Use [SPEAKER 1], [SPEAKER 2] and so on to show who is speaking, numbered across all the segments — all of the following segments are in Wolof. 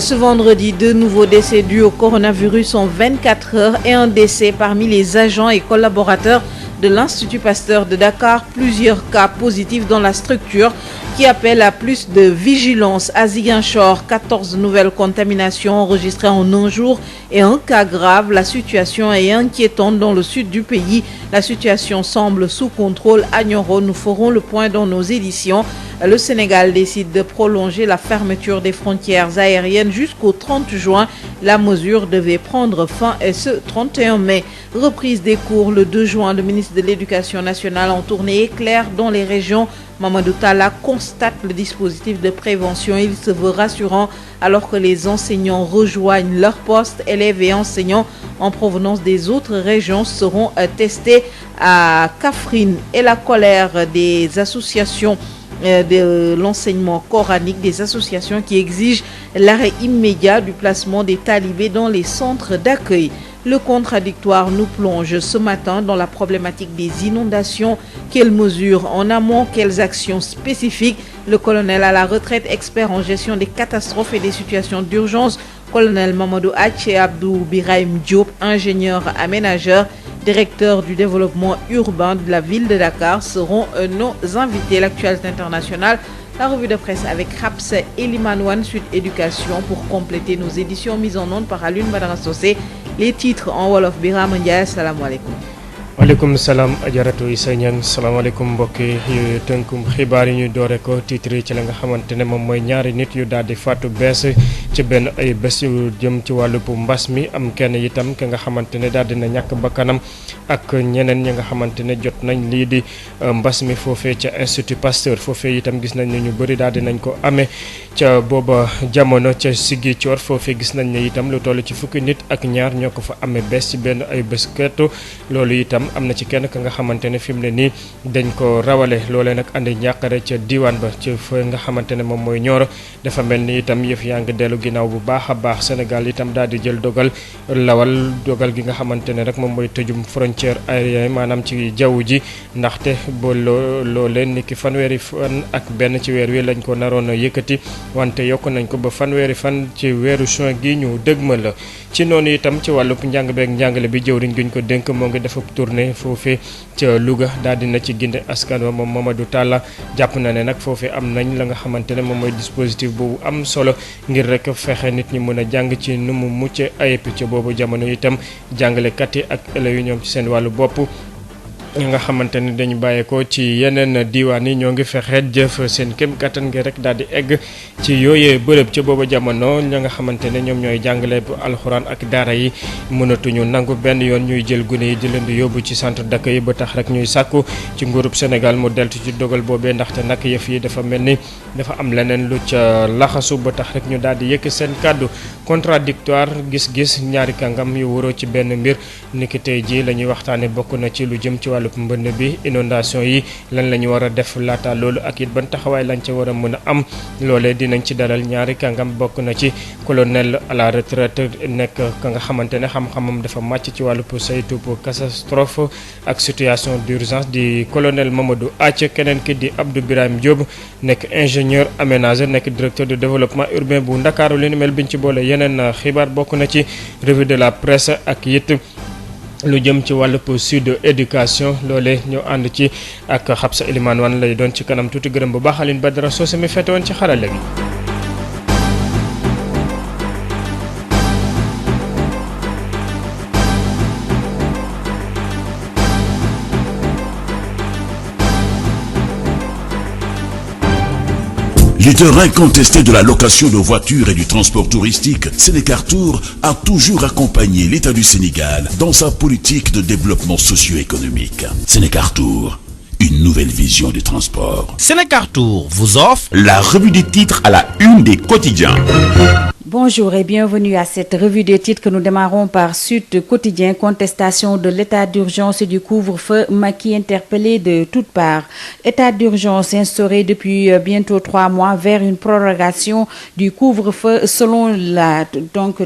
[SPEAKER 1] Ce vendredi, 2 nouveaux décès dus au coronavirus en 24 heures et un décès parmi les agents et collaborateurs de l'Institut Pasteur de Dakar. Plusieurs cas positifs dans la structure qui appellent à plus de vigilance. À Ziguinchor, 14 nouvelles contaminations enregistrées en un jour et un cas grave. La situation est inquiétante dans le sud du pays. La situation semble sous contrôle à Nioro. Nous ferons le point dans nos éditions. Le Sénégal décide de prolonger la fermeture des frontières aériennes jusqu'au 30 juin. La mesure devait prendre fin ce 31 mai. Reprise des cours le 2 juin. Le ministre de l'Éducation nationale en tournée éclair dans les régions. Mamadou Talla constate le dispositif de prévention. Il se veut rassurant alors que les enseignants rejoignent leur poste. Élèves et enseignants en provenance des autres régions seront testés à Kaffrine. Et la colère des associations de l'enseignement coranique, des associations qui exigent l'arrêt immédiat du placement des talibés dans les centres d'accueil. Le contradictoire nous plonge ce matin dans la problématique des inondations. Quelles mesures en amont, quelles actions spécifiques? Le colonel à la retraite, expert en gestion des catastrophes et des situations d'urgence, colonel Mamadou Haché Abdou Birahim Diop, ingénieur aménageur, directeur du développement urbain de la ville de Dakar, seront nos invités. L'actualité internationale, la revue de presse avec Raps Elimanouane, Sud Éducation, pour compléter nos éditions mises en onde par Alioune Badara Socé. Les titres en wolof bi Rama Ndiaye, asalaamaaleykum.
[SPEAKER 2] waaleykum salaam ajaratu Issa Niang salaamaaleykum mbokki yu tënkum xibaar yi ñu doore ko titre ci la nga xamante ne moom mooy ñaari nit yu daal di faatu bees ci benn ay bés yu jëm ci wàllu mbas mi am kenn itam ki nga xamante ne daal dina ñàkk bakkanam ak ñeneen ñi nga xamante ne jot nañ lii di mbas mi foofee ca Institut Pasteur foofee itam gis nañ ne ñu bëri daal dinañ ko amee ca booba jamono ca Ziguinchor foofee gis nañ ne itam lu toll ci fukki nit ak ñaar ñoo ko fa amee bees ci benn ay bés keetu loolu itam am na ci kenn ka nga xamante ne fi mu ne nii dañ ko rawale loolee nag andi njàqare ca diwaan ba ci fa nga xamante ne moom mooy Nioro dafa mel ni itam yëf yaa ngi dellu ginnaaw bu baax a baax Sénégal itam daal di jël dogal gi nga xamante ne rek moom mooy tëjum frontière aérienne maanaam ci jaww ji ndaxte ba loolee ni ki fanweeri fan ak benn ci weer wi lañ ko naroon a yëkkati wante yokk nañ ko ba fanweeri fan ci weeru juin gi ñu dëgmal la ci noonu itam ci wàllu njàng beeg njàngale bi jëwriñ guñ ko dénk moo ngi dafa tournée foofee ca Louga daal dina ci ginde askan wa moom Mamadou Talla jàpp na ne nag foofee am nañ la nga xamante ne moom mooy dispositif boobu am solo ngir rek fexe nit ñi mën a jàng ci nu mu mucc ayib ca boobu jamono itam jàngalekat yi ak élèves yi ñoom ci seen wàllu bopp ñi nga xamante ne dañu bàyyeekoo ci yeneen diwaan yi ñoo ngi fexe jëf seen kéem kattan gi rek daal di egg ci yooyee bërëb ca booba jamono ña nga xamante ne ñoom ñooy jàngale bu alxuraan ak daara yi mënatuñu nangu benn yoon ñuy jël gune yi di leen di yóbbu ci centre d'accueil yi ba tax rek ñuy sàkku ci nguurub Sénégal mu deltu ci dogal boobee ndaxte nag yëf yi dafa mel ni dafa am leneen lu ca laxasu ba tax rek ñu daal di yëkk seen kàddu contradictoire gis-gis ñaari kàngam yu wuroo ci benn mbir niki tey ji la ñuy waxtaane bokk na ci lu jëm ci wàllu mbënn bi inondation yi lan la ñu war a def laata loolu ak it ban taxawaay lañ ca war a mën a am loolee dinañ ci dalal ñaari kàngam bokk na ci colonel à la retraite nekk ka nga xamante ne xam-xamam dafa màcc ci wàllu saytu pour catastrophe ak situation d'urgence di colonel Mamadou Athie keneen ki di Abdou Birahim Diop nekk ingénieur aménageur nekk directeur de développement urbain bu Ndakaaru li ni mel biñ ci boole yeneen xibaar bokk na ci revue de la presse ak it lu jëm ci wàllu sud éducation loolee ñu ànd ci ak Xabsa Eliman wan lay doon ci kanam tuuti gërëm bu baax Alioune Badara Socé mi fete woon ci xarale gi.
[SPEAKER 3] Leader incontesté de la location de voitures et du transport touristique, Sénécartour a toujours accompagné l'État du Sénégal dans sa politique de développement socio-économique. Sénécartour, une nouvelle vision du transport.
[SPEAKER 4] Sénécartour vous offre
[SPEAKER 5] la revue des titres à la une des quotidiens.
[SPEAKER 6] Bonjour et bienvenue à cette revue des titres que nous démarrons par Sud Quotidien. Contestation de l'état d'urgence et du couvre-feu, Macky interpellé de toutes parts. État d'urgence instauré depuis bientôt 3 mois vers une prorogation du couvre-feu selon la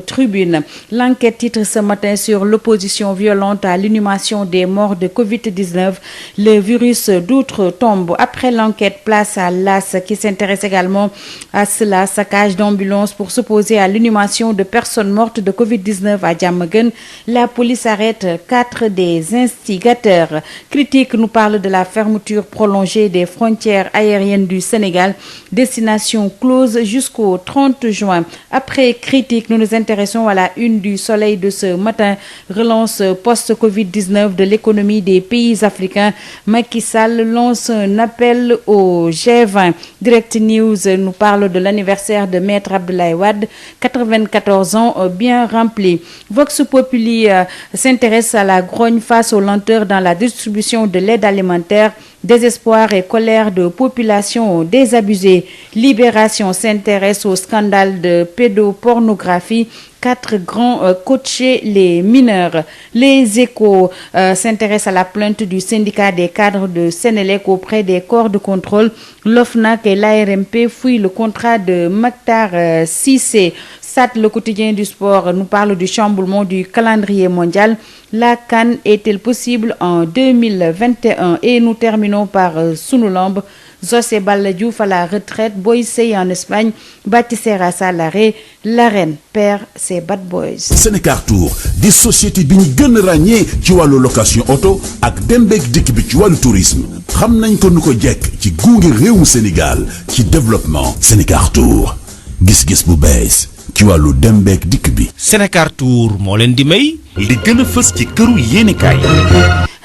[SPEAKER 6] tribune. L'enquête titre ce matin sur l'opposition violente à l'inhumation des morts de Covid-19. Le virus d'outre-tombe. Après l'enquête, place à l'AS qui s'intéresse également à cela. Saccage d'ambulance pour s'opposer sujet à l'inhumation de personnes mortes de Covid-19 à Diamaguène. La police arrête 4 des instigateurs. Critique nous parle de la fermeture prolongée des frontières aériennes du Sénégal. Destination close jusqu'au 30 juin. Après critique, nous nous intéressons à la une du Soleil de ce matin. Relance post-Covid-19 de l'économie des pays africains. Macky Sall lance un appel au G20. Direct News nous parle de l'anniversaire de Maître Abdoulaye Wade, 94 ans bien remplis. Vox Populi s'intéresse à la grogne face aux lenteurs dans la distribution de l'aide alimentaire. Désespoir et colère de population désabusée. Libération s'intéresse au scandale de pédopornographie. 4 grands coachés les mineurs. Les Échos s'intéressent à la plainte du syndicat des cadres de Sénélec auprès des corps de contrôle. L'OFNAC et l'ARMP fouillent le contrat de Mactar Cissé. SAT, le quotidien du sport, nous parle du chamboulement du calendrier mondial. La CAN est-elle possible en 2021? Et nous terminons par Sunu Lamb. José Balla Diouf à la retraite, Boy Sey en Espagne, Baptistera à l'arrêt, la reine perd ses bad boys.
[SPEAKER 3] Sénécartour di société bi ñu gën a ràññee ci wàllu location auto ak dem beeg dikk bi ci wàllu tourisme xam nañ ko nu ko jekk ci gunge réewum Sénégal ci développement. Sénécartour gis-gis bu bees ci wàllu dem beeg dikk bi.
[SPEAKER 4] Sénécartour moo leen di may
[SPEAKER 5] li gën a fës ci këru yéenekaay.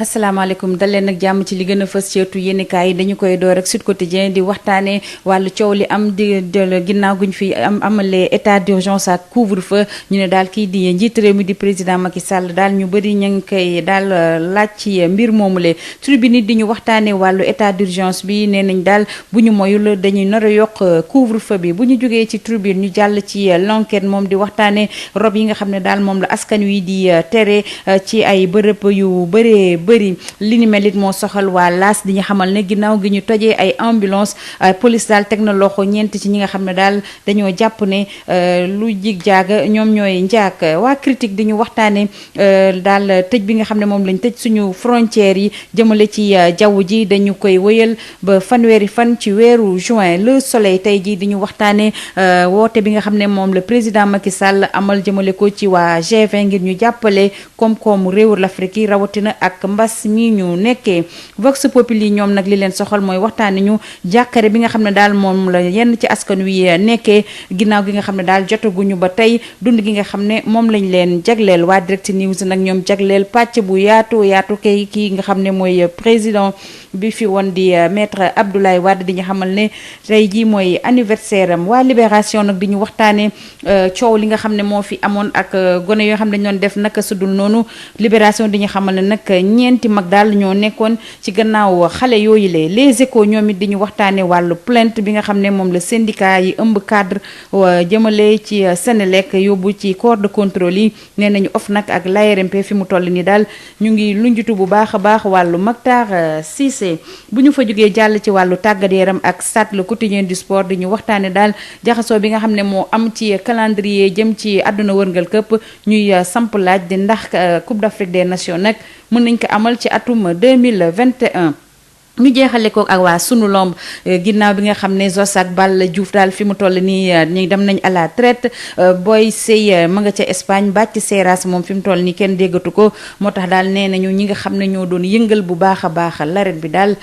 [SPEAKER 6] asalaamaaleykum dal leen nag jàmm ci li gën a fës ci ëttu yéenekaay yi dañu koy door ak Sud Quotidien di waxtaanee wàllu coow li am di ginnaaw guñ fi amalee état d'urgence ak couvre-feu ñu ne daal kii di njiit réew mi di président Macky Sall daal ñu bëri ñu ngi koy daal laaj ci mbir moomule. Tribune di ñu waxtaanee wàllu état d'urgence bi nee nañ daal bu ñu moyul dañuy nar a yokk couvre-feu bi bu ñu jógee ci Tribune ñu jàll ci l'enquête moom di waxtaanee rob yi nga xam ne daal moom la askan wi di tere ci ay bërëb yu bëree bëri li ni mel it moo soxal waa laas di ñu xamal ne ginnaaw gi ñu tojee ay ambulance police daal teg na loxo ñeent ci ñi nga xam ne daal dañoo jàpp ne lu jig jaaga ñoom ñooy njaak. waa critique di ñu waxtaane daal tëj bi nga xam ne moom lañ tëj suñu frontières yi jëmale ci jaww ji dañu koy wëyal ba fanweeri fan ci weeru juin. Le Soleil tey ji di ñu waxtaane woote bi nga xam ne moom le président Macky Sall amal jëmale ko ci waa G20 ngir ñu jàppale koom-koomu réewu l'Afrique yi rawatina ak mbas mi ñu nekkee. Vox Populi ñoom nag li leen soxal mooy waxtaane ñu jàkkare bi nga xam ne daal moom la yenn ci askan wi nekkee ginnaaw gi nga xam ne daal jotaguñu ba tey dund gi nga xam ne moom lañ leen jagleel. waa Direct News nag ñoom jagleel pàcc bu yaatu kii nga xam ne mooy président bi fi woon di maître Abdoulaye Wade di ñu xamal ne tey jii mooy anniversaire am. waa Libération nag di ñu waxtaane coow li nga xam ne moo fi amoon ak gone yoo xam ne dañ doon def naka sudul noonu. Libération di ñu xamal ne nag ñeenti mag daal ñoo nekkoon ci gannaaw xale yooyu les Échos ñoom it di ñu waxtaane wàllu plainte bi nga xam ne moom la syndicat yi ëmb cadre jëmale ci Sénélec yóbbu ci corps de contrôle yi nee nañu OFNAC ak l'ARMP fi mu toll ni daal ñu ngi lunjutu bu baax a baax wàllu Mactar Cissé. bu ñu fa jógee jàll ci wàllu tàggat yaram ak Stades le quotidien du sport di ñu waxtaane daal jaxasoo bi nga xam ne moo am ci calendrier jëm ci àdduna wërngal këpp ñuy samp laaj di ndax Coupe d'Afrique des Nations nag mën nañ ko amal ci atum 2021. ñu jeexale ko ak waa Sunu Lamb ginnaaw bi nga xam ne Zos ak Balla Diouf daal fi mu toll nii ñu dem nañ à la traite Boy Sey ma nga ca Espagne bàcc Seras moom fi mu toll nii kenn déggatu ko moo tax daal nee nañu ñi nga xam ne ñoo doon yëngal bu baax a baax l'arène bi daal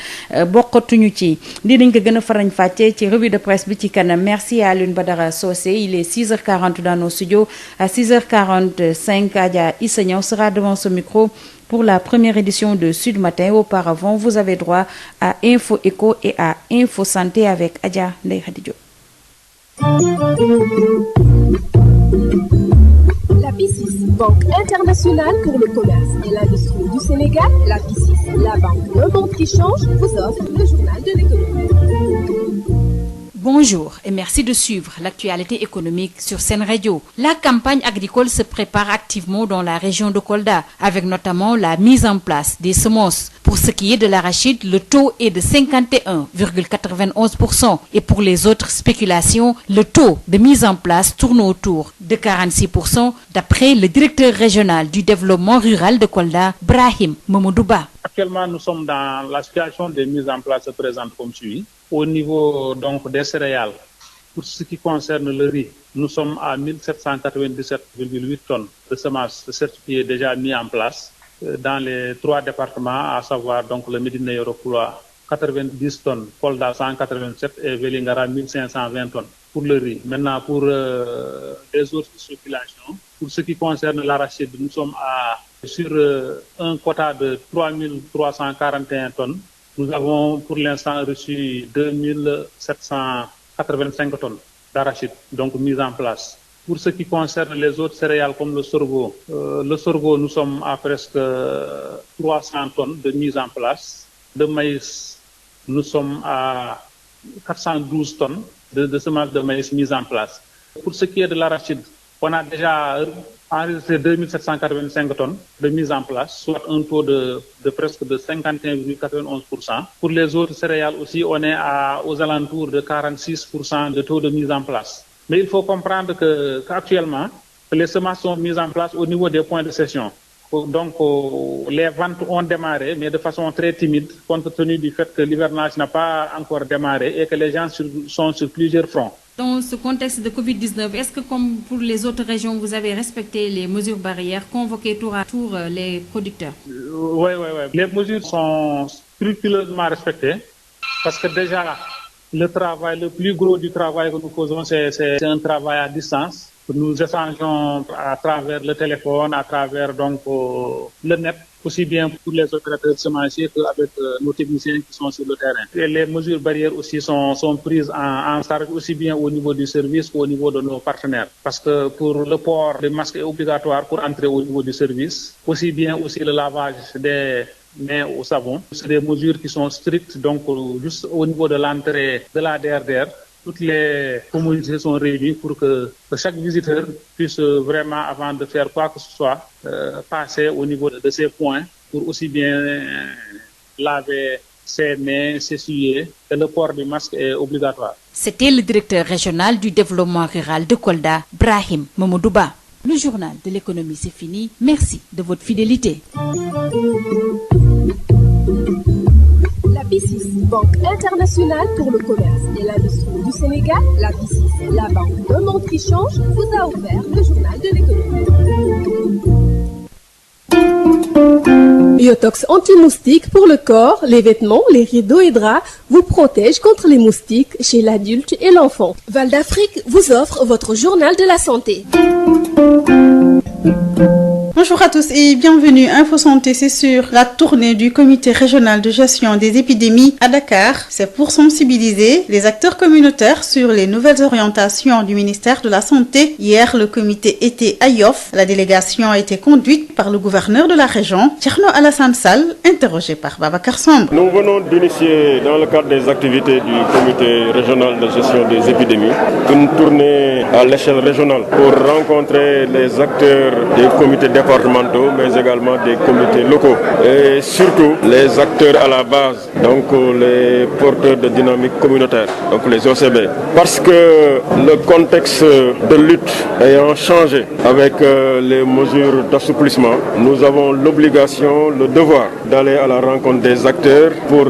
[SPEAKER 6] bokkatuñu ci. dinañ ko gën a farañ fàcce ci revue de presse bi ci kanam. Merci à Alioune Badara Socé. Il est 6h40 dans nos studios. À 6h45, Adja Issa Niaw sera devant ce micro pour la première édition de Sud Matin. Auparavant, vous avez droit à Info Éco et à Info Santé avec Adja Ndeye Khady Diop.
[SPEAKER 7] La BICIS, Banque internationale pour le commerce et l'industrie du Sénégal. La BICIS, la banque d'un monde qui change, vous offre le journal de l'économie.
[SPEAKER 6] Bonjour et merci de suivre l'actualité économique sur Sen Radio. La campagne agricole se prépare activement dans la région de Kolda, avec notamment la mise en place des semences. Pour ce qui est de l'arachide, le taux est de 51,91% et pour les autres spéculations, le taux de mise en place tourne autour de 46% d'après le directeur régional du développement rural de Kolda, Brahim Mamoudouba.
[SPEAKER 8] Actuellement, nous sommes dans la situation de mise en place se présente comme suit. Au niveau donc des céréales, Pour ce qui concerne le riz, nous sommes à 1797,8 tonnes de semences certifiées déjà mis en place dans les 3 départements, à savoir donc le Médina Yoro Foulah 90 tonnes, Kolda 187 et Vélingara 1520 tonnes pour le riz. Maintenant, pour les autres circulations, pour ce qui concerne l'arachide, nous sommes sur un quota de 3341 tonnes. Nous avons pour l'instant reçu 2785 tonnes d'arachide, donc mise en place. Pour ce qui concerne les autres céréales comme le sorgho, nous sommes à presque 300 tonnes de mise en place. De maïs, nous sommes à 412 tonnes de semences de maïs mises en place. Pour ce qui est de l'arachide, on a déjà enregistré 2785 tonnes de mise en place, soit un taux de presque de 51,91%. Pour les autres céréales aussi, on est aux alentours de 46% de taux de mise en place. Mais il faut comprendre qu'actuellement, les semences sont mises en place au niveau des points de cession. Donc, les ventes ont démarré, mais de façon très timide, compte tenu du fait que l'hivernage n'a pas encore démarré et que les gens sont sur plusieurs fronts.
[SPEAKER 6] Dans ce contexte de Covid-19, est-ce que, comme pour les autres régions, vous avez respecté les mesures barrières, convoqué tour à tour les producteurs?
[SPEAKER 8] Oui. Les mesures sont scrupuleusement respectées parce que déjà, le plus gros du travail que nous faisons, c'est un travail à distance. Nous échangeons à travers le téléphone, à travers donc le net, aussi bien pour les opérateurs semenciers qu'avec nos techniciens qui sont sur le terrain. Et les mesures barrières aussi sont prises en charge aussi bien au niveau du service qu'au niveau de nos partenaires. Parce que pour le port des masques est obligatoire pour entrer au niveau du service, aussi bien aussi le lavage des mains au savon. C'est des mesures qui sont strictes, donc juste au niveau de l'entrée de la DRDR. Toutes les communautés sont réunies pour que chaque visiteur puisse vraiment, avant de faire quoi que ce soit, passer au niveau de ces points pour aussi bien laver ses mains, s'essuyer, et le port du masque est obligatoire.
[SPEAKER 6] C'était le directeur régional du développement rural de Kolda, Brahim Mamoudouba. Le journal de l'économie, c'est fini. Merci de votre fidélité.
[SPEAKER 7] La BICIS, Banque internationale pour le commerce et l'industrie du Sénégal, la BICIS, la banque d'un monde qui change, vous a offert le journal de l'économie. Biotox anti-moustique pour le corps, les vêtements, les rideaux et draps vous protège contre les moustiques chez l'adulte et l'enfant. Val d'Afrique vous offre votre journal de la santé.
[SPEAKER 9] Bonjour à tous et bienvenue. Info Santé, c'est sur la tournée du comité régional de gestion des épidémies à Dakar. C'est pour sensibiliser les acteurs communautaires sur les nouvelles orientations du ministère de la Santé. Hier, le comité était à Yoff. La délégation a été conduite par le gouverneur de la région, Thierno Alassane Sall, interrogé par Babacar Samb.
[SPEAKER 10] Nous venons d'initier, dans le cadre des activités du comité régional de gestion des épidémies, une tournée à l'échelle régionale pour rencontrer les acteurs des comités départementaux, mais également des comités locaux et surtout les acteurs à la base, donc les porteurs de dynamique communautaire, donc les OCB. Parce que le contexte de lutte ayant changé avec les mesures d'assouplissement, nous avons l'obligation, le devoir d'aller à la rencontre des acteurs pour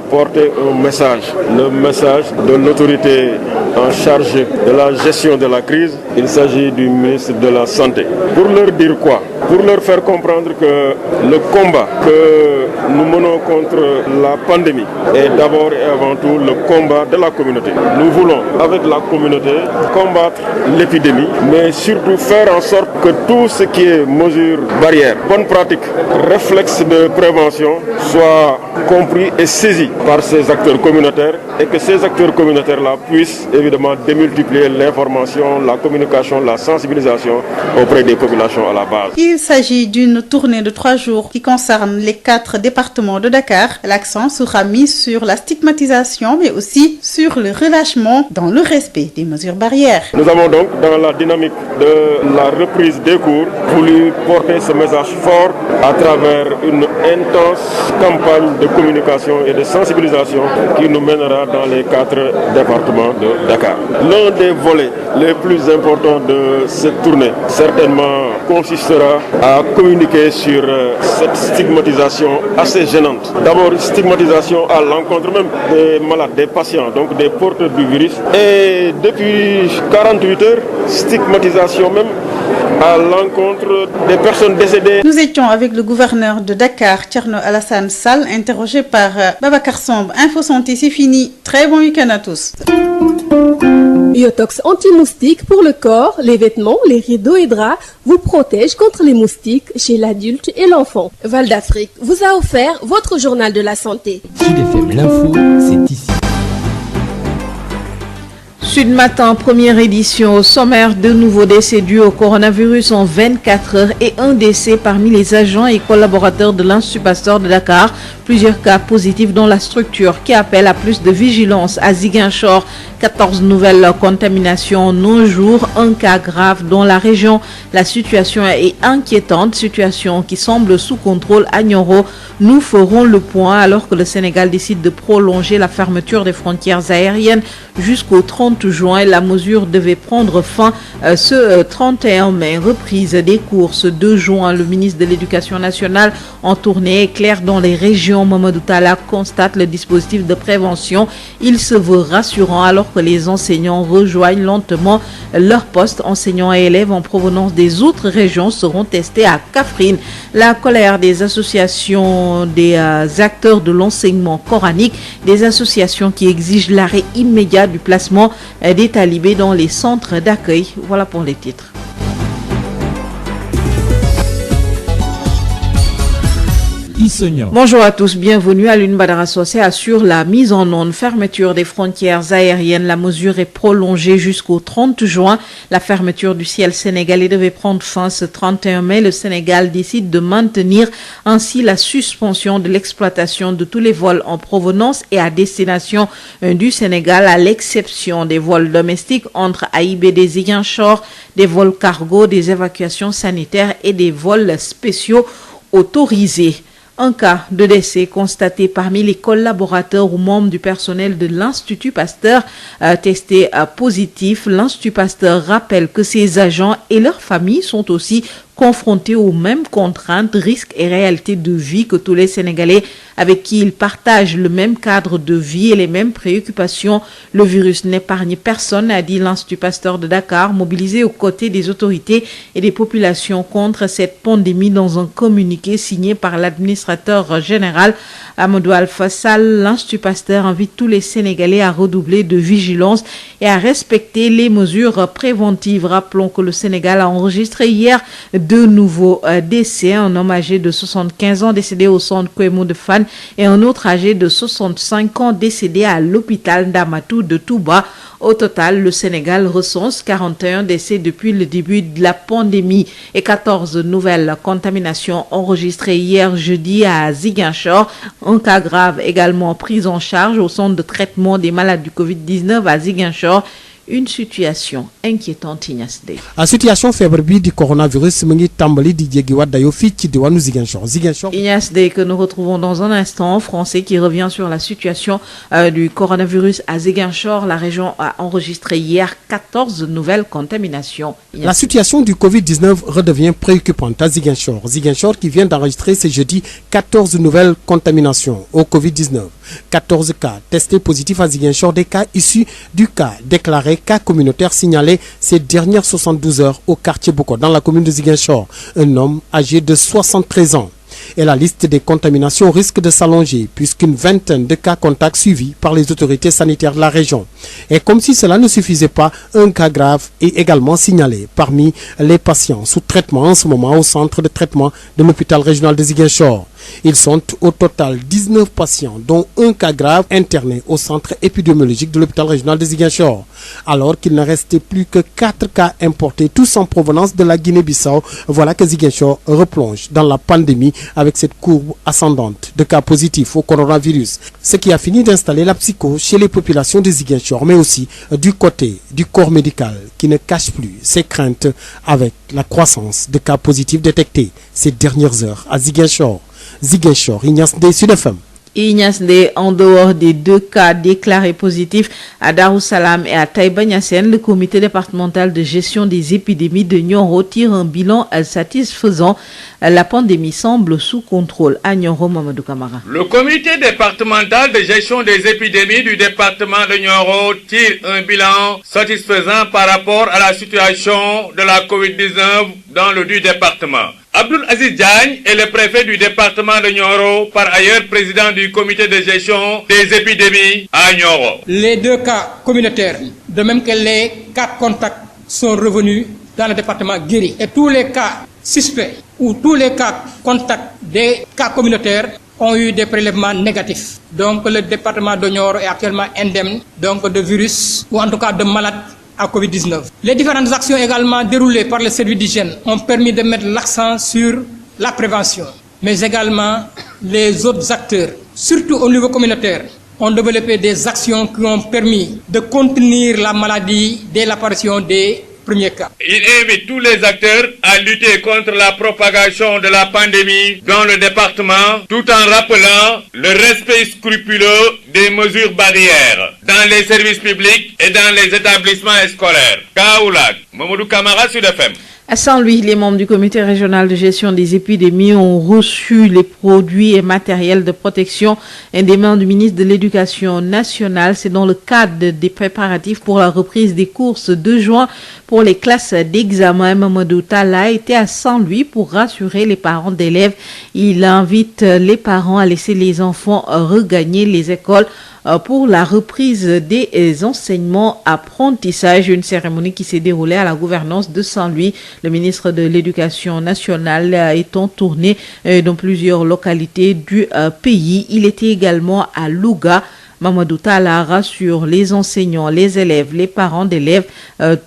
[SPEAKER 10] porter un message, le message de l'autorité en charge de la gestion de la crise. Il s'agit du ministre de la Santé. Pour leur dire quoi? Pour leur faire comprendre que le combat que nous menons contre la pandémie est d'abord et avant tout le combat de la communauté. Nous voulons, avec la communauté, combattre l'épidémie, mais surtout faire en sorte que tout ce qui est mesures barrières, bonnes pratiques, réflexes de prévention soient compris et saisis par ces acteurs communautaires et que ces acteurs communautaires-là puissent évidemment démultiplier l'information, la communication, la sensibilisation auprès des populations à la base.
[SPEAKER 9] Il s'agit d'une tournée de 3 jours qui concerne les 4 départements de Dakar. L'accent sera mis sur la stigmatisation, mais aussi sur le relâchement dans le respect des mesures barrières.
[SPEAKER 10] Nous avons donc, dans la dynamique de la reprise des cours, voulu porter ce message fort à travers une intense campagne de communication et de sensibilisation qui nous mènera dans les 4 départements de Dakar. L'un des volets les plus importants de cette tournée, certainement, consistera à communiquer sur cette stigmatisation assez gênante. D'abord, stigmatisation à l'encontre même des malades, des patients, donc des porteurs du virus. Et depuis 48 heures, stigmatisation même à l'encontre des personnes décédées.
[SPEAKER 9] Nous étions avec le gouverneur de Dakar, Thierno Alassane Sall, interrogé par Babacar Samb. Info Santé, c'est fini. Très bon week-end à tous.
[SPEAKER 7] Yotox anti-moustique pour le corps, les vêtements, les rideaux et draps vous protège contre les moustiques chez l'adulte et l'enfant. Val d'Afrique vous a offert votre journal de la santé.
[SPEAKER 11] Sud FM, l'info, c'est ici.
[SPEAKER 1] Sud Matin, première édition. Au sommaire, 2 nouveaux décès dus au coronavirus en 24 heures et un décès parmi les agents et collaborateurs de l'Institut Pasteur de Dakar. Plusieurs cas positifs dans la structure qui appelle à plus de vigilance. À Ziguinchor, 14 nouvelles contaminations en un jour, un cas grave dans la région. La situation est inquiétante, situation qui semble sous contrôle à Nioro. Nous ferons le point alors que le Sénégal décide de prolonger la fermeture des frontières aériennes jusqu'au 30 juin. La mesure devait prendre fin ce 31 mai. Reprise des cours ce 2 juin. Le ministre de l'Éducation nationale en tournée éclair dans les régions. Mamadou Talla constate le dispositif de prévention. Il se veut rassurant alors que les enseignants rejoignent lentement leur poste. Enseignants et élèves en provenance des autres régions seront testés à Kaffrine. La colère des associations des acteurs de l'enseignement coranique, des associations qui exigent l'arrêt immédiat du placement des talibés dans les centres d'accueil. Voilà pour les titres. Bonjour à tous, bienvenue. Alioune Badara Socé assure la mise en onde, fermeture des frontières aériennes. La mesure est prolongée jusqu'au 30 juin. La fermeture du ciel sénégalais devait prendre fin ce 31 mai. Le Sénégal décide de maintenir ainsi la suspension de l'exploitation de tous les vols en provenance et à destination du Sénégal, à l'exception des vols domestiques entre AIBD et Ziguinchor, des vols cargo, des évacuations sanitaires et des vols spéciaux autorisés. Un cas de décès constaté parmi les collaborateurs ou membres du personnel de l'Institut Pasteur testé positif. L'Institut Pasteur rappelle que ses agents et leurs familles sont aussi confrontés aux mêmes contraintes, risques et réalités de vie que tous les Sénégalais avec qui ils partagent le même cadre de vie et les mêmes préoccupations. Le virus n'épargne personne, a dit l'Institut Pasteur de Dakar, mobilisé aux côtés des autorités et des populations contre cette pandémie. Dans un communiqué signé par l'administrateur général Amadou Alpha Sall, l'Institut Pasteur invite tous les Sénégalais à redoubler de vigilance et à respecter les mesures préventives. Rappelons que le Sénégal a enregistré hier 2 nouveaux décès, un homme âgé de 75 ans décédé au centre Kouemou de Fan et un autre âgé de 65 ans décédé à l'hôpital d'Amatou de Touba. Au total, le Sénégal recense 41 décès depuis le début de la pandémie et 14 nouvelles contaminations enregistrées hier jeudi à Ziguinchor. Un cas grave également pris en charge au centre de traitement des malades du Covid-19 à Ziguinchor. Une situation inquiétante, Ignace Dey.
[SPEAKER 12] La situation feebar bi di coronavirus mu ngi tàmbali di jéggiwaat dayo fii ci diwaanu Ziguinchor.
[SPEAKER 1] Ignace Dey que nous retrouvons dans un instant, français qui revient sur la situation du coronavirus à Ziguinchor. La région a enregistré hier 14 nouvelles contaminations.
[SPEAKER 12] La situation du Covid-19 redevient préoccupante à Ziguinchor. Ziguinchor qui vient d'enregistrer ce jeudi 14 nouvelles contaminations au Covid-19. 14 cas testés positifs à Ziguinchor, des cas issus du cas déclaré cas communautaire signalé ces dernières 72 heures au quartier Boko dans la commune de Ziguinchor. Un homme âgé de 73 ans. Et la liste des contaminations risque de s'allonger puisqu'une vingtaine de cas contacts suivis par les autorités sanitaires de la région. Et comme si cela ne suffisait pas, un cas grave est également signalé parmi les patients sous traitement en ce moment au centre de traitement de l'hôpital régional de Ziguinchor. Ils sont au total 19 patients, dont un cas grave interné au centre épidémiologique de l'hôpital régional de Ziguinchor. Alors qu'il ne restait plus que 4 cas importés, tous en provenance de la Guinée-Bissau, voilà que Ziguinchor replonge dans la pandémie avec cette courbe ascendante de cas positifs au coronavirus. Ce qui a fini d'installer la psychose chez les populations de Ziguinchor, mais aussi du côté du corps médical qui ne cache plus ses craintes avec la croissance de cas positifs détectés ces dernières heures à Ziguinchor. Ziguinchor, Ignace Dey, Sud FM,
[SPEAKER 1] Ignace Ndeye, en dehors des 2 cas déclarés positifs à Darussalam et à Taïba Niassène, le comité départemental de gestion des épidémies de Nioro tire un bilan satisfaisant. La pandémie semble sous contrôle. À Nioro, Mamadou Camara.
[SPEAKER 13] Le comité départemental de gestion des épidémies du département de Nioro tire un bilan satisfaisant par rapport à la situation de la COVID-19 dans le dit département. Abdoul Aziz Diagne est le préfet du département de Nioro, par ailleurs président du comité de gestion des épidémies à Nioro.
[SPEAKER 14] Les 2 cas communautaires, de même que les cas contacts, sont revenus dans le département guéri. Et tous les cas suspects ou tous les cas contacts des cas communautaires ont eu des prélèvements négatifs. Donc le département de Nioro est actuellement indemne de virus ou en tout cas de malades à Covid-19. Les différentes actions également déroulées par le service d'hygiène ont permis de mettre l'accent sur la prévention, mais également les autres acteurs, surtout au niveau communautaire, ont développé des actions qui ont permis de contenir la maladie dès l'apparition des premiers cas.
[SPEAKER 13] Il invite tous les acteurs à lutter contre la propagation de la pandémie dans le département, tout en rappelant le respect scrupuleux des mesures barrières dans les services publics et dans les établissements scolaires. Kaoulak, Mamadou Camara sur FM.
[SPEAKER 1] À Saint-Louis, les membres du comité régional de gestion des épidémies ont reçu les produits et matériels de protection des mains du ministre de l'Éducation nationale. C'est dans le cadre des préparatifs pour la reprise des cours ce 2 juin pour les classes d'examen. Mamadou Talla était à Saint-Louis pour rassurer les parents d'élèves. Il invite les parents à laisser les enfants regagner les écoles pour la reprise des enseignements apprentissages, une cérémonie qui s'est déroulée à la gouvernance de Saint-Louis. Le ministre de l'Éducation nationale est en tournée dans plusieurs localités du pays. Il était également à Louga. Mamadou Talla rassure les enseignants, les élèves, les parents d'élèves.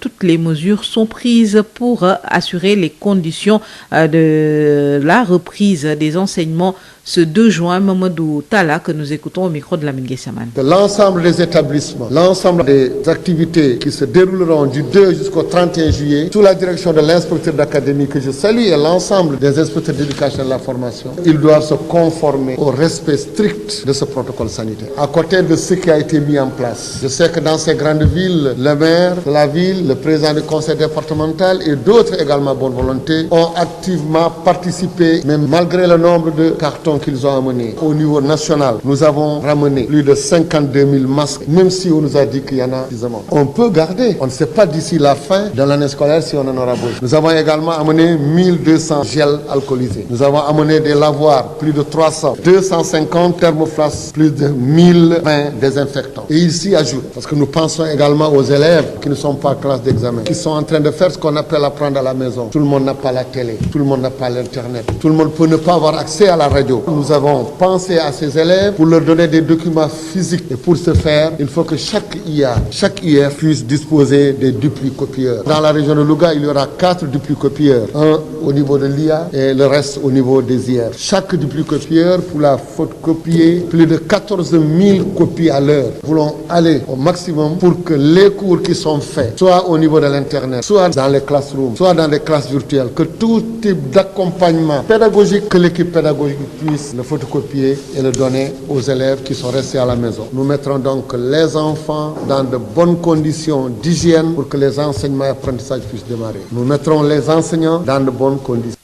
[SPEAKER 1] Toutes les mesures sont prises pour assurer les conditions de la reprise des enseignements ce 2 juin. Mamadou Talla, que nous écoutons au micro de Lamine Guessaman.
[SPEAKER 15] De l'ensemble des établissements, l'ensemble des activités qui se dérouleront du 2 jusqu'au 31 juillet, sous la direction de l'inspecteur d'académie que je salue et l'ensemble des inspecteurs d'éducation et de la formation, ils doivent se conformer au respect strict de ce protocole sanitaire. À côté de ce qui a été mis en place, je sais que dans ces grandes villes, le maire de la ville, le président du conseil départemental et d'autres également bonne volonté ont activement participé, même malgré le nombre de cartons qu'ils ont amenés. Au niveau national, nous avons ramené plus de 52 000 masques, même si on nous a dit qu'il y en a suffisamment. On peut garder, on ne sait pas d'ici la fin de l'année scolaire si on en aura besoin. Nous avons également amené 1200 gels alcoolisés. Nous avons amené des lavoirs, plus de 300, 250 thermoflasques, plus de 1020 désinfectants. Et ici ajoute, parce que nous pensons également aux élèves qui ne sont pas en classe d'examen, qui sont en train de faire ce qu'on appelle apprendre à la maison. Tout le monde n'a pas la télé, tout le monde n'a pas l'internet, tout le monde peut ne pas avoir accès à la radio. Nous avons pensé à ces élèves pour leur donner des documents physiques. Et pour ce faire, il faut que chaque IR puisse disposer des duplicopieurs. Dans la région de Louga, il y aura 4 duplicopieurs. Un au niveau de l'IA et le reste au niveau des IR. Chaque duplicopieur pourra photocopier plus de 14 000 copies à l'heure. Nous voulons aller au maximum pour que les cours qui sont faits, soit au niveau de l'Internet, soit dans les classrooms, soit dans les classes virtuelles, que tout type d'accompagnement pédagogique, que l'équipe pédagogique puisse le photocopier et le donner aux élèves qui sont restés à la maison. Nous mettrons donc les enfants dans de bonnes conditions d'hygiène pour que les enseignements et apprentissages puissent démarrer. Nous mettrons les enseignants dans de bonnes conditions.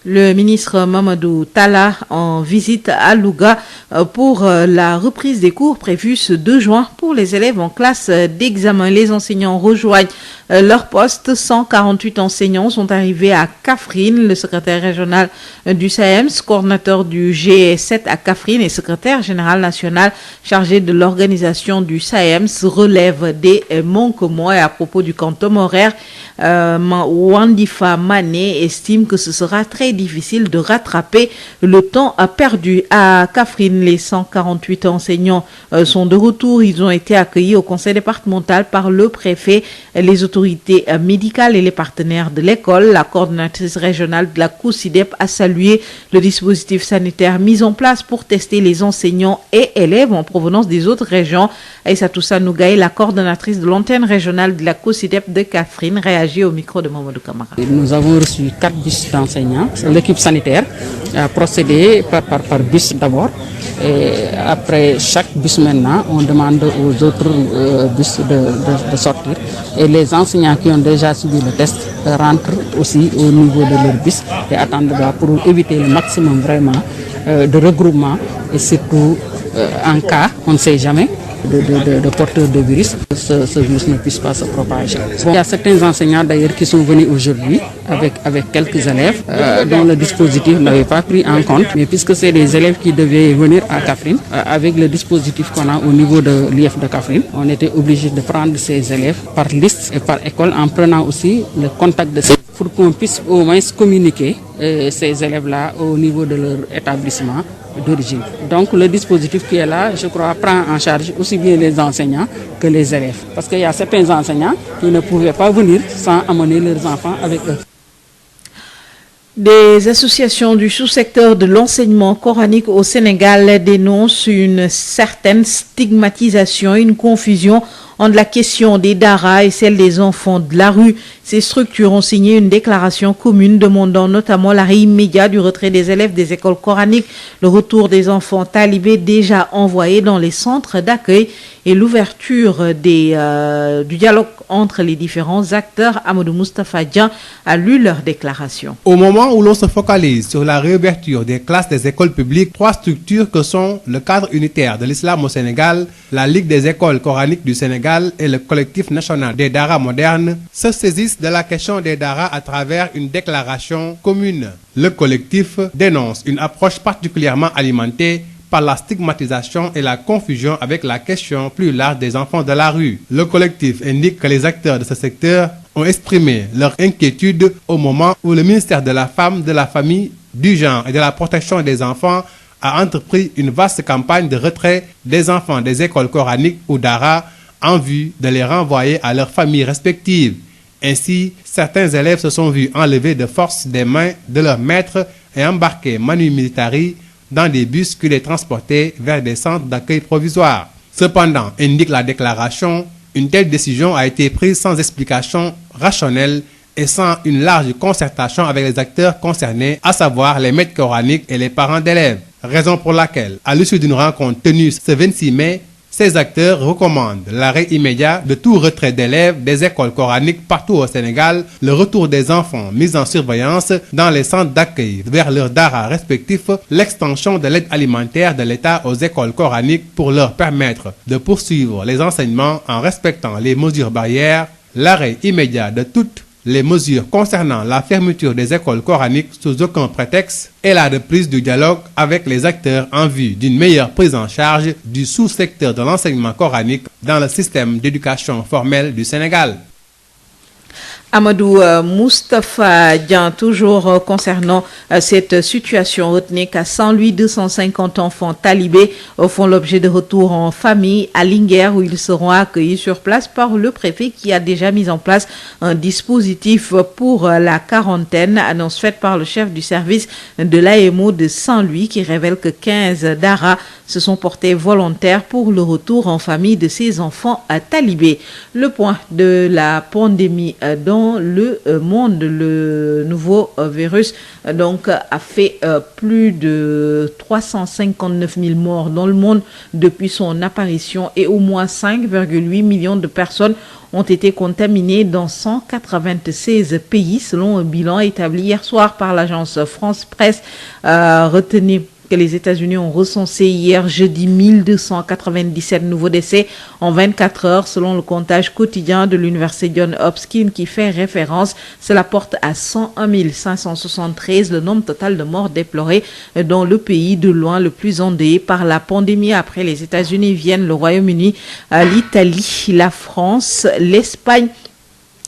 [SPEAKER 1] Le ministre Mamadou Talla en visite à Louga pour la reprise des cours prévus ce 2 juin pour les élèves en classe d'examen. Les enseignants rejoignent leur poste. 148 enseignants sont arrivés à Kaffrine. Le secrétaire régional du SAEMS, coordinateur du G7 à Kaffrine et secrétaire général national chargé de l'organisation du SAEMS relève des manquements. Et à propos du quantum horaire, Wandifa Mané estime que ce sera très difficile de rattraper le temps perdu. À Kaffrine, les 148 enseignants sont de retour. Ils ont été accueillis au conseil départemental par le préfet, les autorités médicales et les partenaires de l'école. La coordonnatrice régionale de la COUSIDEP a salué le dispositif sanitaire mis en place pour tester les enseignants et élèves en provenance des autres régions. Aïssatou Sanougaï, la coordonnatrice de l'antenne régionale de la COUSIDEP de Kaffrine, réagit au micro de Mamadou Camara.
[SPEAKER 16] Nous avons reçu 4 bus d'enseignants l'équipe sanitaire a procédé par bus d'abord. Et après chaque bus maintenant, on demande aux autres bus de sortir. Et les enseignants qui ont déjà subi le test rentrent aussi au niveau de leur bus et attendent là pour éviter le maximum vraiment de regroupement et surtout en cas, on ne sait jamais, de porteurs de virus, ce virus ne puisse pas se propager. Bon, il y a certains enseignants d'ailleurs qui sont venus aujourd'hui avec quelques élèves dont le dispositif n'avait pas pris en compte, mais puisque c'est des élèves qui devaient venir à Kaffrine, avec le dispositif qu'on a au niveau de l'IF de Kaffrine, on était obligé de prendre ces élèves par liste et par école en prenant aussi le contact de ces pour qu'on puisse au moins communiquer ces élèves-là au niveau de leur établissement d'origine. Donc le dispositif qui est là, je crois, prend en charge aussi bien les enseignants que les élèves. Parce qu'il y a certains enseignants qui ne pouvaient pas venir sans amener leurs enfants avec eux.
[SPEAKER 1] Des associations du sous-secteur de l'enseignement coranique au Sénégal dénoncent une certaine stigmatisation, une confusion entre la question des daras et celle des enfants de la rue. Ces structures ont signé une déclaration commune demandant notamment l'arrêt immédiat du retrait des élèves des écoles coraniques, le retour des enfants talibés déjà envoyés dans les centres d'accueil et l'ouverture du dialogue entre les différents acteurs. Amadou Moustapha Dian a lu leur déclaration.
[SPEAKER 17] Au moment où l'on se focalise sur la réouverture des classes des écoles publiques, trois structures que sont le cadre unitaire de l'islam au Sénégal, la Ligue des écoles coraniques du Sénégal et le collectif national des daras modernes se saisissent de la question des daras à travers une déclaration commune. Le collectif dénonce une approche particulièrement alimentée par la stigmatisation et la confusion avec la question plus large des enfants de la rue. Le collectif indique que les acteurs de ce secteur ont exprimé leur inquiétude au moment où le ministère de la Femme, de la Famille, du Genre et de la Protection des enfants a entrepris une vaste campagne de retrait des enfants des écoles coraniques ou daras en vue de les renvoyer à leurs familles respectives. Ainsi, certains élèves se sont vus enlever de force des mains de leurs maîtres et embarqués manu militari dans des bus qui les transportaient vers des centres d'accueil provisoires. Cependant, indique la déclaration, une telle décision a été prise sans explication rationnelle et sans une large concertation avec les acteurs concernés, à savoir les maîtres coraniques et les parents d'élèves. Raison pour laquelle, à l'issue d'une rencontre tenue ce 26 mai, ces acteurs recommandent l'arrêt immédiat de tout retrait d'élèves des écoles coraniques partout au Sénégal, le retour des enfants mis en surveillance dans les centres d'accueil vers leurs daras respectifs, l'extension de l'aide alimentaire de l'État aux écoles coraniques pour leur permettre de poursuivre les enseignements en respectant les mesures barrières, l'arrêt immédiat de toutes les mesures concernant la fermeture des écoles coraniques sous aucun prétexte et la reprise du dialogue avec les acteurs en vue d'une meilleure prise en charge du sous-secteur de l'enseignement coranique dans le système d'éducation formelle du Sénégal.
[SPEAKER 1] Amadou Moustapha Dian, toujours concernant cette situation, retenez qu'à Saint-Louis, 250 enfants talibés font l'objet de retour en famille à Linguère où ils seront accueillis sur place par le préfet qui a déjà mis en place un dispositif pour la quarantaine, annonce faite par le chef du service de l'AMO de Saint-Louis qui révèle que 15 daras se sont portés volontaires pour le retour en famille de ces enfants talibés. Le point de la pandémie dans le monde, le nouveau virus donc a fait plus de 359 000 morts dans le monde depuis son apparition et au moins 5,8 millions de personnes ont été contaminées dans 196 pays selon un bilan établi hier soir par l'agence France Presse. Retenez que les États-Unis ont recensé hier jeudi 1297 nouveaux décès en 24 heures selon le comptage quotidien de l'université Johns Hopkins qui fait référence. Cela porte à 101 573 le nombre total de morts déplorés dans le pays de loin le plus endeuillé par la pandémie. Après les États-Unis viennent le Royaume-Uni, l'Italie, la France, l'Espagne.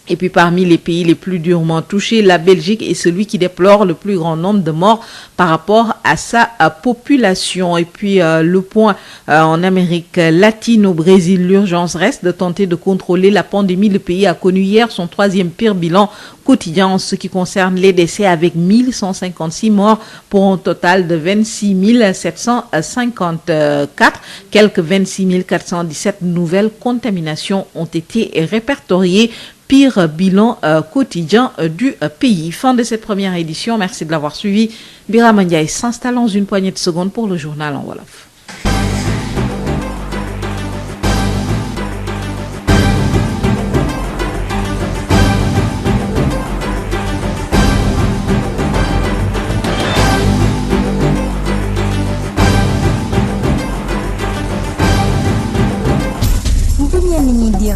[SPEAKER 1] Et puis parmi les pays les plus durement touchés, la Belgique est celui qui déplore le plus grand nombre de morts par rapport à sa population. Et puis le point en Amérique latine, au Brésil, l'urgence reste de tenter de contrôler la pandémie. Le pays a connu hier son troisième pire bilan quotidien en ce qui concerne les décès avec 1156 morts pour un total de 26 754. Quelques 26 417 nouvelles contaminations ont été répertoriées. pire bilan quotidien du pays. Fin de cette première édition. Merci de l'avoir suivi. Birama Ndiaye s'installe dans une poignée de secondes pour le journal en wolof.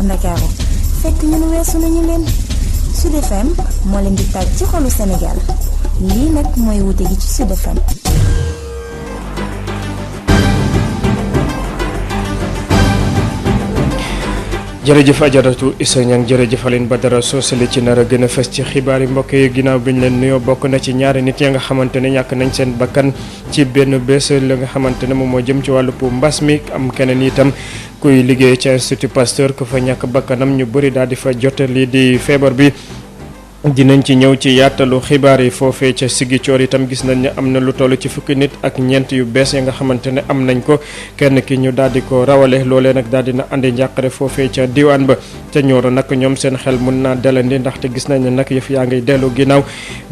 [SPEAKER 18] Ndakaaru fekk ñun weesu nañu leen Sud FM moo leen di tàgg ci xolu Sénégal lii nag mooy wute gi ci Sud FM.
[SPEAKER 2] jërëjëf Ajaratu Issa Niang jërëjëf Aline Badara Socé ci nar a gën a fës ci xibaar yi mbokk yi ginnaaw bi ñu leen nuyoo bokk na ci ñaari nit ya nga xamante ne ñàkk nañ seen bakkan ci benn bés la nga xamante ne moom moo jëm ci wàllu mbas mi am keneen itam kuy liggéey ci Institut Pasteur ku fa ñàkk bakkanam ñu bëri daal di fa jot lii di feebar bi. dinañ ci ñëw ci yaatalu xibaar yi foofee ca Ziguinchor itam gis nañ ne am na lu toll ci fukki nit ak ñeent yu bees ya nga xamante ne am nañ ko kenn ki ñu daal di ko rawale loolee nag daal dina andi njàqare foofee ca diwaan ba ca Nioro nag ñoom seen xel mun naa dalandi ndaxte gis nañ ne nag yëf yaa ngay dellu ginnaaw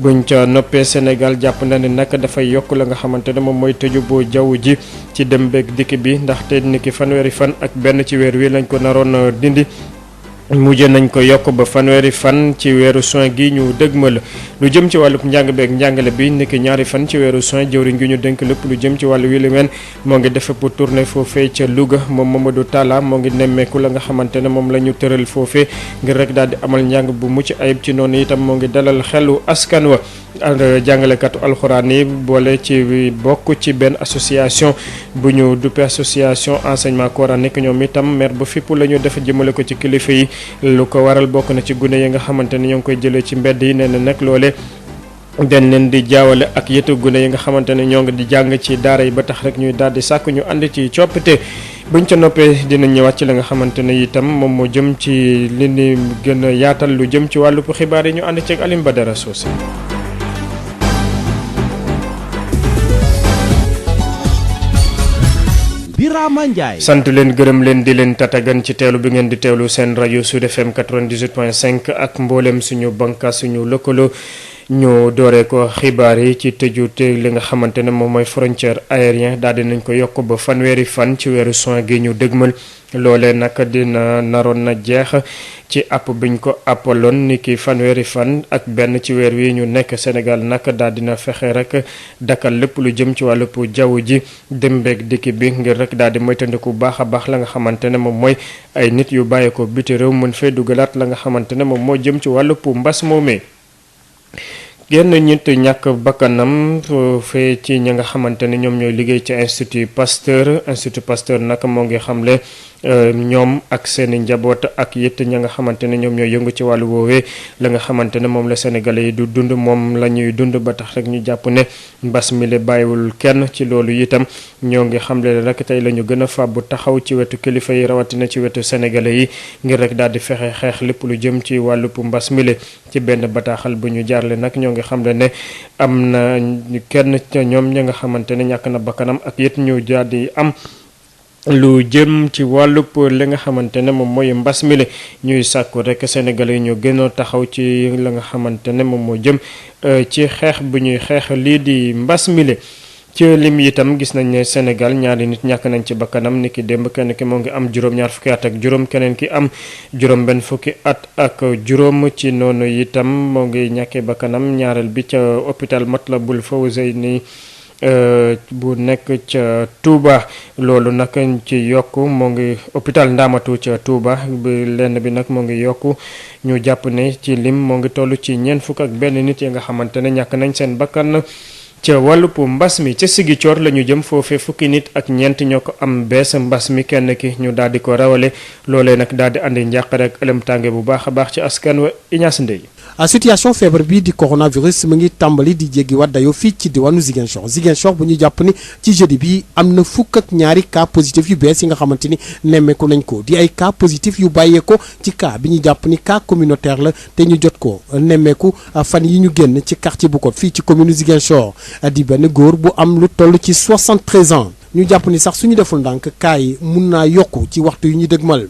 [SPEAKER 2] buñ ca noppee Sénégal jàpp na ne nag dafay yokk la nga xamante ne moom mooy tëju bu jaww ji ci dem beeg dikk bi ndaxte niki fanweeri fan ak benn ci weer wi lañ ko naroon dindi. mujjee nañ ko yokk ba fanweeri fan ci weeru juin gi ñu dëgmal lu jëm ci wàllu njàng beeg njàngale bi niki ñaari fan ci weeru juin jëwriñ gi ñu dénk lépp lu jëm ci wàllu wili meen moo ngi defe pour tournée foofee ca Louga moom Mamadou Talla moo ngi nemmeeku la nga xamante ne moom la ñu tëral foofee ngir rek daal di amal njàng bu mucc ayib ci noonu itam moo ngi dalal xelu askan wa jàngalekatu alxuraan yi boole ci bokk ci benn association bu ñu duppe association enseignement coranique ñoom itam mer ba fipp la ñu def jëmale ko ci kilifa yi lu ko waral bokk na ci gune yi nga xamante ne ñoo ngi koy jëlee ci mbedd yi nee na nag loole dañ leen di jaawale ak yetu gune yi nga xamante ne ñoo ngi di jàng ci daara yi ba tax rek ñuy daal di sàkk ñu ànd ci coppite buñ ca noppee dinañ ñëwaat ci la nga xamante ne itam moom moo jëm ci li ni gën a yaatal lu jëm ci wàllu xibaar yi ñu ànd ceeg Aline Badara Socé.
[SPEAKER 4] Birama Ndiaye
[SPEAKER 2] sant leen gërëm leen di leen tatagan ci teelu bi ngeen di teewlu seen rajo Sud FM 98.5 ak mboolem suñu bànqaas suñu lëkkaloo ñu dooree ko xibaar yi ci tëju te li nga xamante ne moom mooy frontière aérien daal dinañ ko yokk ba fanweeri fan ci weeru juin gi ñu dëgmal loolee nag dina naroon na jeex ci app biñ ko appaloon ni ki fanweeri fan ak benn ci weer wi ñu nekk Sénégal nag daal dina fexe rek dakkal lépp lu jëm ci wàllu jaww ji dem beeg dikki bi ngir rek daal di moytandiku baax a baax la nga xamante ne moom mooy ay nit yu bàyyi ko biti réew mën fee dugalaat la nga xamante ne moom moo jëm ci wàllu mbas moomee genn nit ñàkk bakkanam fee ci ñi nga xamante ne ñoom ñooy liggéey ci Institut Pasteur nag moo ngi xamle ñoom ak seeni njaboot ak it ña nga xamante ne ñoom ñooy yëngu ci wàllu woowee la nga xamante ne moom la Sénégalais yi du dund moom la ñuy dund ba tax rek ñu jàpp ne mbas mi le bàyyiwul kenn ci loolu itam ñoo ngi xamle rek tey la ñu gën a fàbbu taxaw ci wetu kilifa yi rawatina ci wetu Sénégalais yi ngir rek daal di fexe xeex lépp lu jëm ci wàllu mbas mi le ci benn bataaxal bu ñu jaarle nag ñoo ngi xamle ne am na kenn ñoom ña nga xamante ne ñàkk na bakkanam ak it ñu daal di am lu jëm ci wàllub li nga xamante ne moom mooy mbas mi le ñuy sàkku rek Sénégalais yi ñu gën a taxaw ci la nga xamante ne moom moo jëm ci xeex bu ñuy xeex lii di mbas mi le ci lim itam gis nañ ne Sénégal ñaari nit ñàkk nañ ci bakkanam ni ki démb kenn ki moo ngi am juróom-ñaar fukki at ak juróom keneen ki am juróom-benn fukki at ak juróom ci noonu itam moo ngi ñàkkee bakkanam ñaareel bi ca hôpital Matlaboul Fawzeyni bu nekk ca Touba loolu nag ci yokk moo ngi hôpital Ndamatu ca Touba bi lenn bi nag moo ngi yokk ñu jàpp ne ci lim moo ngi toll ci ñeent fukk ak benn nit yi nga xamante ne ñàkk nañ seen bakkan ca wàllub mbas mi ca Ziguinchor la ñu jëm foofee fukki nit ak ñeent ñoo ko am bees mbas mi kenn ki ñu daal di ko rawale loolee nag daal di andi njàqare ak ëlëm tànge bu baax a baax ci askan wa Ignace Ndeye.
[SPEAKER 12] situation feebar bi di coronavirus mu ngi tàmbali di jéggi wat dayo fii ci diwaanu Ziguinchor bu ñu jàpp ni ci jeudi bi am na fukk ak ñaari cas positif yu bees yi nga xamante ni nemmeeku nañ ko di ay cas positif yu bàyyeeko ci cas bi ñu jàpp ni cas communautaire la te ñu jot ko nemmeeku fan yi ñu génn ci quartier bu ko fii ci commune Ziguinchor di benn góor bu am lu toll ci 73 ans ñu jàpp ni sax suñu deful ndànk cas yi mun naa yokku ci waxtu yu ñu dëgmal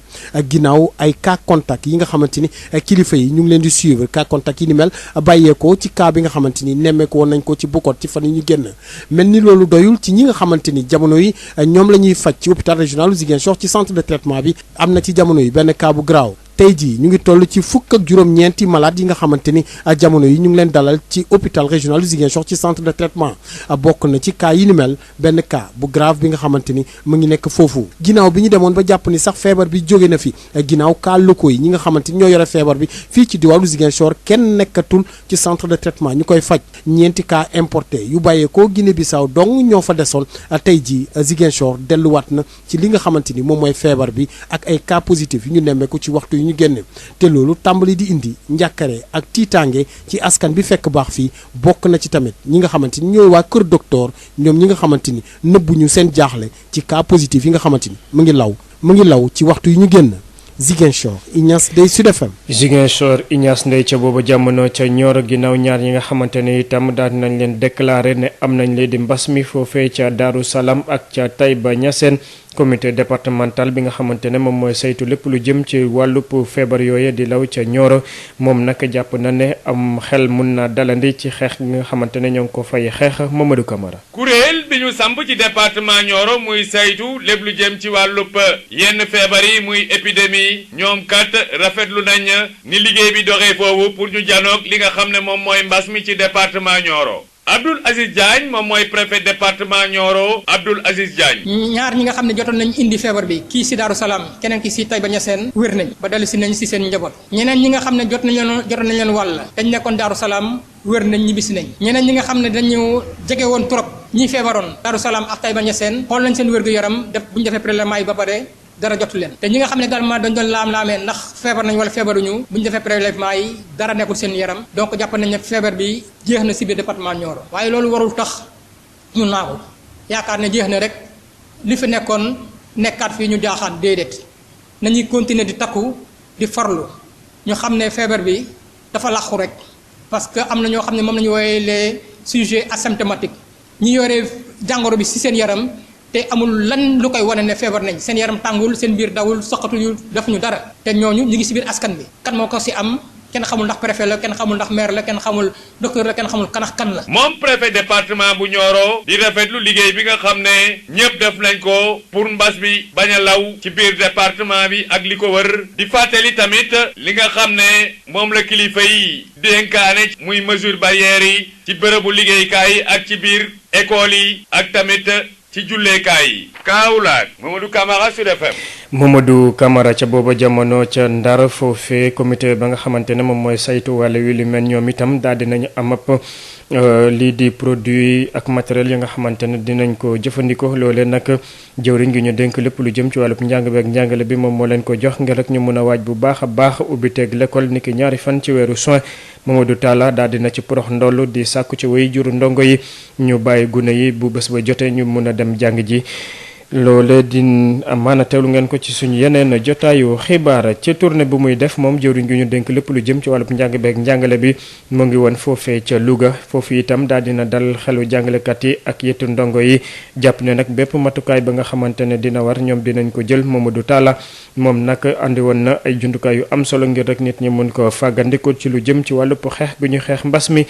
[SPEAKER 12] ginnaaw ay cas contact yi nga xamante ni kilifa yi ñu ngi leen di suivre cas contact yi ni mel bàyyeekoo ci cas bi nga xamante ni nemmeeku woon nañ ko ci Bukot ci fan yi ñu génn mel ni loolu doyul ci ñi nga xamante ni jamono yi ñoom la ñuy faj ci hôpital régional Ziguinchor ci centre de traitement bi am na ci jamono yi benn cas bu graaw tey jii ñu ngi toll ci fukk ak juróom-ñeenti malade yi nga xamante ni jamono yi ñu ngi leen dalal ci hôpital régional Ziguinchor ci centre de traitement bokk na ci cas yi ni mel benn cas bu grave bi nga xamante ni mu ngi nekk foofu ginnaaw bi ñu demoon ba jàpp ni sax feebar bi jóge na fi ginnaaw cas locaux yi ñi nga xamante ni ñoo yore feebar bi fii ci diwaanu Ziguinchor kenn nekkatul ci centre de traitement ñu koy faj ñeenti cas importé yu bàyyeekoo Guinée Bissau dong ñoo fa desoon tey jii Ziguinchor delluwaat na ci li nga xamante ni moom mooy feebar bi ak ay cas positif yu ñu nemmeeku ci waxtu ñu génne te loolu tàmbali di indi njàkkare ak tiitaange ci askan bi fekk baax fii bokk na ci tamit ñi nga xamante ni ñooy waa kër docteur ñoom ñi nga xamante ni nëbbuñu seen jaaxle ci cas positif yi nga xamante ni mu ngi law ci waxtu yi ñu génn Ziguinchor Ignace Ndeye Sud FM.
[SPEAKER 2] Ziguinchor Ignace Ndeye ca boobu jamono ca Nioro ginnaaw ñaar ñi nga xamante ne itam daal nañ leen déclaré ne am nañ leen di mbas mi foofee ca Darou Salam ak ca Taïba Niassène comité départemental bi nga xamante ne moom mooy saytu lépp lu jëm ci wàllub feebar yooye di law ca Nioro moom nag jàpp na ne am xel mun na dalandi ci xeex gi nga xamante ne ñoo ngi ko fay xeex Mamadou Camara.
[SPEAKER 13] kuréel bi ñu samp ci département Nioro muy saytu lépp lu jëm ci wàllub yenn feebar yi muy épidémie ñoom kat rafetlu nañ ni liggéey bi doxee foofu pour ñu janoog li nga xam ne moom mooy mbas mi ci département Nioro. Abdoul Aziz Diagne moom mooy préfet département Nioro Abdoul Aziz Diagne.
[SPEAKER 14] ñaar ñi nga xam ne jotoon nañ indi feebar bi kii si Darou Salam keneen ki si Taïba Niassène wér nañ ba dellu si nañ si seen njaboot ñeneen ñi nga xam ne jotoon nañ leen wàll dañ nekkoon Darou Salam wér nañ ñibbisi nañ ñeneen ñi nga xam ne dañu jege woon trop ñi feebaroon Darou Salam ak Taïba Niassène xool nañ seen wér-gu-yaram def bu ñu defee prélèvement yi ba pare dara jotu leen te ñi nga xam ne également dañ doon laam-laamee ndax feebar nañ wala feebaruñu bu ñu defee prélèvement yi dara nekkul seen yaram donc jàpp nañ ne feebar bi jeex na si biir département Nioro waaye loolu warul tax ñu naagu yaakaar ne jeex na rek li fi nekkoon nekkaat fii ñu jaaxaan déedéet nañuy continuer di takku di farlu ñu xam ne feebar bi dafa làqu rek parce que am na ñoo xam ne moom la ñu wooyee les sujets asymptomatiques ñi yore jàngoro bi si seen yaram te amul lan lu koy wane ne feebar nañ seen yaram tàngul seen biir dawul soqatuñu defuñu dara te ñooñu ñu ngi si biir askan bi kan moo ko si am kenn xamul ndax préfet la kenn xamul ndax maire la kenn xamul docteur la kenn xamul kan ak kan la.
[SPEAKER 13] moom préfet département bu Nioro di rafetlu liggéey bi nga xam ne ñëpp def nañ ko pour mbas bi bañ a law ci biir département bi ak li ko wër di fàttali tamit li nga xam ne moom la kilifa yi dénkaane muy mesure barrière yi ci bërëbu liggéeykaay yi ak ci biir école yi ak tamit. ci julleekaay yi Kaolack Mamadou Camara Sud FM.
[SPEAKER 2] Mamadou Camara ca booba jamono ca Ndar foofee comité ba nga xamante ne moom mooy saytu wàll wi li mel ñoom itam daal dinañu am ab lii di produit ak matériel yi nga xamante ne dinañ ko jëfandikoo loolee nag jëwriñ gi ñu dénk lépp lu jëm ci wàllub njàng bi ak njàngale bi moom moo leen ko jox ngir rek ñu mun a waaj bu baax a baax ubbi teeg l'école niki ñaari fan ci weeru juin Mamadou Talla daal dina ci porox ndollu di sàkku ci way juru ndongo yi ñu bàyyi gune yi bu bés ba jotee ñu mun a dem jàng ji. loole din amaana teewlu ngeen ko ci suñu yeneen jotaayu xibaar ci tournée bu muy def moom jëwriñ gi ñu dénk lépp lu jëm ci wàllub njàng beeg njàngale bi mu ngi woon foofee ca Louga foofu itam daal dina dal xelu jàngalekat yi ak yetu ndongo yi jàpp ne nag bépp matukaay ba nga xamante ne dina war ñoom dinañ ko jël Mamadou Talla moom nag andi woon na ay jumtukaay yu am solo ngir rek nit ñi mun ko fàggandiko ci lu jëm ci wàllub xeex gu ñu xeex mbas mi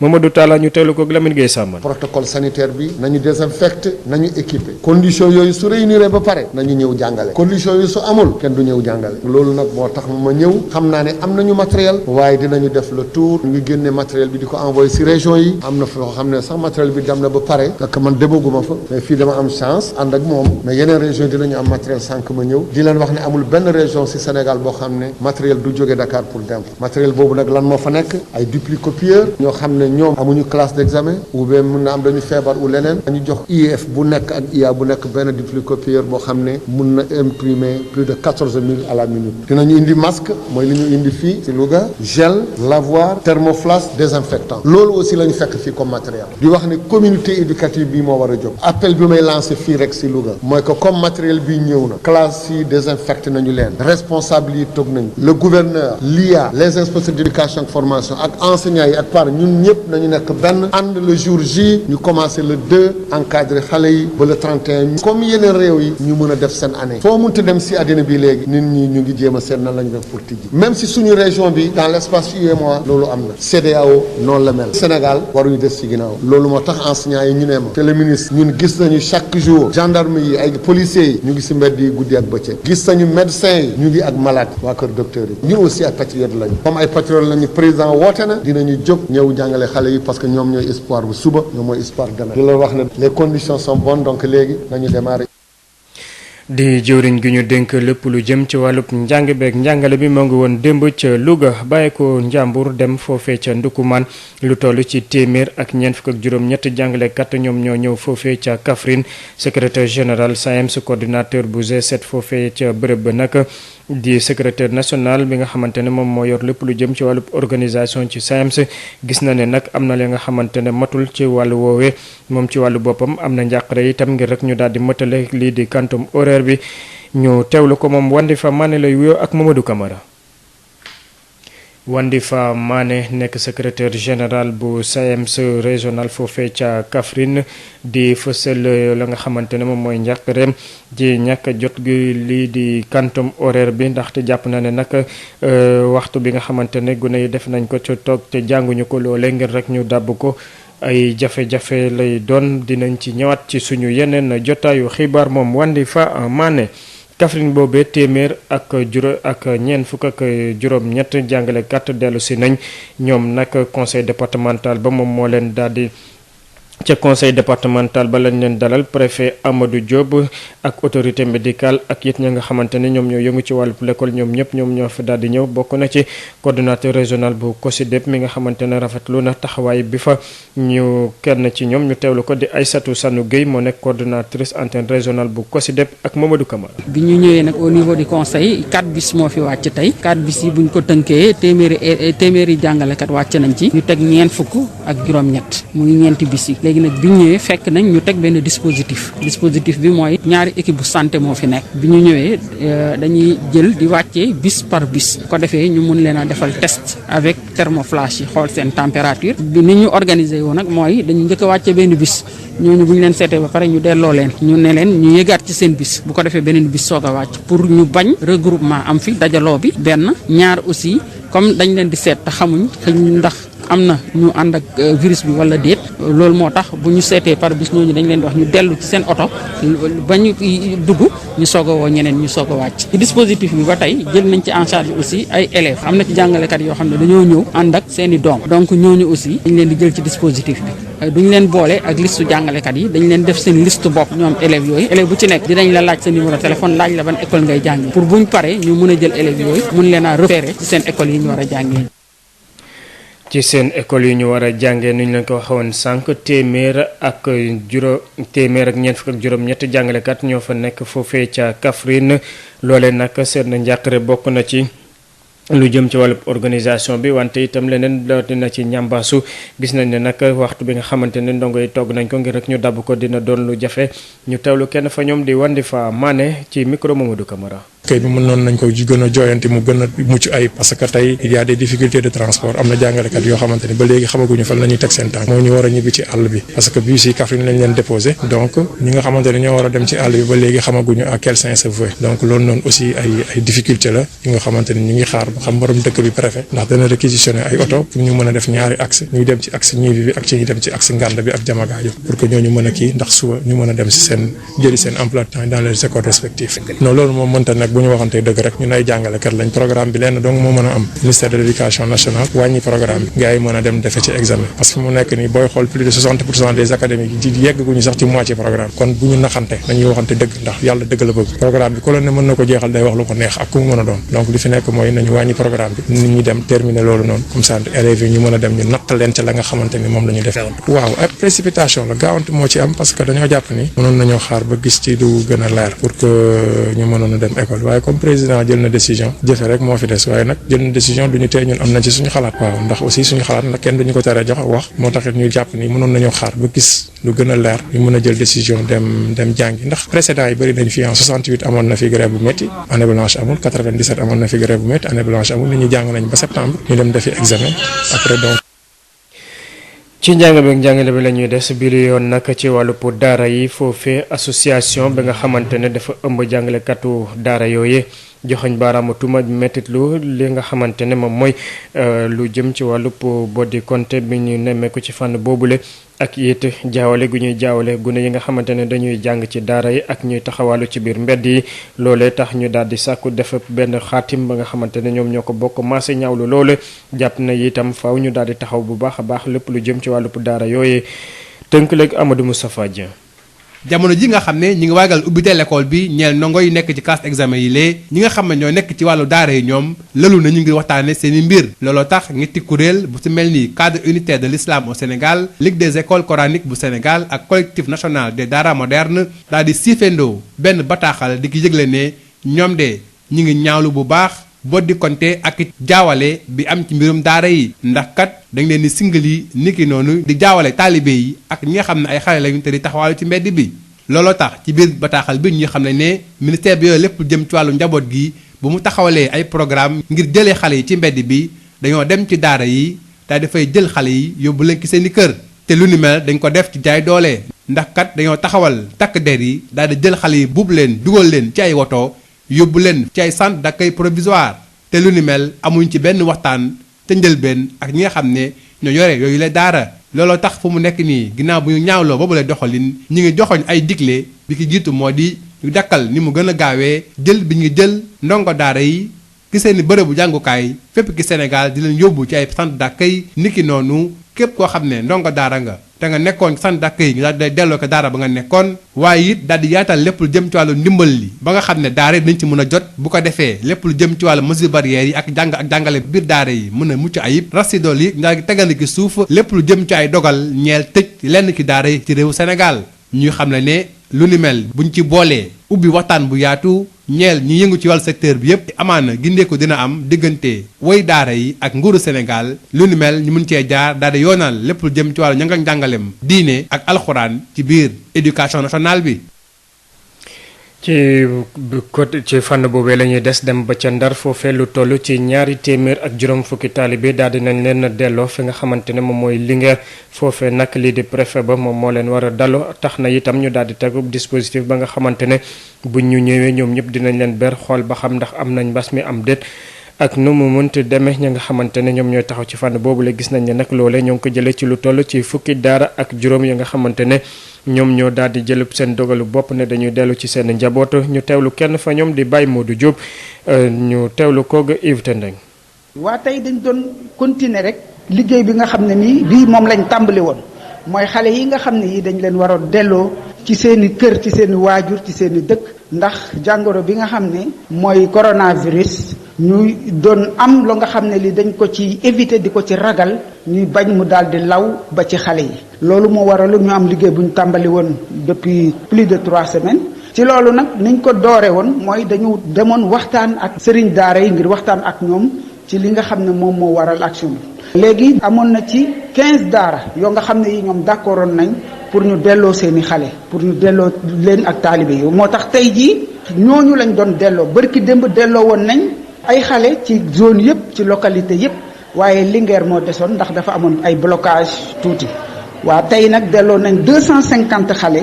[SPEAKER 2] Mamadou Talla ñu teelu ko Lamine Gueye Samane.
[SPEAKER 15] protocole sanitaire bi nañu désinfecté nañu équipé condition yooyu su réunir ba pare nañu ñëw jàngale condition yi su amul kenn du ñëw jàngale loolu nag moo tax ma ñëw xam naa ne am nañu matériel waaye dinañu def le tour ñu ngi génne matériel bi di ko envoyé si région yi am na foo xam ne sax matériel bi dem na ba pare parce que man demaguma fa mais fii dama am chance ànd ak moom mais yeneen région dinañu am matériel sànq ma ñëw di leen wax ne amul benn région si Sénégal boo xam ne matériel du jóge Dakar pour dem matériel boobu nag lan moo fa nekk ay duplicopieur ñoo xam ne ñoom amuñu classe d'examen ou bien mun na am dañu feebar ou leneen dañu jox IEF bu nekk ak IA bu nekk benn duplicopieur boo xam ne mun na imprimer plus de 14000 à la minute dinañu indi masque mooy li ñu indi fii ci Louga gel lavoir thermoflash désinfectant loolu aussi la ñu fekk fii comme matériel di wax ne communauté éducative bi moo war a jóg appel bi may lancé fii rek ci Louga mooy que comme matériel bi ñëw na classe yi désinfecté nañu leen responsable yi toog nañu le gouverneur l'IA les inspecteurs d'éducation ak formation ak enseignants yi ak par ñun ñëpp ñëpp nañu nekk benn ànd le jour J ñu commencé le 2 encadré xale yi ba le 31 comme yeneen réew yi ñu mën a def seen année foo mënta dem si àddina bi léegi nit ñi ñu ngi jéem a seet nan lañu def pour tijji même si suñu région bi dans l' espace UEMOA loolu am na CEDEAO noonu la mel Sénégal waruñu des ci ginnaaw loolu moo tax enseignants yi ñu ne ma te le ministre ñun gis nañu chaque jour gendarme yi ay policiers yi ñu ngi si mbedd yi guddi ak bëccëg gis nañu médecins yi ñu ngi ak malade waa kër docteur yi ñun aussi ay patriotes lañu comme ay patriotes lañu président woote na dinañu jóg ñëw jàngale xale yi parce que ñoom ñooy espoir bu suba ñoom mooy espoir demain di la wax ne les conditions sont bonnes donc léegi nañu démarrer.
[SPEAKER 2] di jëwriñ gi ñu dénk lépp lu jëm ci wàllub njàng beeg njàngale bi moo ngi woon démb ca Louga bàyyi ko Njàmbur dem foofee ca Ndukumaan lu toll ci téeméer ak ñeent fukk ak juróom-ñett jàngalekat ñoom ñoo ñëw foofee ca Kaffrine secrétaire général SAEMS coordinateur bu G7 foofee ca bërëb ba nag di secrétaire national bi nga xamante ne moom moo yor lépp lu jëm ci wàllub organisation ci SAEMS gis na ne nag am na li nga xamante ne matul ci wàllu woowee moom ci wàllu boppam am na njàqare itam ngir rek ñu daal di mëtale lii di quantum horaire bi ñu teewlu ko moom Wandifa Mané lay wuyoo ak Mamadou Camara. Wandifa Mané nekk secrétaire général bu SAEMS régional foofee ca Kaffrine di fësal la nga xamante ne moom mooy njàqareem di ñàkk jot gi lii di quantum horaire bi ndaxte jàpp na ne nag waxtu bi nga xamante ne gune yi def nañ ko ca toog te jànguñu ko loolee ngir rek ñu dàbb ko ay jafe-jafe lay doon dinañ ci ñëwaat ci suñu yeneen jotaayu xibaar moom Wandifa Mané. Kaffrine boobee téeméer ak ñeent fukk ak juróom-ñett jàngalekat dellu si nañ ñoom nag conseil départemental ba moom moo leen daal di ca conseil départemental ba lañ leen dalal préfet Amadou Diop ak autorité médicale ak it ña nga xamante ne ñoom ñoo yëngu ci wàllu l'école ñoom ñëpp ñoom ñoo fa daal di ñëw bokk na ci coordonnateur régional bu COSYDEP mi nga xamante ne rafetlu na taxawaay bi fa ñu kenn ci ñoom ñu teewlu ko di Aïssatou Sanou Gueye moo nekk coordonnatrice antenne régionale bu COSYDEP ak Mamadou Camara.
[SPEAKER 16] bi ñu ñëwee nag au niveau du conseil 4 bis moo fi wàcc tey 4 bis yi bu ñu ko tënkee téeméeri jàngalekat wàcc nañ ci ñu teg ñeent fukk ak juróom-ñett muy ñeenti bis yi. léegi nag bi ñu ñëwee fekk nañ ñu teg benn dispositif bi mooy ñaari équipe bu santé moo fi nekk bi ñu ñëwee dañuy jël di wàccee bis par bis ko defee ñu mun leen a defal test avec thermoflash yi xool seen température bi ni ñu organisé woon nag mooy dañu njëkk a wàcce benn bis ñooñu bu ñu leen seetee ba pare ñu delloo leen ñu ne leen ñu yëgaat ci seen bis bu ko defee beneen bis soog a wàcc pour ñu bañ regroupement am fi dajaloo bi benn ñaar aussi comme dañ leen di seet te xamuñ ndax am na ñu ànd ak virus bi wala déet loolu moo tax bu ñu seetee par bis ñooñu dañ leen di wax ñu dellu ci seen oto ba ñu dugg ñu soog a woo ñeneen ñu soog a wàcc ci dispositif bi ba tey jël nañ ci en charge aussi ay élèves am na ci jàngalekat yoo xam ne dañoo ñëw ànd ak seen i doom donc ñooñu aussi dañ leen di jël ci dispositif bi duñ leen boole ak listu jàngalekat yi dañ leen def seen liste bopp ñoom élèves yooyu élève bu ci nekk dinañ la laaj sa numéro téléphone laaj la ban école ngay jàngee pour buñ paree ñu mën a jël élèves yooyu mun leen a référé ci seen école yi ñu war a jàngee.
[SPEAKER 2] ci seen école yi ñu war a jàngee nu ñu leen ko waxoon sànq téeméer ak ñeent fukk ak juróom-ñett jàngalekat ñoo fa nekk foofee ca Kaffrine loolee nag seen njàqare bokk na ci lu jëm ci wàllu organisation bi wante itam leneen dina ci ñambaasu gis nañ ne nag waxtu bi nga xamante ne ndongo yi togg nañ ko ngir rek ñu dabb ko dina doon lu jafe ñu teewlu kenn fa ñoom di Wandifa Mané ci micro Mamadou Camara.
[SPEAKER 19] kay bi mën noonu nañ ko gën a jooyanti mu gën a mucc ay parce que tey il y a des difficultés de transport am na jàngalekat yoo xamante ne ba léegi xamaguñu fan la ñuy teg seen tànk moo ñu war a ñibbi ci àll bi parce que bus yi Kaffrine lañ leen déposé donc ñi nga xamante ne ñoo war a dem ci àll bi ba léegi xamaguñu à quel sens se veut donc loolu noonu aussi ay difficulté la yi nga xamante ne ñu ngi xaar ba xam borom dëkk bi préfet ndax dana réquisitionné ay oto pour ñu mën a def ñaari axe ñuy dem ci axe ñiibi bi ak ci ñuy dem ci axe Nganda bi ak Diamagaajo pour que ñooñu mën a kii ndax suba ñu mën a dem si seen jëli seen emploi de temps dans les écoles respectives non loolu moom mënta nag bu ñu waxantee dëgg rek ñun ay jàngalekat lañ programme bi lenn donc moo mën a am ministère de l'éducation nationale wàññi programme bi gars yi mën a dem defe ci examen parce que mu nekk nii booy xool plus de 60% des académies yi yegg guñu sax ci moitié programme kon bu ñu naxante nañuy waxante dëgg ndax yàlla dëgg la bëgg programme bi ku la ne mën na ko jeexal day wax lu ko neex ak ku mu mën a doon donc li fi nekk mooy nañu wàññi programme bi nit ñi dem terminer loolu noonu comme ça élèves yi ñu mën a dem ñu natt leen ca la nga xamante ni moom la ñu def waaw ak précipitation la gaawante moo ci am parce que dañoo jàpp ni mënoon nañoo xaar ba gis ci lu gën a leer pour que ñu mënoon a dem école waaye comme président jël na décision jëfe rek moo fi des waaye nag jël na décision duñu tee ñun am nañ ci suñu xalaat waaw ndax aussi suñu xalaat nag kenn duñu ko tere jox wax moo taxit ñu jàpp ni mënoon nañoo xaar ba gis lu gën a leer ñu mën a jël décision dem jàngi ndax précédent yi bëri nañ fi en 68 amoon na fi grève bu métti année blanche amul 97 amoon na fi grève bu métti année blanche amul nit ñi jàng nañ ba septembre ñu dem defi examen après donc
[SPEAKER 2] ci njàng bi ak njàngale bi la ñuy des bi yoon nag ci wàllu pour daara yi foofee association bi nga xamante ne dafa ëmb jàngalekatu daara yooye joxañ baaraamu tuuma mettitlu li nga xamante ne moom mooy lu jëm ci wàllu boddi konte bi ñu nemmeeku ci fànn boobule ak it jaawale gu ñuy jaawale gune yi nga xamante ne dañuy jàng ci daara yi ak ñuy taxawaalu ci biir mbedd yi loolee tax ñu daal di sàkku def benn xaatim ba nga xamante ne ñoom ñoo ko bokk maase ñaawlu loole jàpp na itam faaw ñu daal di taxaw bu baax a baax lépp lu jëm ci wàllu daara yooyee tënk léegi Amadou Moustapha Dieng.
[SPEAKER 17] jamono ji nga xam ne ñi ngi waagal ubbite l'école bi ñeel ndongo yi nekk ci classe examen yi lee ñi nga xam ne ñoo nekk ci wàllu daara yi ñoom lëlu nañu ngir waxtaane seeni mbir looloo tax ñetti kuréel bu ci mel ni cadre unitaire de l'islam au Sénégal ligue des écoles coraniques bu Sénégal ak collectif national des daara modernes daal di siifendoo benn bataaxal di ki yëgle ne ñoom de ñi ngi ñaawlu bu baax boddi konte ak jaawale bi am ci mbirum daara yi ndax kat dañ leen di singali niki noonu di jaawale taalibe yi ak ñi nga xam ne ay xale lañu te di taxawaalu ci mbedd bi looloo tax ci biir bataaxal bi ñu xam ne ministère bi yooyu lépp jëm ci wàllu njaboot gi bu mu taxawalee ay programme ngir jëlee xale yi ci mbedd bi dañoo dem ci daara yi daal dafay jël xale yi yóbbu leen ci seeni kër te lu ni mel dañ ko def ci jaay doole ndax kat dañoo taxawal takk der yi daal di jël xale yi buub leen dugal leen ci ay woto yóbbu leen ci ay centre d'accueil provisoire te lu ni mel amuñ ci benn waxtaan te njëlbeen ak ñi nga xam ne ñoo yore yooyu la daara looloo tax fu mu nekk nii ginnaaw bu ñu ñaawloo boobu la doxalin ñi ngi joxoñ ay digle bi ki jiitu moo di ñu dakkal ni mu gën a gaawee jël bi ñu jël ndongo daara yi ki seeni bërëbu jàngukaay fépp ki Sénégal di leen yóbbu ci ay centre d'accueil niki noonu képp koo xam ne ndongo daara nga te nga nekkoon centre d'accueil nga daal di delloo ko daara ba nga nekkoon waaye it daal di yaatal lépp lu jëm ci wàllu ndimbal li ba nga xam ne daara yi dañ ci mën a jot bu ko defee lépp lu jëm ci wàllu mesures barrières yi ak jàngale biir daara yi mën a mucc ayib rasidol yi ndaa ngi tegandi ki suuf lépp lu jëm ci ay dogal ñeel tëj lenn ki daara yi ci réewu Sénégal ñuy xam ne lu ni mel buñ ci boolee ubbi waxtaan bu yaatu ñeel ñi yëngu ci wàllu secteur bi yépp amaana gindeeku dina am diggante woy daara yi ak nguuru Sénégal lu ni mel ñu mun cee jaar daal di yoonal lépp lu jëm ci wàllu ñanga njàngalem diine ak alxuraan ci biir éducation nationale bi.
[SPEAKER 2] ci fànn boobee la ñuy des dem ba ca Ndar foofee lu toll ci 200 fukki taalibe daal di nañ leen delloo fi nga xamante ne moom mooy Linguère foofee nag lii di préfet ba moom moo leen war a daloo tax na itam ñu daal di tegu dispositif ba nga xamante ne buñ ñu ñëwee ñoom ñëpp dinañ leen ber xool ba xam ndax am nañ mbas mi am déet ak nu mu mënti demee ñi nga xamante ne ñoom ñooy taxaw ci fànn boobu la gis nañ ne nag loolee ñoo ngi ko jëlee ci lu toll ci fukki daara ak juróom yi nga xamante ne ñoom ñoo daal di jël seen dogalu bopp ne dañuy dellu ci seen njaboot ñu teewlu kenn fa ñoom di Baye Modou Diop ñu teewlu koog Yves Tendeng.
[SPEAKER 20] waa tey dañ doon continuer rek liggéey bi nga xam ne nii bii moom lañ tàmbali woon mooy xale yi nga xam ne yi dañ leen waroon delloo ci seeni kër ci seeni waajur ci seeni dëkk ndax jàngoro bi nga xam ne mooy coronavirus ñuy doon am lu nga xam ne li dañ ko ci éviter di ko ci ragal ñuy bañ mu daal di law ba ci xale yi loolu moo waral ñu am liggéey bu ñu tàmbali woon depuis plus de 3 semaines ci loolu nag niñ ko doore woon mooy dañu demoon waxtaan ak sëriñ daara yi ngir waxtaan ak ñoom ci li nga xam ne moom moo waral action bi léegi amoon na ci 15 daara yoo nga xam ne yi ñoom d'accordoon nañ pour ñu delloo seeni xale pour ñu delloo leen ak taalibe yi moo tax tey jii ñooñu lañ doon delloo bërki démb delloo woon nañ ay xale ci zone yëpp ci localité yëpp waaye Linguère moo desoon ndax dafa amoon ay blocage tuuti waa tey nag delloo nañ 250 xale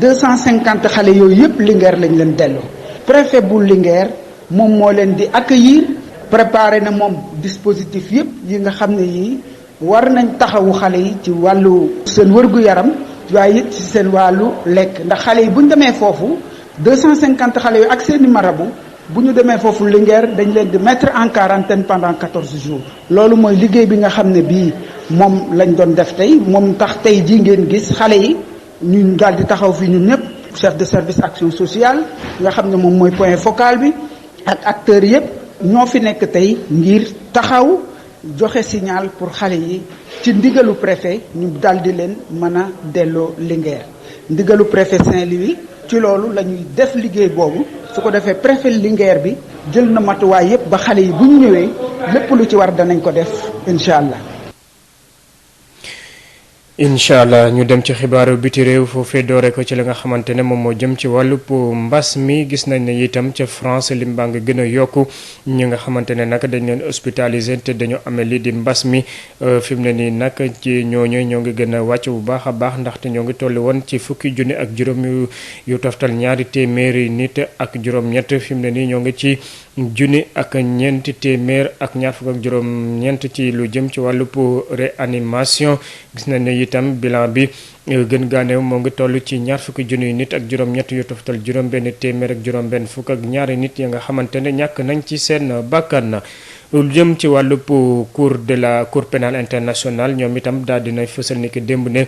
[SPEAKER 20] 250 xale yooyu yëpp Linguère lañ leen delloo préfet bu Linguère moom moo leen di accueillir préparé na moom dispositif yëpp yi nga xam ne yii war nañ taxawu xale yi ci wàllu seen wërgu-yaram waaye it ci seen wàllu lekk ndax xale yi bu ñu demee foofu 250 xale yooyu ak seeni marabu bu ñu demee foofu Linguère dañ leen di mettre en quarantaine pendant 14 jours loolu mooy liggéey bi nga xam ne bii moom lañ doon def tey moom tax tey jii ngeen gis xale yi ñu daal di taxaw fi ñun ñëpp chef de service action sociale nga xam ne moom mooy point focal bi ak acteurs yëpp ñoo fi nekk tey ngir taxaw joxe signal pour xale yi ci ndigalu préfet ñu daal di leen mën a delloo Linguère ndigalu préfet Saint-Louis ci loolu la ñuy def liggéey boobu su ko defee préfet Linguère bi jël na matuwaay yépp ba xale yi bu ñu ñëwee lépp lu ci war danañ ko def incha allah.
[SPEAKER 2] incha allah ñu dem ci xibaaru biti réew foofee doore ko ci la nga xamante ne moom moo jëm ci wàllub mbas mi gis nañ ne itam ca France lim baa nga gën a yokku ñi nga xamante ne nag dañ leen hospitalisé te dañu amee lii di mbas mi fi mu ne nii nag ci ñooñu ñoo ngi gën a wàcc bu baax a baax ndaxte ñoo ngi toll woon ci fukki junni ak juróom yu toftal ñaari téeméeri nit ak juróom-ñett fi mu ne nii ñoo ngi ci junni ak ñeenti téeméer ak ñaar fukk ak juróom-ñeent ci lu jëm ci wàllub réanimation gis nañ ne itam bilan bi gën gaaneew moo ngi toll ci ñaar fukki junni nit ak juróom-ñett yu toftal juróom-benn téeméer ak juróom-benn fukk ak ñaari nit ya nga xamante ne ñàkk nañ ci seen bakkan lu jëm ci wàllub cour pénale internationale ñoom itam daal dinay fësal ni ki démb ne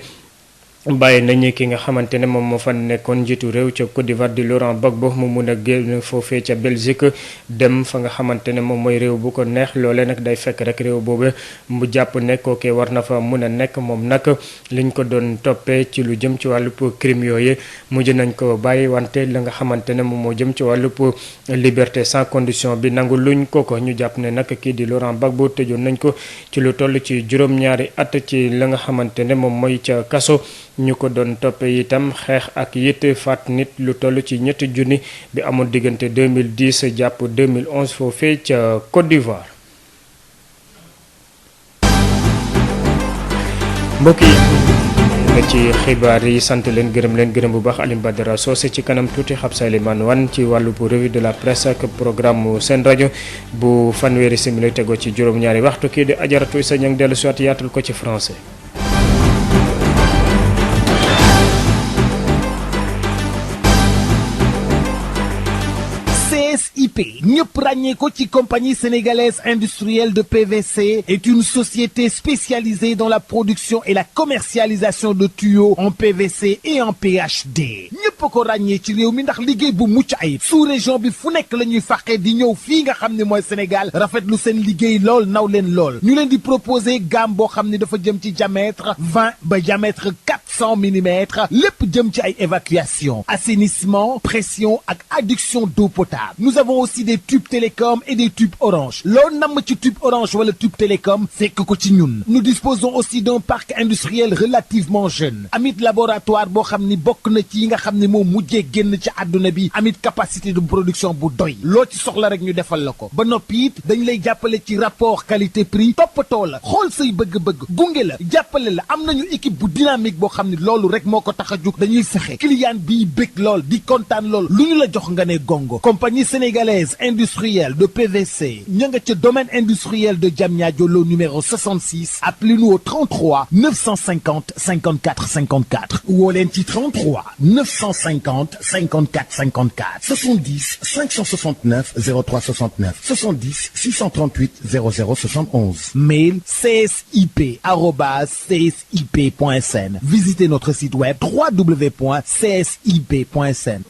[SPEAKER 2] bàyyi nañu ki nga xamante ne moom moo fa nekkoon njiitu réew ca Côte d'Ivoire di Laurent Gbagbo mu mun a génn foofee ca Belgique dem fa nga xamante ne moom mooy réew bu ko neex loolee nag day fekk rek réew boobu mu jàpp ne kookee war na fa mun a nekk moom nag liñ ko doon toppee ci lu jëm ci wàllub crime yooyu mujj nañ ko bàyyi wante la nga xamante ne moom moo jëm ci wàllub liberté sans condition bi nangu luñ ko ñu jàpp ne nag kii di Laurent Gbagbo tëjoon nañ ko ci lu toll ci juróom-ñaari at ci la nga xamante ne moom mooy ca kaso ñu ko doon toppee itam xeex ak it faat nit lu toll ci ñetti junni bi amul diggante 2010 jàpp 2011 foofee ca Côte d'Ivoire. mbokk yi nga ci xibaar yi sant leen gërëm bu baax Alioune Badara Socé ci kanam tuuti Xabsa Elimane Wane ci wàllu revue de la presse ak programme seen rajo bu fanweeri simili tegoo ci juróom-ñaari waxtu kii di Ajaratu Issa Niang dellu si waat yaatal ko ci français.
[SPEAKER 21] CSIP ñëpp ràññee ko ci compagnie sénégalaise industrielle de PVC est une société spécialisée dans la production et la commercialisation de tuyaux en PVC et en PHD ñëpp ko ràññee ci réew mi ndax liggéey bu mucc ayib sous région bi fu nekk la ñuy fàqee di ñëw fii nga xam ne mooy Sénégal rafetlu seen liggéey lool naw leen lool ñu leen di proposer gamme boo xam ne dafa jëm ci diamètre 20 ba diamètre 400 millimètres lépp jëm ci ay évacuation assainissement pression ak adduction d'eau potable. Nous avons aussi des tubes télécom et des tubes orange loo namm ci tube orange wala tube télécom fekk ko ci ñun. Nous disposons aussi d'un parc industriel relativement jeune amit laboratoire boo xam ni bokk na ci yi nga xam ne moom mujjee génn ci àdduna bi amit capacité de production bu doy loo ci soxla rek ñu defal la ko ba noppi it dañ lay jàppale ci rapport qualité prix toppatoo la xool say bëgg-bëgg gunge la jàppale la am nañu équipe bu dynamique boo xam ne loolu rek moo ko tax a jug dañuy fexe client bii bëgg lool di kontaan lool lu ñu la jox nga ne gongo. Compagnie sénégalaise industrielle de PVC ña nga ca domaine industriel de Diamniadio lo numéro 66 appelez-nous au 33 950 54 54 woo leen ci 33 950 54 54 70 569 03 69 70 638 00 71 mail csip@csip.sn visitez notre site web www.csip.sn.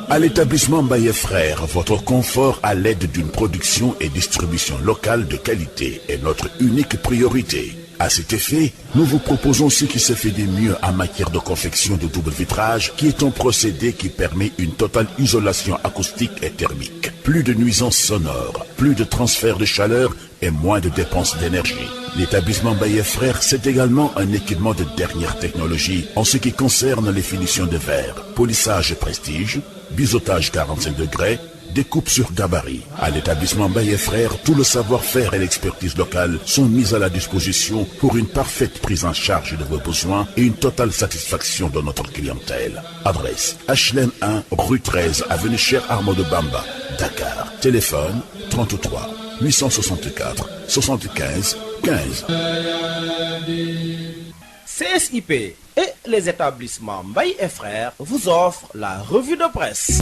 [SPEAKER 3] À l'établissement Mbaye Frères, votre confort à l'aide d'une production et distribution locale de qualité est notre unique priorité. À cet effet, nous vous proposons ce qui se fait de mieux en matière de confection de double vitrage, qui est un procédé qui permet une totale isolation acoustique et thermique. Plus de nuisances sonores, plus de transfert de chaleur et moins de dépenses d'énergie. L'établissement Baye Frères, c'est également un équipement de dernière technologie en ce qui concerne les finitions de verre, polissage prestige, biseautage 45 degrés, découpe sur gabarit. À l'établissement Baye Frères, tout le savoir-faire et l'expertise locale sont mis à la disposition pour une parfaite prise en charge de vos besoins et une totale satisfaction de notre clientèle. Adresse HLM 1, rue 13, avenue Cheikh Ahmadou Bamba, Dakar. Téléphone 33 864 75 15.
[SPEAKER 4] CSIP et les établissements Mbaye et Frères vous offrent la revue de presse.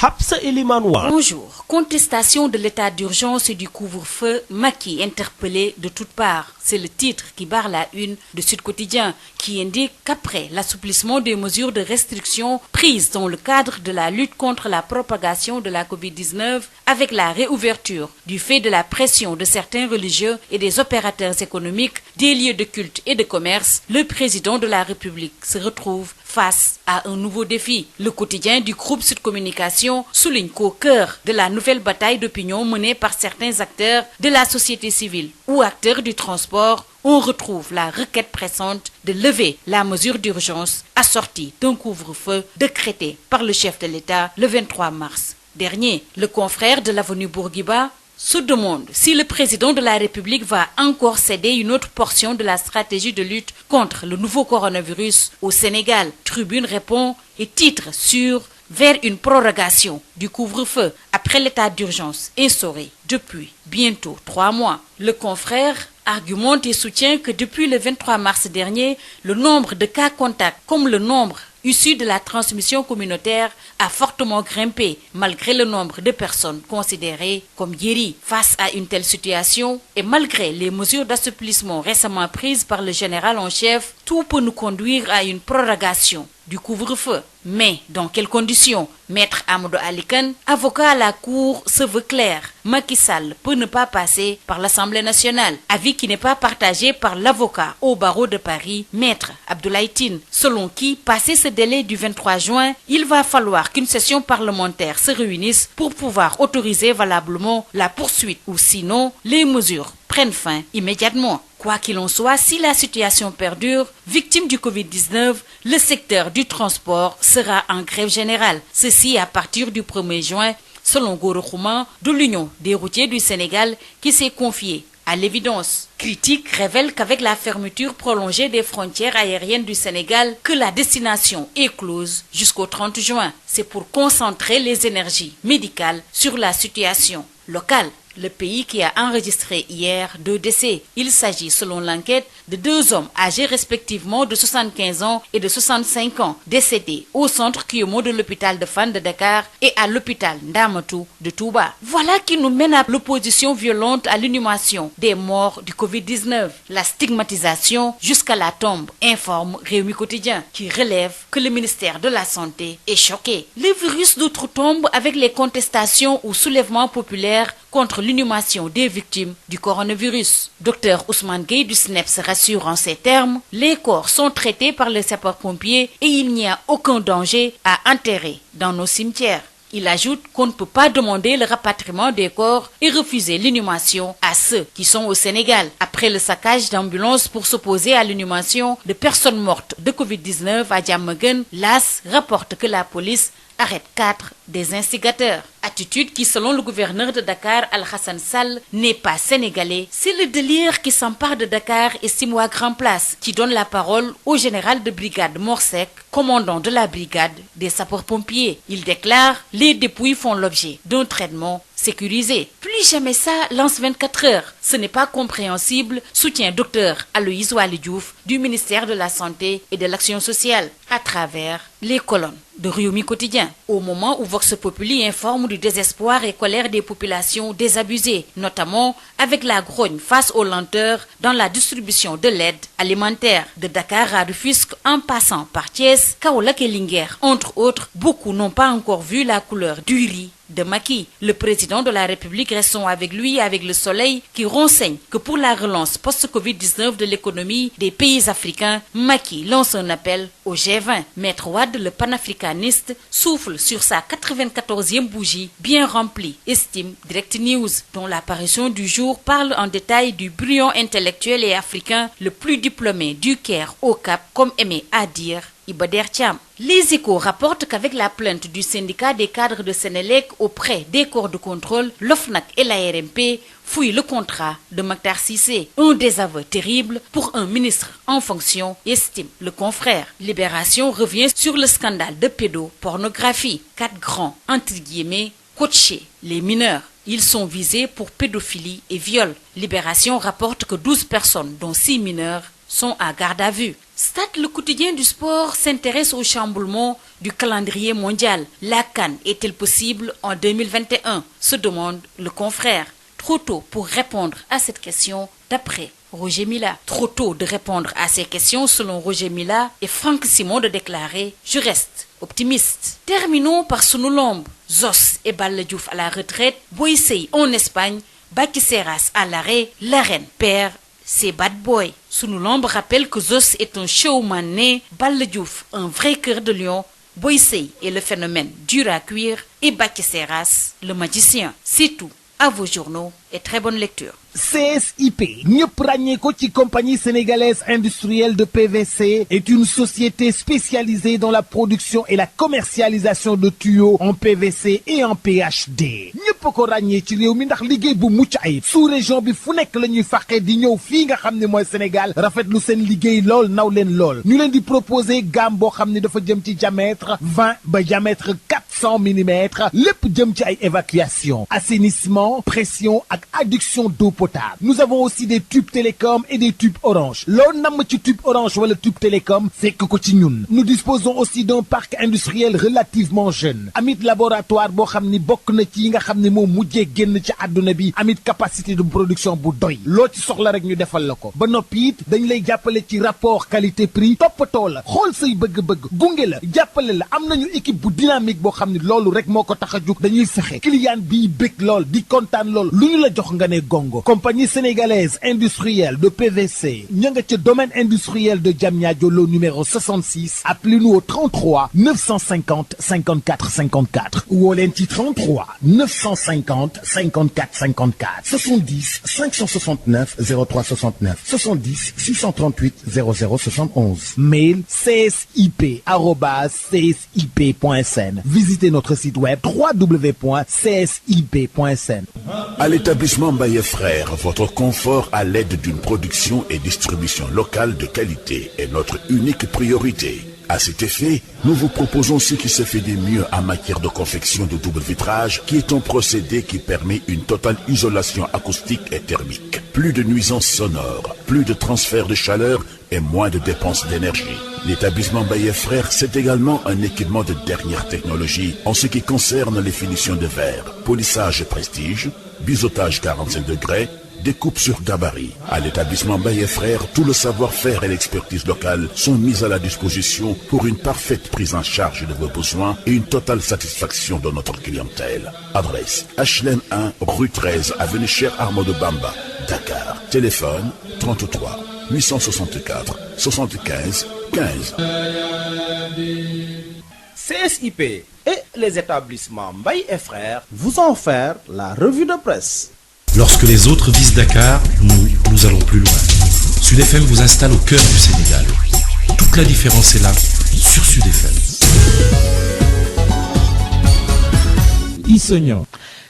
[SPEAKER 4] Habsa Elimane Wane.
[SPEAKER 6] Bonjour. Contestation de l'état d'urgence et du couvre-feu, Macky interpellé de toutes parts. C'est le titre qui barre la une de Sud Quotidien, qui indique qu'après l'assouplissement des mesures de restriction prises dans le cadre de la lutte contre la propagation de la Covid-19, avec la réouverture du fait de la pression de certains religieux et des opérateurs économiques, des lieux de culte et de commerce, le président de la République se retrouve face à un nouveau défi. Le quotidien du groupe Sud Communication souligne qu'au cœur de la nouvelle bataille d'opinion menée par certains acteurs de la société civile ou acteurs du transport, on retrouve la requête pressante de lever la mesure d'urgence assortie d'un couvre-feu décrété par le chef de l'État le 23 mars dernier. Le confrère de l'avenue Bourguiba se demande si le président de la République va encore céder une autre portion de la stratégie de lutte contre le nouveau coronavirus au Sénégal. Tribune répond et titre sur vers une prorogation du couvre-feu après l'état d'urgence instauré depuis bientôt 3 mois. Le confrère argumente et soutient que depuis le 23 mars dernier, le nombre de cas contacts comme le nombre issus de la transmission communautaire a fortement grimpé malgré le nombre de personnes considérées comme guéries. Face à une telle situation et malgré les mesures d'assouplissement récemment prises par le général en chef, tout peut nous conduire à une prorogation du couvre-feu. Mais dans quelles conditions? Maître Amadou Ali Kane, avocat à la Cour, se veut clair. Macky Sall peut ne pas passer par l'Assemblée nationale. Avis qui n'est pas partagé par l'avocat au barreau de Paris, Maître Abdoulaye Tine, selon qui, passé ce délai du 23 juin, il va falloir qu'une session parlementaire se réunisse pour pouvoir autoriser valablement la poursuite ou sinon les mesures prennent fin immédiatement. Quoi qu'il en soit, si la situation perdure, victime du Covid-19, le secteur du transport sera en grève générale. Ceci à partir du 1er juin, selon Goro Khouma de l'Union des routiers du Sénégal qui s'est confié à l'évidence. Critique révèle qu'avec la fermeture prolongée des frontières aériennes du Sénégal, que la destination est close jusqu'au 30 juin. C'est pour concentrer les énergies médicales sur la situation locale. Le pays qui a enregistré hier 2 décès. Il s'agit, selon l'enquête, de 2 hommes âgés respectivement de 75 ans et de 65 ans, décédés au centre Kiomo de l'hôpital de Fann de Dakar et à l'hôpital Ndamatou de Touba. Voilà qui nous mène à l'opposition violente à l'inhumation des morts du Covid-19. La stigmatisation jusqu'à la tombe, informe Rewmi Quotidien, qui relève que le ministère de la Santé est choqué. Le virus d'outre-tombe avec les contestations ou soulèvements populaires contre l'inhumation des victimes du coronavirus. Dr Ousmane Gueye du SNEPS rassure en ces termes, les corps sont traités par les sapeurs-pompiers et il n'y a aucun danger à enterrer dans nos cimetières. Il ajoute qu'on ne peut pas demander le rapatriement des corps et refuser l'inhumation à ceux qui sont au Sénégal. Après le saccage d'ambulances pour s'opposer à l'inhumation de personnes mortes de Covid-19 à Diamaguène, l'AS rapporte que la police arrête 4 des instigateurs. Attitude qui, selon le gouverneur de Dakar, Al-Hassan Sall, n'est pas sénégalais. C'est le délire qui s'empare de Dakar et Simoa Grand Place, qui donne la parole au général de brigade Morsec, commandant de la brigade des sapeurs-pompiers. Il déclare « Les dépouilles font l'objet d'un traitement sécurisé ». Plus jamais ça, lance 24 heures. Ce n'est pas compréhensible, soutient Dr Aloïse Waly Diouf du ministère de la Santé et de l'Action sociale, à travers les colonnes de Rewmi Quotidien. Au moment où Vox Populi informe du désespoir et colère des populations désabusées, notamment avec la grogne face aux lenteurs dans la distribution de l'aide alimentaire. De Dakar à Rufisque, en passant par Thiès, Kaolack et Linguère, entre autres, beaucoup n'ont pas encore vu la couleur du riz de Macky. Le président de la République, restons avec lui, avec le Soleil, qui renseigne que pour la relance post-Covid-19 de l'économie des pays africains, Macky lance un appel au G20. Maître Wade, le panafricaniste, souffle sur sa 94e bougie bien remplie, estime Direct News, dont l'apparition du jour parle en détail du brillant intellectuel et africain le plus diplômé du Caire au Cap, comme aimé à dire Iba Der Thiam. Les Échos rapportent qu'avec la plainte du syndicat des cadres de Sénélec auprès des corps de contrôle, l'OFNAC et la RMP fouillent le contrat de Mactar Cissé. Un désaveu terrible pour un ministre en fonction, estime le confrère. Libération revient sur le scandale de pédopornographie. 4 grands, entre guillemets, coachés les mineurs. Ils sont visés pour pédophilie et viol. Libération rapporte que 12 personnes, dont 6 mineurs, sont à garde à vue. Stade, le quotidien du sport, s'intéresse au chamboulement du calendrier mondial. La CAN est-elle possible en 2021? Se demande le confrère. Trop tôt pour répondre à cette question d'après Roger Mila. Trop tôt de répondre à ces questions selon Roger Mila et Franck Simon de déclarer « Je reste optimiste ». Terminons par Sunu Lamb. Zos et Balla Diouf à la retraite, Boy Sey en Espagne, Baki Seras à l'arrêt, la reine perd
[SPEAKER 5] c'est Bad Boy. Sunu lamb rappelle que Zoss est un showman né, Balla Diouf, un vrai cœur de lion, Boy Sey est le phénomène dur à cuire et Bathie Seras, le magicien. C'est tout. À vos journaux et très bonne lecture.
[SPEAKER 21] CSIP ñëpp ràññee ko ci compagnie sénégalaise industrielle de PVC est une société spécialisée dans la production et la commercialisation de tuyaux en PVC et en PHD ñëpp ko ràññee ci réew mi ndax liggéey bu mucc ayib sous région bi fu nekk la ñuy fàqee di ñëw fii nga xam ne mooy Sénégal rafetlu seen liggéey lool naw leen lool ñu leen di proposer gamme boo xam ne dafa jëm ci diamètre 20 ba diamètre 400 millimètres lépp jëm ci ay évacuation assainissement pression ak adduction d'eau potable. Nous avons aussi des tubes télécom et des tubes orange. Loo namm ci tube orange wala tube télécom fekk ko ci ñun. Nous disposons aussi d'un parc industriel relativement jeune. Amit laboratoire boo xam ni bokk na ci yi nga xam ne moo mujjee génn ci àdduna bi. Amit capacité de production bu doy. Loo ci soxla rek ñu defal la ko. Ba noppi it dañ lay jàppale ci rapport qualité prix. Toppatoo la xool say bëgg-bëgg gunge la jàppale la am nañu équipe bu dynamique boo xam ni loolu rek moo ko tax a jug dañuy fexe client bi bëgg lool di kontaan lool lu ñu la jox nga ne gongo. Compagnie sénégalaise industrielle de PVC ña nga ca domaine industriel de Diamniadio lo numéro 66 appelez-nous au 33 950 54 54 woo leen ci 33 950 54 54 70 569 03 69 70 638 00 71 mail csip@csip.sn. Visitez notre site web www.csip.sn.
[SPEAKER 3] À l'établissement Mbaye Frères, votre confort à l'aide d'une production et distribution locale de qualité est notre unique priorité. À cet effet, nous vous proposons ce qui se fait de mieux en matière de confection de double vitrage, qui est un procédé qui permet une totale isolation acoustique et thermique. Plus de nuisances sonores, plus de transfert de chaleur et moins de dépenses d'énergie. L'établissement Baye Frères, c'est également un équipement de dernière technologie en ce qui concerne les finitions de verre, polissage prestige, biseautage 45 degrés, découpe sur gabarit. À l'établissement Baye Frères, tout le savoir-faire et l'expertise locale sont mis à la disposition pour une parfaite prise en charge de vos besoins et une totale satisfaction de notre clientèle. Adresse HLM 1, rue 13, avenue Cheikh Ahmadou Bamba, Dakar. Téléphone 33 864 75 15.
[SPEAKER 4] CSIP et les établissements Mbaye et Frères vous ont offert la revue de presse.
[SPEAKER 22] Lorsque les autres visent Dakar, nous allons plus loin. Sud FM vous installe au cœur du Sénégal. Toute la différence est là, sur Sud FM.
[SPEAKER 1] Issegnan.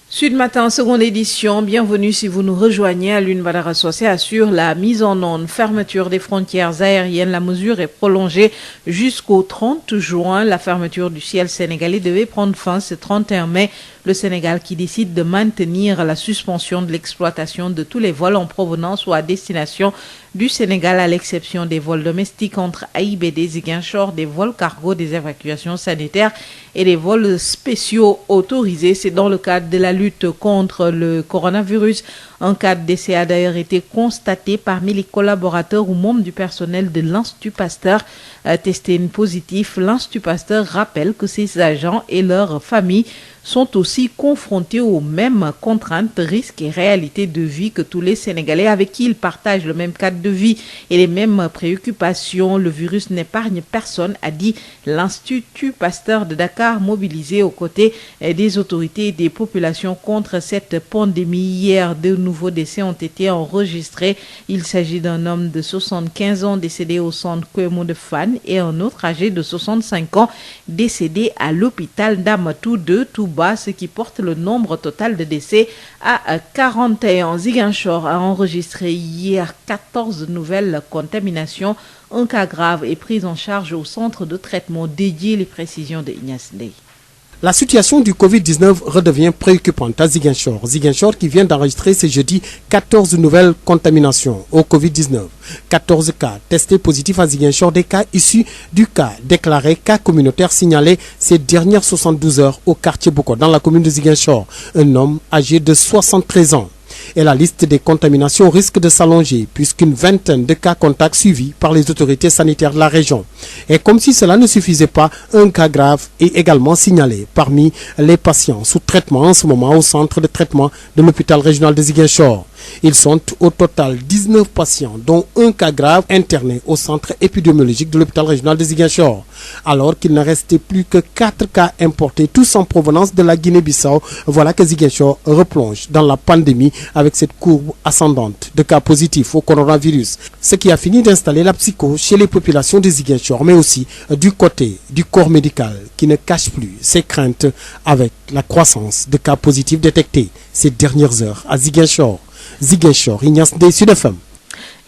[SPEAKER 1] Sud Matin, seconde édition. Bienvenue si vous nous rejoignez. Alioune Badara Socé assure la mise en onde, fermeture des frontières aériennes. La mesure est prolongée jusqu'au 30 juin. La fermeture du ciel sénégalais devait prendre fin ce 31 mai. Le Sénégal qui décide de maintenir la suspension de l'exploitation de tous les vols en provenance ou à destination du Sénégal, à l'exception des vols domestiques entre AIBD, Ziguinchor, des vols cargo, des évacuations sanitaires et des vols spéciaux autorisés. C'est dans le cadre de la lutte contre le coronavirus. Un cas de décès a d'ailleurs été constaté parmi les collaborateurs ou membres du personnel de l'Institut Pasteur testé positif. L'Institut Pasteur rappelle que ses agents et leurs familles sont aussi confrontés aux mêmes contraintes, risques et réalités de vie que tous les Sénégalais avec qui ils partagent le même cadre de vie et les mêmes préoccupations. Le virus n'épargne personne, a dit l'Institut Pasteur de Dakar, mobilisé aux côtés des autorités et des populations contre cette pandémie. Hier, 2 nouveaux décès ont été enregistrés. Il s'agit d'un homme de 75 ans décédé au centre Kouemou de Fan et un autre âgé de 65 ans décédé à l'hôpital d'Amatou de Touba, ce qui porte le nombre total de décès à 41. Ziguinchor a enregistré hier 14 nouvelles contaminations. Un cas grave est pris en charge au centre de traitement dédié. Les précisions de Ignace Ndeye.
[SPEAKER 12] La situation du Covid-19 redevient préoccupante à Ziguinchor. Ziguinchor qui vient d'enregistrer ce jeudi 14 nouvelles contaminations au Covid-19. 14 cas testés positifs à Ziguinchor, des cas issus du cas déclaré cas communautaire signalé ces dernières 72 heures au quartier Boko dans la commune de Ziguinchor. Un homme âgé de 73 ans. Et la liste des contaminations risque de s'allonger puisqu'une vingtaine de cas contacts suivis par les autorités sanitaires de la région. Et comme si cela ne suffisait pas, un cas grave est également signalé parmi les patients sous traitement en ce moment au centre de traitement de l'hôpital régional de Ziguinchor. Ils sont au total 19 patients, dont un cas grave interné au centre épidémiologique de l'hôpital régional de Ziguinchor. Alors qu'il ne restait plus que 4 cas importés, tous en provenance de la Guinée-Bissau, voilà que Ziguinchor replonge dans la pandémie avec cette courbe ascendante de cas positifs au coronavirus. Ce qui a fini d'installer la psychose chez les populations de Ziguinchor, mais aussi du côté du corps médical qui ne cache plus ses craintes avec la croissance de cas positifs détectés ces dernières heures à Ziguinchor. Ziguinchor, Ignace Ndeye, Sud FM.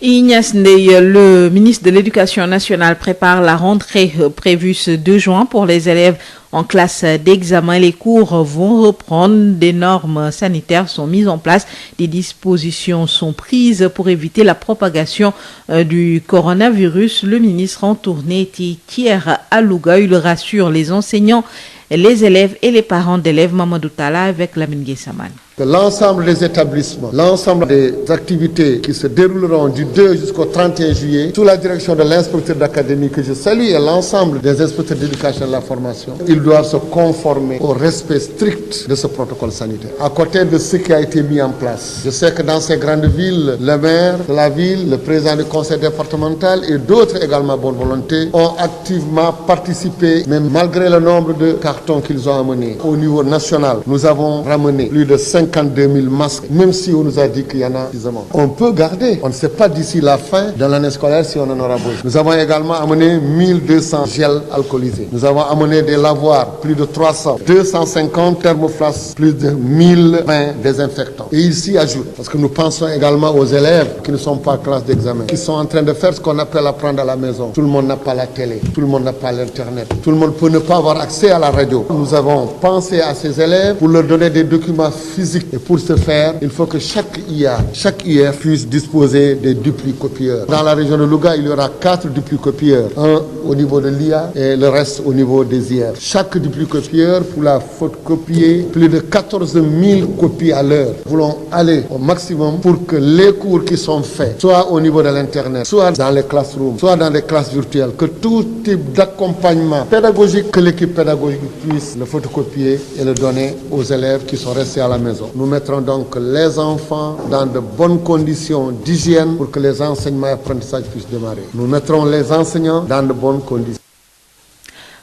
[SPEAKER 1] Ignace Ndeye, le ministre de l'Éducation nationale prépare la rentrée prévue ce 2 juin pour les élèves en classe d'examen. Les cours vont reprendre, des normes sanitaires sont mises en place, des dispositions sont prises pour éviter la propagation du coronavirus. Le ministre en tournée était hier à Louga. Il rassure les enseignants, les élèves et les parents d'élèves. Mamadou Tala avec Lamine Guessaman.
[SPEAKER 15] Que l'ensemble des établissements, l'ensemble des activités qui se dérouleront du 2 jusqu'au 31 juillet, sous la direction de l'inspecteur d'académie que je salue et l'ensemble des inspecteurs d'éducation et de la formation, ils doivent se conformer au respect strict de ce protocole sanitaire. À côté de ce qui a été mis en place, je sais que dans ces grandes villes, le maire de la ville, le président du conseil départemental et d'autres également bonne volonté ont activement participé, même malgré le nombre de cartons qu'ils ont amenés. Au niveau national, nous avons ramené plus de 52 000 masques, même si on nous a dit qu'il y en a suffisamment. On peut garder. On ne sait pas d'ici la fin de l'année scolaire si on en aura besoin. Nous avons également amené 1200 gels alcoolisés. Nous avons amené des lavoirs, plus de 300, 250 thermoflasques, plus de 1020 désinfectants. Et ici ajoute, parce que nous pensons également aux élèves qui ne sont pas en classe d'examen, qui sont en train de faire ce qu'on appelle apprendre à la maison. Tout le monde n'a pas la télé, tout le monde n'a pas l'internet, tout le monde peut ne pas avoir accès à la radio. Nous avons pensé à ces élèves pour leur donner des documents physiques. Et pour ce faire, il faut que chaque IA, chaque IF puisse disposer des duplicopieurs. Dans la région de Louga, il y aura 4 duplicopieurs. Un au niveau de l'IA et le reste au niveau des IF. Chaque duplicopieur pourra photocopier plus de 14 000 copies à l'heure. Nous voulons aller au maximum pour que les cours qui sont faits, soit au niveau de l'Internet, soit dans les classrooms, soit dans les classes virtuelles, que tout type d'accompagnement pédagogique, que l'équipe pédagogique puisse le photocopier et le donner aux élèves qui sont restés à la maison. Nous mettrons donc les enfants dans de bonnes conditions d'hygiène pour que les enseignements et apprentissages puissent démarrer. Nous mettrons les enseignants dans de bonnes conditions.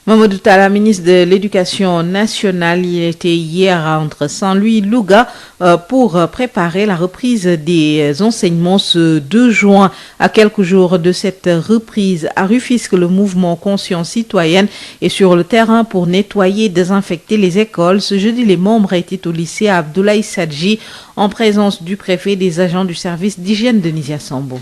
[SPEAKER 1] Mamadou Tala, ministre de l'Éducation nationale, il était hier entre Saint-Louis et Louga pour préparer la reprise des enseignements ce 2 juin. À quelques jours de cette reprise, à Rufisque, le mouvement Conscience Citoyenne est sur le terrain pour nettoyer et désinfecter les écoles. Ce jeudi, les membres étaient au lycée Abdoulaye Sadji en présence du préfet et des agents du service d'hygiène de Nizia Sambo.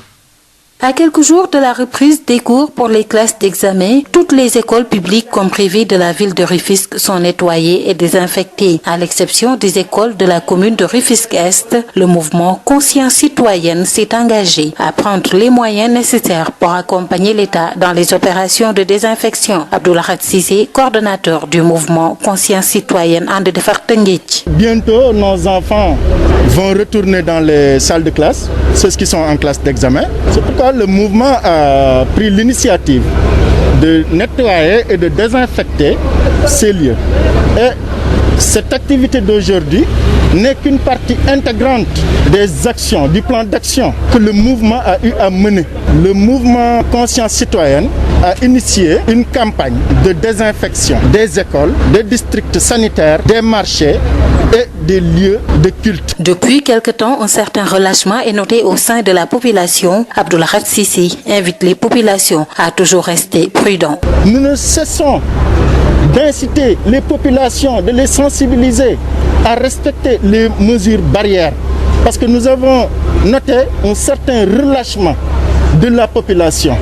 [SPEAKER 8] À quelques jours de la reprise des cours pour les classes d'examen, toutes les écoles publiques comme privées de la ville de Rufisque sont nettoyées et désinfectées. À l'exception des écoles de la commune de Rufisque-Est, le mouvement Conscience Citoyenne s'est engagé à prendre les moyens nécessaires pour accompagner l'État dans les opérations de désinfection. Abdoulaye Sissé, coordonnateur du mouvement Conscience Citoyenne Ande Defar Teungueth.
[SPEAKER 10] Bientôt, nos enfants vont retourner dans les salles de classe, ceux qui sont en classe d'examen. C'est pourquoi le mouvement a pris l'initiative de nettoyer et de désinfecter ces lieux. Et cette activité d'aujourd'hui n'est qu'une partie intégrante des actions, du plan d'action que le mouvement a eu à mener. Le mouvement Conscience Citoyenne a initié une campagne de désinfection des écoles, des districts sanitaires, des marchés et des lieux de culte.
[SPEAKER 8] Depuis quelque temps, un certain relâchement est noté au sein de la population. Abdoulaye Sissé invite les populations à toujours rester prudents.
[SPEAKER 10] Nous ne cessons d'inciter les populations, de les sensibiliser à respecter les mesures barrières. Parce que nous avons noté un certain relâchement de la population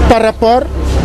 [SPEAKER 10] par rapport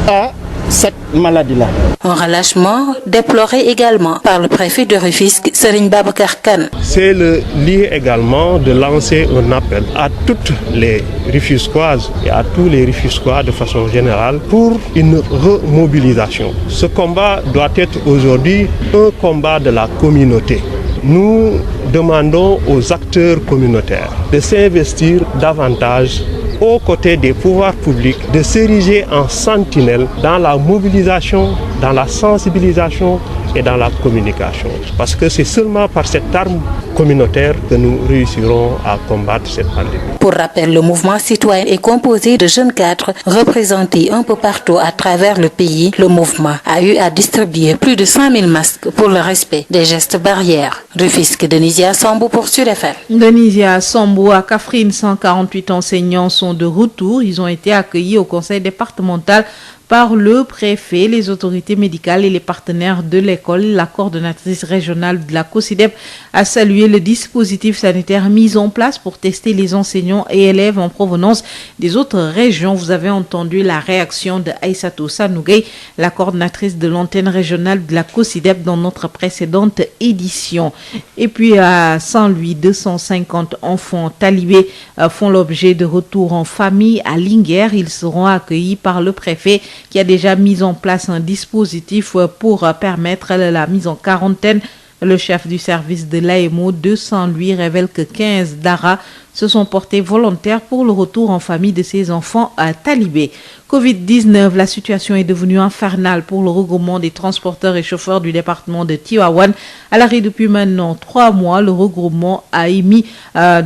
[SPEAKER 10] à cette maladie-là.
[SPEAKER 8] Un relâchement déploré également par le préfet de Rufisque, Serigne Babacar Kane.
[SPEAKER 23] C'est le lieu également de lancer un appel à toutes les Rufisquoises et à tous les Rufisquois de façon générale pour une remobilisation. Ce combat doit être aujourd'hui un combat de la communauté. Nous demandons aux acteurs communautaires de s'investir davantage aux côtés des pouvoirs publics, de s'ériger en sentinelle dans la mobilisation, dans la sensibilisation et dans la communication. Parce que c'est seulement par cette arme communautaire que nous réussirons à combattre cette pandémie.
[SPEAKER 8] Pour rappel, le mouvement citoyen est composé de jeunes cadres représentés un peu partout à travers le pays. Le mouvement a eu à distribuer plus de 100 000 masques pour le respect des gestes barrières. Rufisque, Denisia Sambou pour Sud FM.
[SPEAKER 1] Denisia Sambou, à Kaffrine, 148 enseignants sont de retour. Ils ont été accueillis au conseil départemental par le préfet, les autorités médicales et les partenaires de l'école. La coordonnatrice régionale de la COSIDEP a salué le dispositif sanitaire mis en place pour tester les enseignants et élèves en provenance des autres régions. Vous avez entendu la réaction de Aïssatou Sanougay, la coordonnatrice de l'antenne régionale de la COSIDEP dans notre précédente édition. Et puis à Saint-Louis, 250 enfants talibés font l'objet de retour en famille à Linguère. Ils seront accueillis par le préfet qui a déjà mis en place un dispositif pour permettre la mise en quarantaine. Le chef du service de l'AMO de Saint-Louis révèle que 15 daras se sont portés volontaires pour le retour en famille de ces enfants talibés. Covid-19, la situation est devenue infernale pour le regroupement des transporteurs et chauffeurs du département de Tivaouane. À l'arrêt depuis maintenant 3 mois, le regroupement a émis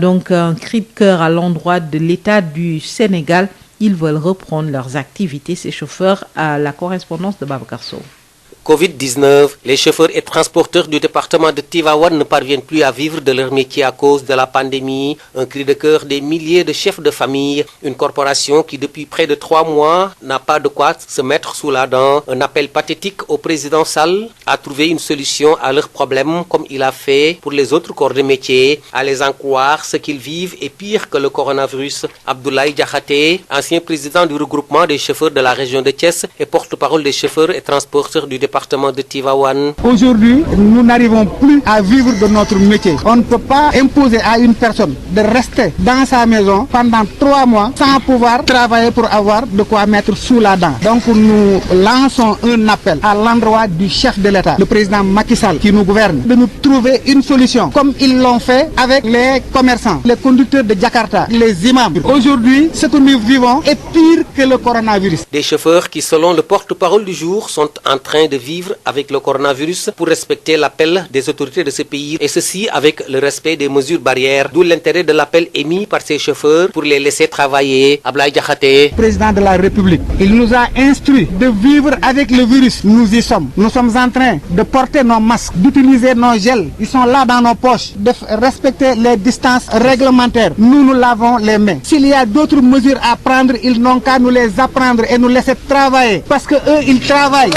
[SPEAKER 1] donc un cri de cœur à l'endroit de l'État du Sénégal. Ils veulent reprendre leurs activités, ces chauffeurs, à la correspondance de Babacar Sow.
[SPEAKER 7] Covid-19, les chauffeurs et transporteurs du département de Tivaouane ne parviennent plus à vivre de leur métier à cause de la pandémie. Un cri de cœur des milliers de chefs de famille. Une corporation qui depuis près de 3 mois n'a pas de quoi se mettre sous la dent. Un appel pathétique au président Sall à trouver une solution à leurs problèmes comme il a fait pour les autres corps de métier. À les en croire, ce qu'ils vivent est pire que le coronavirus. Abdoulaye Diakhaté, ancien président du regroupement des chauffeurs de la région de Thiès et porte-parole des chauffeurs et transporteurs du département de Tivaouane.
[SPEAKER 9] Aujourd'hui, nous n'arrivons plus à vivre de notre métier. On ne peut pas imposer à une personne de rester dans sa maison pendant 3 mois sans pouvoir travailler pour avoir de quoi mettre sous la dent. Donc nous lançons un appel à l'endroit du chef de l'État, le président Macky Sall qui nous gouverne, de nous trouver une solution comme ils l'ont fait avec les commerçants, les conducteurs de Jakarta, les imams. Aujourd'hui, ce que nous vivons est pire que le coronavirus.
[SPEAKER 7] Des chauffeurs qui, selon le porte-parole du jour, sont en train de vivre avec le coronavirus pour respecter l'appel des autorités de ce pays et ceci avec le respect des mesures barrières, d'où l'intérêt de l'appel émis par ces chauffeurs pour les laisser travailler. Abdoulaye Diakhaté,
[SPEAKER 9] président de la République, il nous a instruit de vivre avec le virus. Nous y sommes. Nous sommes en train de porter nos masques, d'utiliser nos gels. Ils sont là dans nos poches, de respecter les distances réglementaires. Nous lavons les mains. S'il y a d'autres mesures à prendre, ils n'ont qu'à nous les apprendre et nous laisser travailler parce que eux, ils travaillent.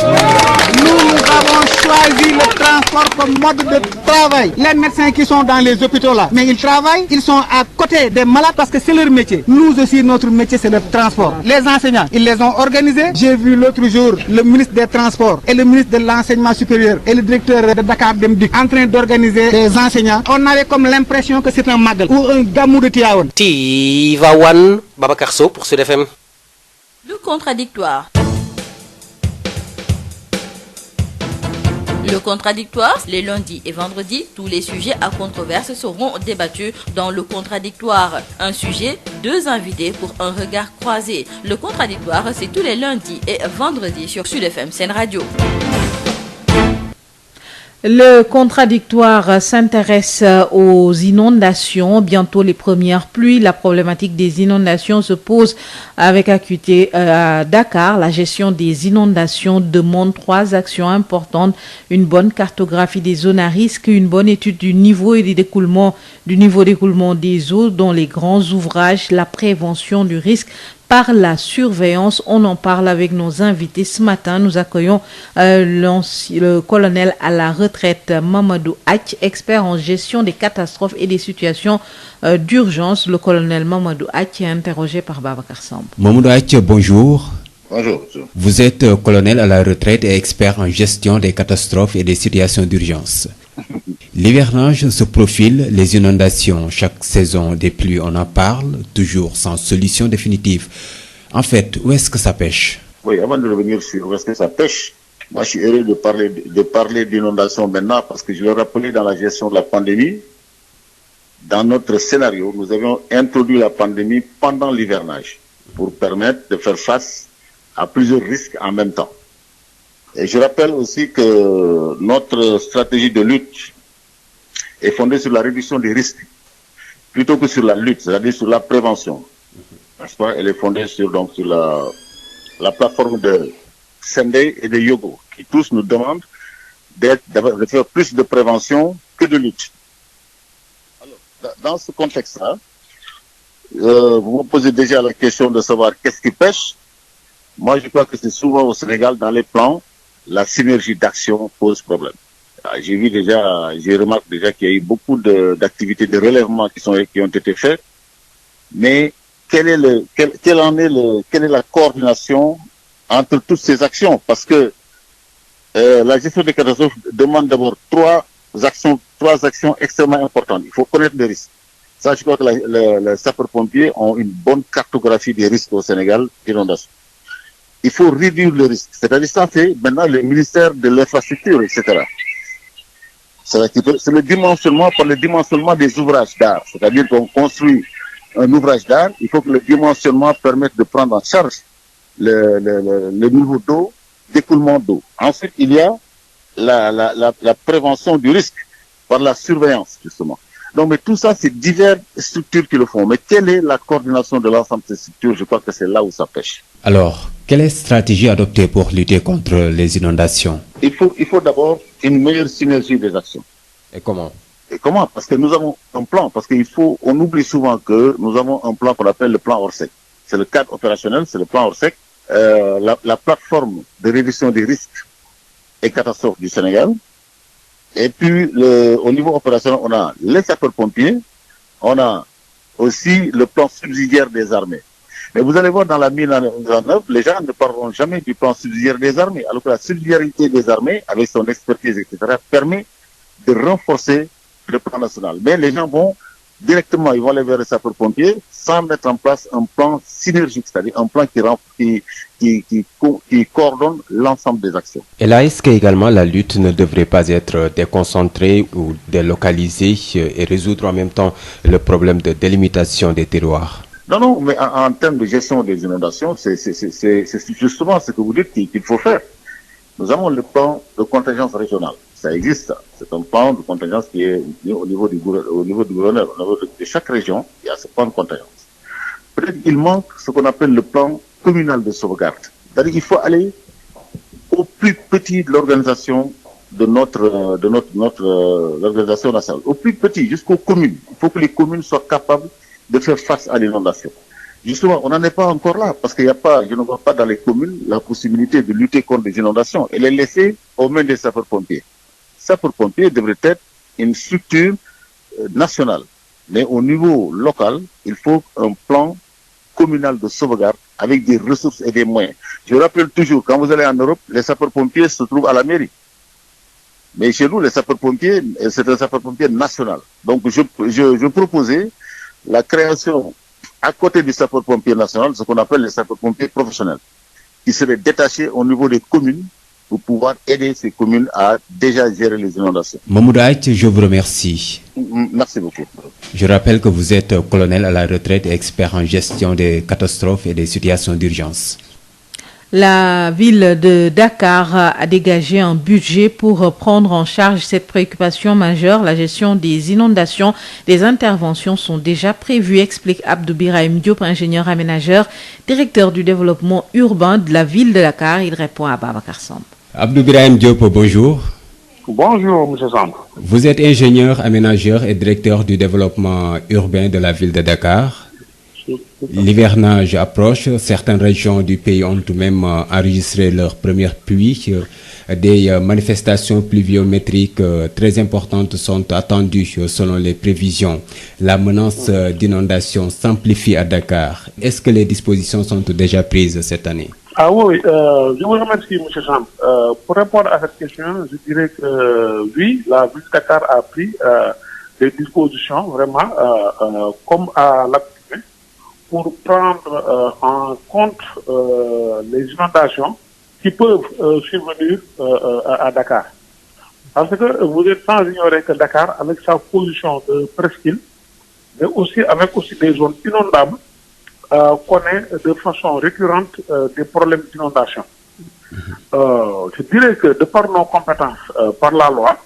[SPEAKER 9] Nous avons choisi le transport comme mode de travail. Les médecins qui sont dans les hôpitaux là, mais ils travaillent, ils sont à côté des malades parce que c'est leur métier. Nous aussi, notre métier, c'est le transport. Les enseignants, ils les ont organisés. J'ai vu l'autre jour le ministre des Transports et le ministre de l'Enseignement supérieur et le directeur de Dakar Demdik en train d'organiser les enseignants. On avait comme l'impression que c'est un magal ou un gamou de Tivaouane.
[SPEAKER 7] Tivaouane, Babacar Sow pour Sud FM.
[SPEAKER 11] Le contradictoire. Le contradictoire, les lundis et vendredis, tous les sujets à controverse seront débattus dans le contradictoire. Un sujet, 2 invités pour un regard croisé. Le contradictoire, c'est tous les lundis et vendredis sur Sud FM Sen Radio.
[SPEAKER 1] Le contradictoire s'intéresse aux inondations. Bientôt les premières pluies. La problématique des inondations se pose avec acuité à Dakar. La gestion des inondations demande 3 actions importantes. Une bonne cartographie des zones à risque, une bonne étude du niveau d'écoulement des eaux dans les grands ouvrages, la prévention du risque par la surveillance. On en parle avec nos invités ce matin. Nous accueillons le colonel à la retraite Mamadou Ath, expert en gestion des catastrophes et des situations d'urgence. Le colonel Mamadou Ath est interrogé par Babacar Samb.
[SPEAKER 24] Mamadou Ath, bonjour.
[SPEAKER 25] Bonjour.
[SPEAKER 24] Vous êtes colonel à la retraite et expert en gestion des catastrophes et des situations d'urgence. L'hivernage se profile, les inondations, chaque saison des pluies, on en parle, toujours sans solution définitive. En fait, où est-ce que ça pêche?
[SPEAKER 25] Oui, avant de revenir sur où est-ce que ça pêche, moi je suis heureux de parler d'inondation maintenant parce que je l'ai rappelé dans la gestion de la pandémie. dans notre scénario, nous avions introduit la pandémie pendant l'hivernage pour permettre de faire face à plusieurs risques en même temps. Et je rappelle aussi que notre stratégie de lutte est fondée sur la réduction des risques plutôt que sur la lutte, c'est-à-dire sur la prévention. N'est-ce pas? Elle est fondée sur la plateforme de Sendai et de Yogo, qui tous nous demandent de faire plus de prévention que de lutte. Alors, dans ce contexte-là, vous me posez déjà la question de savoir qu'est-ce qui pêche. Moi, je crois que c'est souvent au Sénégal, dans les plans, la synergie d'action pose problème. J'ai remarqué déjà qu'il y a eu beaucoup d'activités de relèvement qui ont été faites, mais quelle est la coordination entre toutes ces actions? Parce que la gestion des catastrophes demande d'abord trois actions extrêmement importantes. Il faut connaître les risques. Ça, je crois que les sapeurs-pompiers ont une bonne cartographie des risques au Sénégal d'inondation. Il faut réduire le risque. C'est-à-dire ça fait maintenant le ministère de l'infrastructure, etc. C'est le dimensionnement par le dimensionnement des ouvrages d'art. C'est-à-dire qu'on construit un ouvrage d'art, il faut que le dimensionnement permette de prendre en charge le niveau d'eau, d'écoulement d'eau. Ensuite, il y a la prévention du risque par la surveillance, justement. Donc, mais tout ça, c'est diverses structures qui le font. Mais quelle est la coordination de l'ensemble de ces structures? Je crois que c'est là où ça pêche.
[SPEAKER 24] Alors, quelle est la stratégie adoptée pour lutter contre les inondations?
[SPEAKER 25] Il faut d'abord une meilleure synergie des actions.
[SPEAKER 24] Et comment?
[SPEAKER 25] Parce que nous avons un plan. Parce on oublie souvent que nous avons un plan qu'on appelle le plan Orsec. C'est le cadre opérationnel, c'est le plan Orsec. La plateforme de réduction des risques et catastrophes du Sénégal. Et puis, au niveau opérationnel, on a les sapeurs-pompiers, on a aussi le plan subsidiaire des armées. Mais vous allez voir dans la mise en œuvre, les gens ne parleront jamais du plan subsidiaire des armées, alors que la subsidiarité des armées, avec son expertise, etc., permet de renforcer le plan national. Mais les gens vont directement, ils vont aller vers les sapeurs-pompiers sans mettre en place un plan synergique, c'est-à-dire un plan qui coordonne l'ensemble des actions.
[SPEAKER 24] Et là, est-ce qu'également la lutte ne devrait pas être déconcentrée ou délocalisée et résoudre en même temps le problème de délimitation des terroirs?
[SPEAKER 25] Non, mais en termes de gestion des inondations, c'est justement ce que vous dites qu'il faut faire. Nous avons le plan de contingence régionale. Ça existe. C'est un plan de contingence qui est au niveau du gouverneur, au niveau de chaque région. Il y a ce plan de contingence. Peut-être qu'il manque ce qu'on appelle le plan communal de sauvegarde. C'est-à-dire qu'il faut aller au plus petit de l'organisation de l'organisation nationale. Au plus petit, jusqu'aux communes. Il faut que les communes soient capables de faire face à l'inondation. Justement, on n'en est pas encore là, parce qu'il n'y a pas, je ne vois pas dans les communes la possibilité de lutter contre les inondations. Elle est laissée aux mains des sapeurs-pompiers. Sapeurs-pompiers devrait être une structure nationale. Mais au niveau local, il faut un plan communal de sauvegarde avec des ressources et des moyens. Je rappelle toujours, quand vous allez en Europe, les sapeurs-pompiers se trouvent à la mairie. Mais chez nous, les sapeurs-pompiers, c'est un sapeur-pompier national. Donc, je proposais la création, à côté du sapeur-pompier national, ce qu'on appelle les sapeurs-pompiers professionnels, qui seraient détachés au niveau des communes pour pouvoir aider ces communes à déjà gérer les inondations.
[SPEAKER 24] Mamoudou Aït, je vous remercie.
[SPEAKER 25] Merci beaucoup.
[SPEAKER 24] Je rappelle que vous êtes colonel à la retraite et expert en gestion des catastrophes et des situations d'urgence.
[SPEAKER 1] La ville de Dakar a dégagé un budget pour prendre en charge cette préoccupation majeure, la gestion des inondations. Des interventions sont déjà prévues, explique Abdou Birahim Diop, ingénieur aménageur, directeur du développement urbain de la ville de Dakar. Il répond à Babacar Samb.
[SPEAKER 24] Abdou Birahim Diop, bonjour.
[SPEAKER 13] Bonjour, M. Samb.
[SPEAKER 24] Vous êtes ingénieur aménageur et directeur du développement urbain de la ville de Dakar. L'hivernage approche, certaines régions du pays ont tout de même enregistré leur première pluie. Des manifestations pluviométriques très importantes sont attendues selon les prévisions. La menace d'inondation s'amplifie à Dakar. Est-ce que les dispositions sont déjà prises cette année?
[SPEAKER 13] Ah oui, je vous remercie, M. Samb. Pour répondre à cette question, je dirais que oui, la ville de Dakar a pris des dispositions vraiment comme à l'accoutumée pour prendre en compte les inondations qui peuvent survenir à Dakar. Parce que vous êtes sans ignorer que Dakar, avec sa position de presqu'île, mais aussi avec aussi des zones inondables, connaît de façon récurrente des problèmes d'inondation. Je dirais que de par nos compétences, par la loi,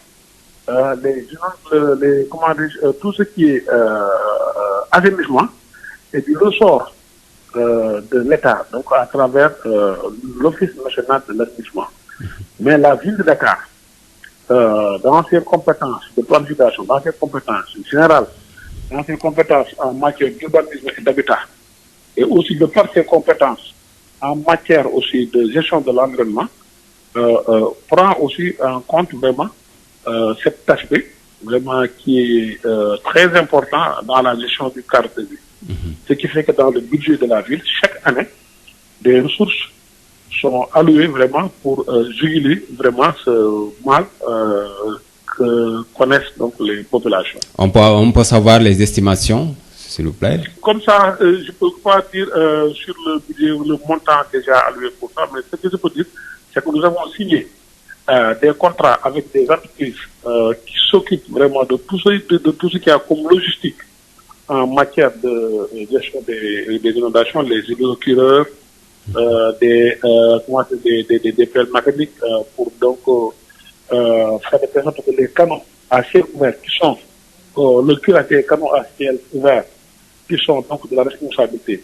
[SPEAKER 13] tout ce qui est assainissement est du ressort de l'État, donc à travers l'Office national de l'assainissement. Mais la ville de Dakar, dans ses compétences de planification, dans ses compétences générales, dans ses compétences en matière d'urbanisme et d'habitat, et aussi de par ses compétences en matière aussi de gestion de l'environnement, prend aussi en compte vraiment cet aspect vraiment qui est très important dans la gestion du cadre de vie. Ce qui fait que dans le budget de la ville, chaque année, des ressources sont allouées vraiment pour juguler vraiment ce mal que connaissent donc les populations.
[SPEAKER 24] On peut savoir les estimations, s'il vous plaît?
[SPEAKER 13] Comme ça, je ne peux pas dire sur le budget le montant déjà alloué pour ça, mais ce que je peux dire, c'est que nous avons signé des contrats avec des entreprises qui s'occupent vraiment de tout ce qu'il y a comme logistique en matière de gestion des inondations, les hydrocureurs, des pelles mécaniques pour donc faire de sorte que les canaux à ciel ouvert qui sont le curage des canaux à ciel ouvert qui sont donc de la responsabilité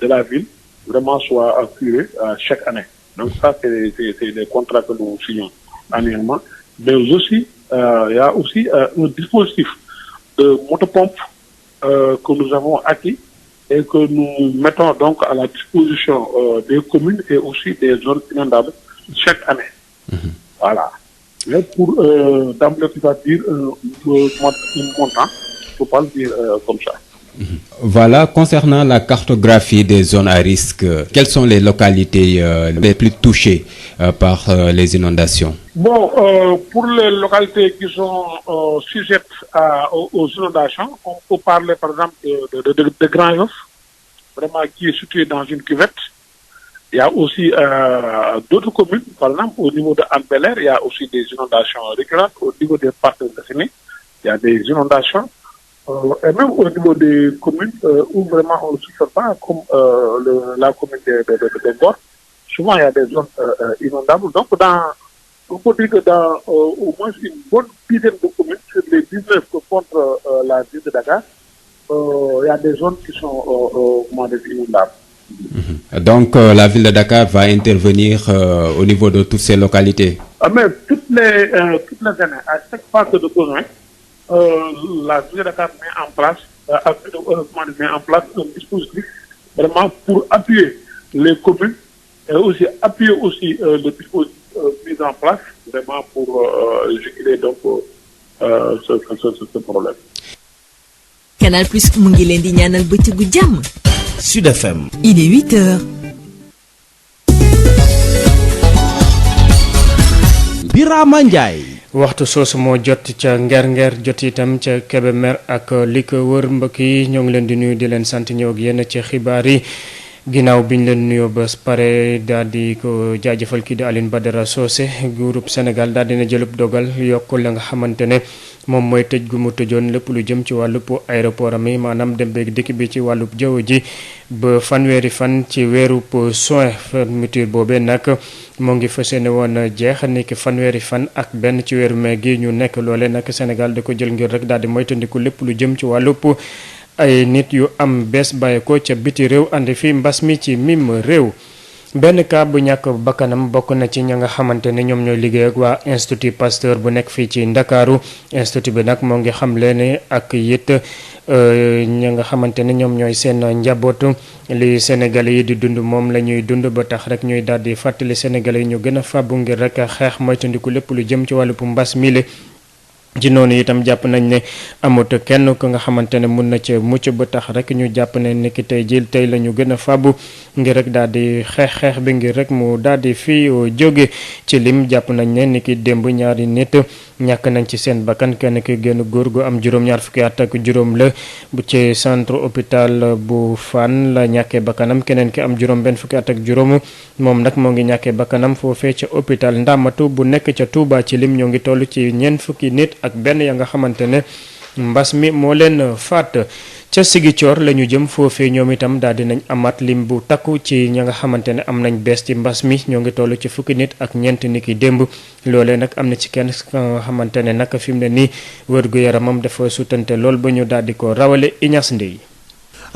[SPEAKER 13] de la ville vraiment soient curés chaque année. Donc ça c'est des contrats que nous signons annuellement. Mais aussi il y a aussi un dispositif de motopompe que nous avons acquis et que nous mettons donc à la disposition des communes et aussi des zones inondables chaque année. Voilà. Mais pour d'emblée, tu vas dire un montant, il ne faut pas le dire comme ça.
[SPEAKER 24] Voilà, concernant la cartographie des zones à risque, quelles sont les localités les plus touchées par les inondations?
[SPEAKER 13] Bon, pour les localités qui sont sujettes aux inondations, on peut parler par exemple de Grand Yoff, vraiment qui est situé dans une cuvette. Il y a aussi d'autres communes, par exemple au niveau de Hann-Bel-Air, il y a aussi des inondations récurrentes. Au niveau des parcs de Séné, il y a des inondations. Et même au niveau des communes où vraiment on ne souffre pas, comme la commune de Ngor, souvent il y a des zones inondables. Donc on peut dire que dans au moins une bonne dizaine de communes sur les 19 que compte la ville de Dakar, il y a des zones qui sont inondables.
[SPEAKER 24] Donc la ville de Dakar va intervenir au niveau de toutes ces localités?
[SPEAKER 13] Mais toutes les années, à chaque fois que de besoin, la ville de Dakar met en place un dispositif vraiment pour appuyer les communes et aussi appuyer aussi le dispositif mis en place vraiment pour juguler donc ce problème.
[SPEAKER 14] Canal Plus mu ngi leen di ñaanal bëccëgu jàmm.
[SPEAKER 4] Sud FM.
[SPEAKER 14] Il est 8h.
[SPEAKER 4] Birama Ndiaye.
[SPEAKER 2] waxtu soosu moo jot ca Ngeer jot itam ca Kébémer ak li ko wër mbokk yi ñoo ngi leen di nuyu di leen sant ñëw ak yéen ci xibaar yi ginnaaw biñ leen nuyoo ba pare daal di ko jaajëfal kii di Aline Badara Socé groupe Sénégal daal dina jëlub dogal yokk la nga xamante ne moom mooy tëj gu mu tëjoon lépp lu jëm ci wàllub aéroport am yi maanaam dem beeg dikk bi ci wàllub jaww ji ba fanweeri fan ci weerub juin. fermeture boobee nag moo ngi fas yéene woon jeex niki fanweeri fan ak benn ci weeru mai gi ñu nekk loole nag Sénégal da ko jël ngir rek daal di moytandiku lépp lu jëm ci wàllub ay nit yu am bees bàyyi ko ca biti réew andi fi mbas mi ci mim réew. benn cas bu ñàkk bakkanam bokk na ci ña nga xamante ne ñoom ñooy liggéey ak waa Institut Pasteur bu nekk fii ci Ndakaaru. institut bi nag moo ngi xamle ne ak it ña nga xamante ne ñoom ñooy seen njabootu li Sénégalais yi di dund moom la ñuy dund ba tax rek ñuy daal di fàttali Sénégalais yi ñu gën a fàbbu ngir rek xeex moytandiku lépp lu jëm ci wàllu mbas mi ci noonu itam jàpp nañ ne amut kenn ku nga xamante ne mun na ca mucc ba tax rek ñu jàpp ne niki tey la ñu gën a fàbbu ngir rek daal di xeex bi ngir rek mu daal di fi jóge ci lim jàpp nañ ne niki démb ñaari nit ñàkk nañ ci seen bakkan kenn ki génn góor gu am juróom-ñaar fukki at ak juróom la bu ci centre hôpital bu Fann la ñàkkee bakkanam keneen ki am juróom benn fukki at ak juróom moom nag moo ngi ñàkkee bakkanam foofee ca hôpital Ndamatu bu nekk ca Touba ci lim ñoo ngi toll ci ñeent fukki nit ak benn ya nga xamante ne mbas mi moo leen faat ca Ziguinchor la ñu jëm foofee ñoom itam daal dinañ amaat lim bu takku ci ña nga xamante ne am nañ bees ci mbas mi ñoo ngi toll ci fukki nit ak ñeent ni ki démb loolee nag am na ci kenn nga xamante ne nag fi mu ne nii wér-gu-yaramam dafa sutante lool ba ñu daal di ko rawale Ignace Ndeye.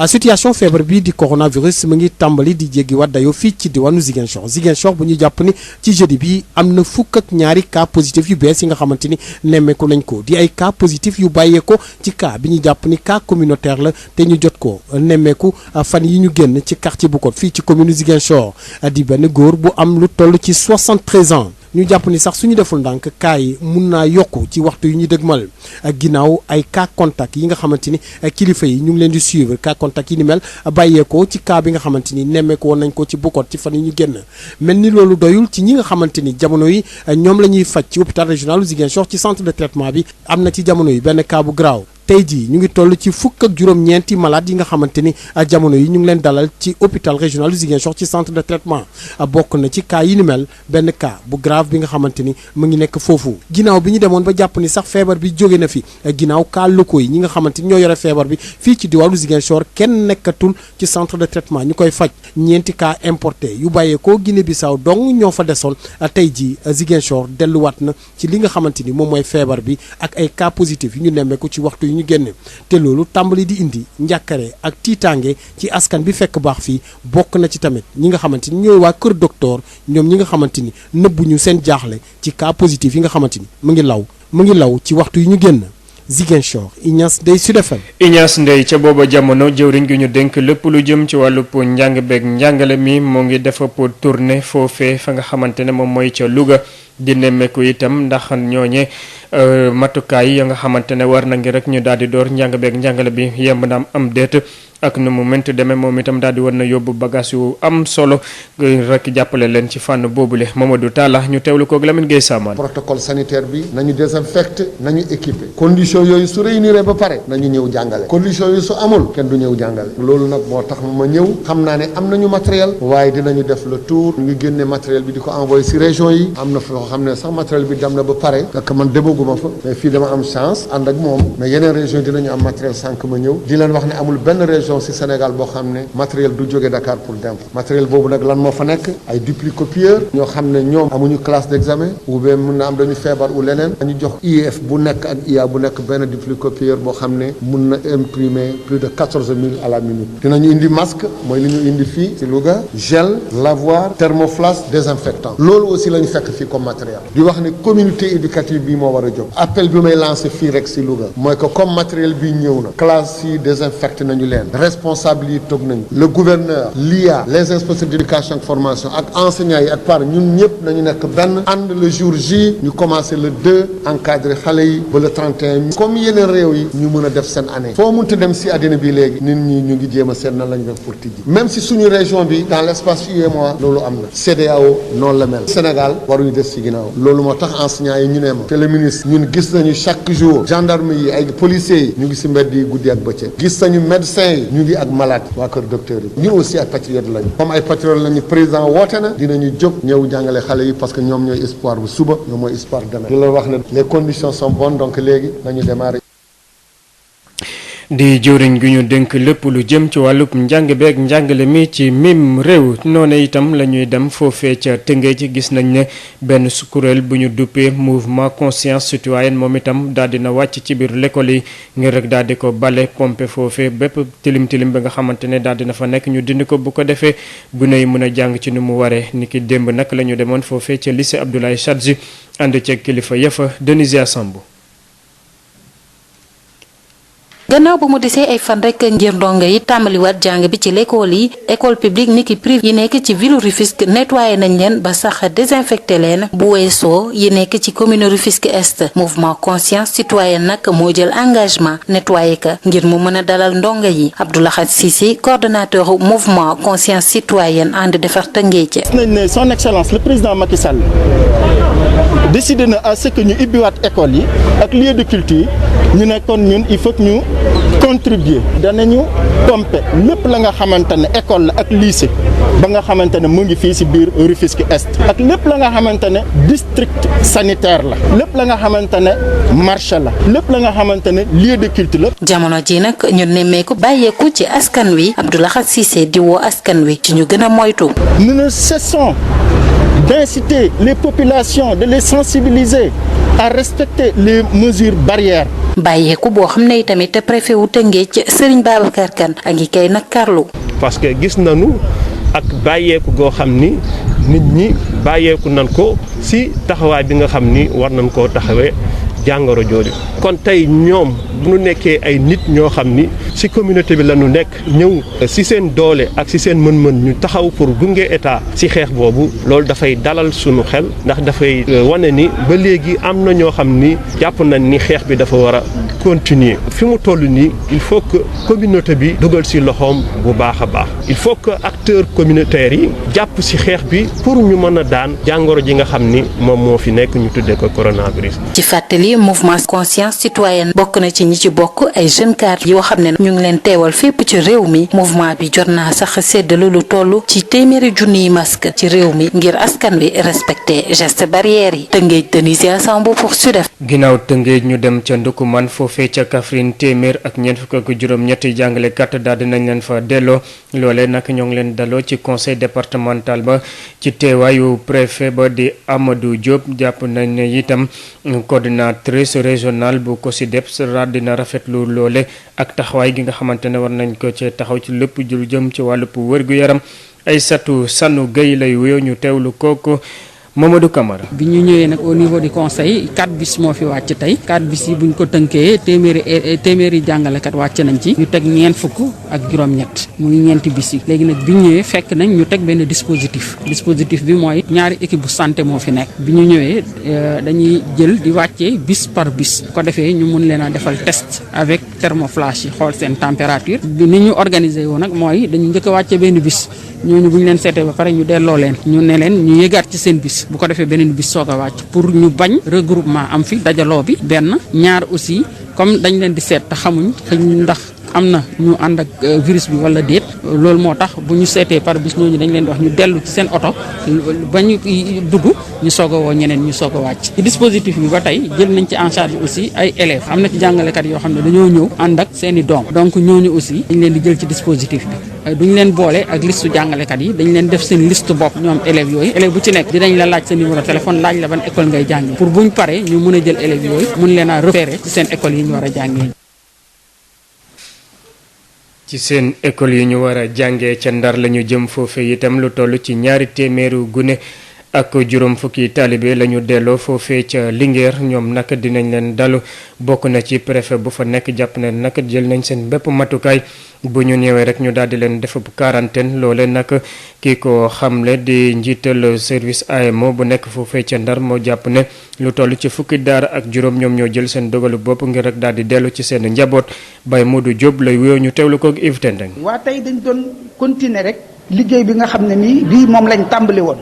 [SPEAKER 12] situation feebar bi di coronavirus mu ngi tàmbali di jéggi wat dayoo fii ci diwaanu Ziguinchor bu ñu jàpp ni ci jeudi bi am na fukk ak ñaari cas positif yu bees yi nga xamante ni nemmeeku nañ ko di ay cas positif yu bàyyeeko ci cas bi ñu jàpp ni cas communautaire la te ñu jot ko nemmeeku fan yi ñu génn ci quartier bu ko fii ci commune Ziguinchor di benn góor bu am lu toll ci 73 ans. ñu jàpp ni sax suñu deful ndànk cas yi mun naa yokku ci waxtu yu ñu dëgmal ginnaaw ay cas contact yi nga xamante ni kilifa yi ñu ngi leen di suivre cas contact yi ni mel bàyyeekoo ci cas bi nga xamante ni nemmeeku woon nañ ko ci Bukot ci fan yi ñu génn mel ni loolu doyul ci ñi nga xamante ni jamono yi ñoom la ñuy faj ci hôpital régional Ziguinchor ci centre de traitement bi am na ci jamono yi benn cas bu graaw tey jii ñu ngi toll ci fukk ak juróom-ñeenti malade yi nga xamante ni jamono yi ñu ngi leen dalal ci hôpital régional Ziguinchor ci centre de traitement bokk na ci cas yi ni mel benn cas bu grave bi nga xamante ni mu ngi nekk foofu ginnaaw bi ñu demoon ba jàpp ni sax feebar bi jóge na fi ginnaaw cas locaux yi ñi nga xamante ni ñoo yore feebar bi fii ci diwaanu Ziguinchor kenn nekkatul ci centre de traitement ñu koy faj ñeenti cas importé yu bàyyeekoo Guinée Bissau dong ñoo fa desoon tey jii Ziguinchor delluwaat na ci li nga xamante ni moom mooy feebar bi ak ay cas positif yu ñu nemmeeku ci waxtu ñu génn te loolu tàmbali di indi njàkkare ak tiitaange ci askan bi fekk baax fii bokk na ci tamit ñi nga xamante ni ñooy waa kër docteur ñoom ñi nga xamante ni nëbbuñu seen jaaxle ci cas positif yi nga xamante ni mu ngi law ci waxtu yi ñu génn Ziguinchor Ignace Ndeye Sud FM.
[SPEAKER 2] Ignace Ndeye ca booba jamono jëwriñ gi ñu dénk lépp lu jëm ci wàllub njàng beeg njàngale mi moo ngi defa pour tournée foofee fa nga xamante ne moom mooy ca Louga di nemmeeku itam ndax ñooñe matukaay ya nga xamante ne war na ngi rek ñu daal di door njàng beeg njàngale bi yemb na am déet ak nu mu mënti demee moom itam daal di war na yóbbu bagage yu am solo rek jàppale leen ci fànn boobule Mamadou Talla ñu teewlu koog Lamine Gueye Samane.
[SPEAKER 15] protocole sanitaire bi nañu désinfecté nañu équipé condition yooyu su réunir ba pare nañu ñëw jàngale condition yooyu su amul kenn du ñëw jàngale loolu nag moo tax ma ñëw xam naa ne am nañu matériel waaye dinañu def le tour ñu ngi génne matériel bi di ko envoyé si région yi am na foo xam ne sax matériel bi dem na ba pare fekk man demaguma fa mais fii dama am chance ànd ak moom mais yeneen région dinañu am matériel sànq ma ñëw di leen wax ne amul benn région ci Sénégal boo xam ne matériel du jóge Dakar pour dem matériel boobu nag lan moo fa nekk ay duplicopieur ñoo xam ne ñoom amuñu classe d'examen ou bien mun na am dañu feebar ou leneen dañu jox IEF bu nekk ak IA bu nekk benn duplicopieur boo xam ne mun na imprimer plus de 14 000 à la minute dinañu indi masque mooy li ñu indi fii ci Louga gel lavoir thermoflash désinfectant loolu aussi la ñu fekk fii comme matériel di wax ne communauté éducative bi moo war a jóg appel bi may lancé fii rek ci Louga mooy que comme matériel bi ñëw na classe yi désinfecté nañu leen responsable yi toog nañu le gouverneur l'IA les inspecteurs d'éducation ak formation ak enseignants yi ak par ñun ñëpp nañu nekk benn ànd le jour J ñu commencé le 2 encadré xale yi ba le 31 comme yeneen réew yi ñu mën a def seen année foo mënta dem ci àddina bi léegi nit ñi ñu ngi jéem a seet nan la ñu def pour tijji même si suñu région bi dans l'espace UEMOA loolu am na CEDEAO noonu la mel Sénégal waruñu des ci ginnaaw loolu moo tax enseignants yi ñu ne ma te le ministre ñun gis nañu chaque jour gendarme yi ay policiers yi ñu ngi ci mbedd yi guddi ak bëccëg gis nañu médecins yi ñu ngi ak malade waa kër docteur yi ñun aussi ay patriotes lañu comme ay patriotes lañu président woote na dinañu jóg ñëw jàngale xale yi parce que ñoom ñooy espoir bu suba ñoom mooy espoir demain di la wax ne les conditions sont bonnes donc léegi nañu démarrer.
[SPEAKER 2] di jëwriñ gi ñu dénk lépp lu jëm ci wàllub njàng beeg njàngale mi ci mim réew noonu itam la ñuy dem foofee ca Tëngéej gis nañ ne benn kuréel bu ñu duppee mouvement conscience citoyenne moom itam daal dina wàcc ci biir l'école yi ngir rek daal di ko bale pompe foofee bépp tilim tilim bi nga xamante ne daal dina fa nekk ñu dindi ko bu ko defee gune yi mën a jàng ci nu mu waree ni ki démb nag la ñu demoon foofee ca lycée Abdoulaye Chadji ànd ceeg kilifa yafa Denisia Sambu.
[SPEAKER 8] gannaaw ba mu desee ay fan rek ngir ndongo yi tàmbaliwaat jàng bi ci l'école yi école publique niki privé yi nekk ci ville Rufisque nettoyé nañ leen ba sax désinfecté leen bu weesoo yi nekk ci commune Rufisque Est mouvement conscience citoyenne nag moo jël engagement nettoyé ka ngir mu mën a dalal ndongo yi Abdoulaye Cissé coordonnateur mouvement conscience citoyenne ànd defar Tëngéej.
[SPEAKER 10] gis nañ ne son excellence le président Macky Sall décidé na à ce que ñu ibbiwaat école yi ak lieu de culture ñu ne kon ñun il faut que ñu contribuer danañu pomper lépp la nga xamante ne école la ak lycée ba nga xamante ne mu ngi fii ci biir Rufisque Est ak lépp la nga xamante ne district sanitaire la lépp la nga xamante ne marché la lépp la nga xamante ne lieu de culte la.
[SPEAKER 8] jamono ji nag ñu nemmeeku bàyyeeku ci askan wi Abdou Lahad Cissé di woo askan wi ci ñu gën a moytu.
[SPEAKER 10] Nous ne cessons d'inciter les populations, de les sensibiliser à respecter les mesures barrières.
[SPEAKER 8] bàyyeeku boo xam ne tamit préfet wu Tëngéej Serigne Babacar Kane a ngi kay nakarlu.
[SPEAKER 23] parce que gis nañu ak bàyyeeku goo xam ni nit ñi bàyyeeku nan ko ci taxawaay bi nga xam ni war nañ koo taxawee jàngoro jooju. kon tey ñoom bu ñu nekkee ay nit ñoo xam ni ci communauté bi la ñu nekk ñëw ci seen doole ak ci seen mën-mën ñu taxaw pour gunge état ci xeex boobu loolu dafay dalal sunu xel ndax dafay wane ni ba léegi am na ñoo xam ni jàpp nañ ni xeex bi dafa war a continuer fi mu toll nii il faut que communauté bi dugal ci loxoom bu baax a baax il faut que acteurs communautaires yi jàpp ci xeex bi pour ñu mën a daan jàngoro ji nga xam ni moom moo fi nekk ñu tuddee ko coronavirus.
[SPEAKER 8] ci fàttali mouvement conscience citoyenne bokk na ci ñi ci bokk ay jeunes cadres yoo xam ne ñu ngi leen teewal fépp ci réew mi mouvement bi jot naa sax séddale lu toll ci téeméeri junniy masque ci réew mi ngir askan wi respecté gestes barrières yi. Tëngéej Denisia Sambo pour Sudef.
[SPEAKER 2] ginnaaw Tëngéej ñu dem ca Ndukuman foofee ca Kaffrine téeméer ak ñeent fukk ak juróom-ñetti jàngalekat daal dinañ leen fa delloo loolee nag ñoo ngi leen daloo ci conseil départemental ba ci teewaayu préfet ba di Amadou Diop jàpp nañ ne itam coordinatrice régionale bu COSYDEPS dina rafetlu loole ak taxawaay gi nga xamante ne war nañ ko ci taxaw ci lépp jul jëm ci wàllu wér-gu-yaram Aïssatou Sanu Gueye lay wéyoo ñu teewlu kooku Mamadou Camara.
[SPEAKER 16] bi ñu ñëwee nag au niveau du conseil 4 bis moo fi wàcc tey 4 bis yi buñ ko tënkee téeméeri jàngalekat wàcc nañ ci ñu teg ñeent fukk ak juróom-ñett muy ñeenti bis yi léegi nag bi ñu ñëwee fekk nañ ñu teg benn dispositif bi mooy ñaari équipe bu santé moo fi nekk bi ñu ñëwee dañuy jël di wàccee bis par bis ko defee ñu mun leen a defal test avec thermoflash yi xool seen température ni ñu organiser woo nag mooy dañu njëkk a wàccee benn bis ñooñu bu ñu leen seetee ba pare ñu delloo leen ñu ne leen ñu yëgaat ci seen bis bu ko defee beneen bis soog a wàcc pour ñu bañ regroupement am fi dajaloo bi benn ñaar aussi comme dañ leen di seet te xamuñ ndax am na ñu ànd ak virus bi wala déet loolu moo tax bu ñu seetee par bis ñooñu dañ leen di wax ñu dellu ci seen oto ba ñu dugg ñu soog a woo ñeneen ñu soog a wàcc. ci dispositif bi ba tey jël nañ ci en charge aussi ay élèves am na ci jàngalekat yoo xam ne dañoo ñëw ànd ak seen i doom donc ñooñu aussi dañ leen di jël ci dispositif bi duñ leen boole ak listu jàngalekat yi dañ leen def seen liste bopp ñoom élèves yooyu élève bu ci nekk dinañ la laaj sa numéro téléphone laaj la ban école ngay jàngee pour buñ paree ñu mun a jël élèves yooyu mun leen a repérer ci seen école yi ñu war a jàngee.
[SPEAKER 2] ci seen école yi ñu war a jàngee ca Ndar la ñu jëm foofee itam lu toll ci ñaari téeméeru gune ak juróom fukki taalibe la ñu delloo foofee ca Linguère ñoom nag dinañ leen dalu bokk na ci préfet bu fa nekk jàpp ne nag jël nañ seen bépp matukaay bu ñu ñëwee rek ñu daal di leen def quarantaine loole nag kii ko xamle di njiital service AMO bu nekk foofee ca Ndar moo jàpp ne lu toll ci fukki daara ak juróom ñoom ñoo jël seen dogalu bopp ngir rek daal di dellu ci seen njaboot Baye Modou Diop lay wéyoo ñu teewlu ko ak Yves Tendeng.
[SPEAKER 17] waa tey dañ doon continuer rek liggéey bi nga xam ne nii bii moom lañ tàmbali woon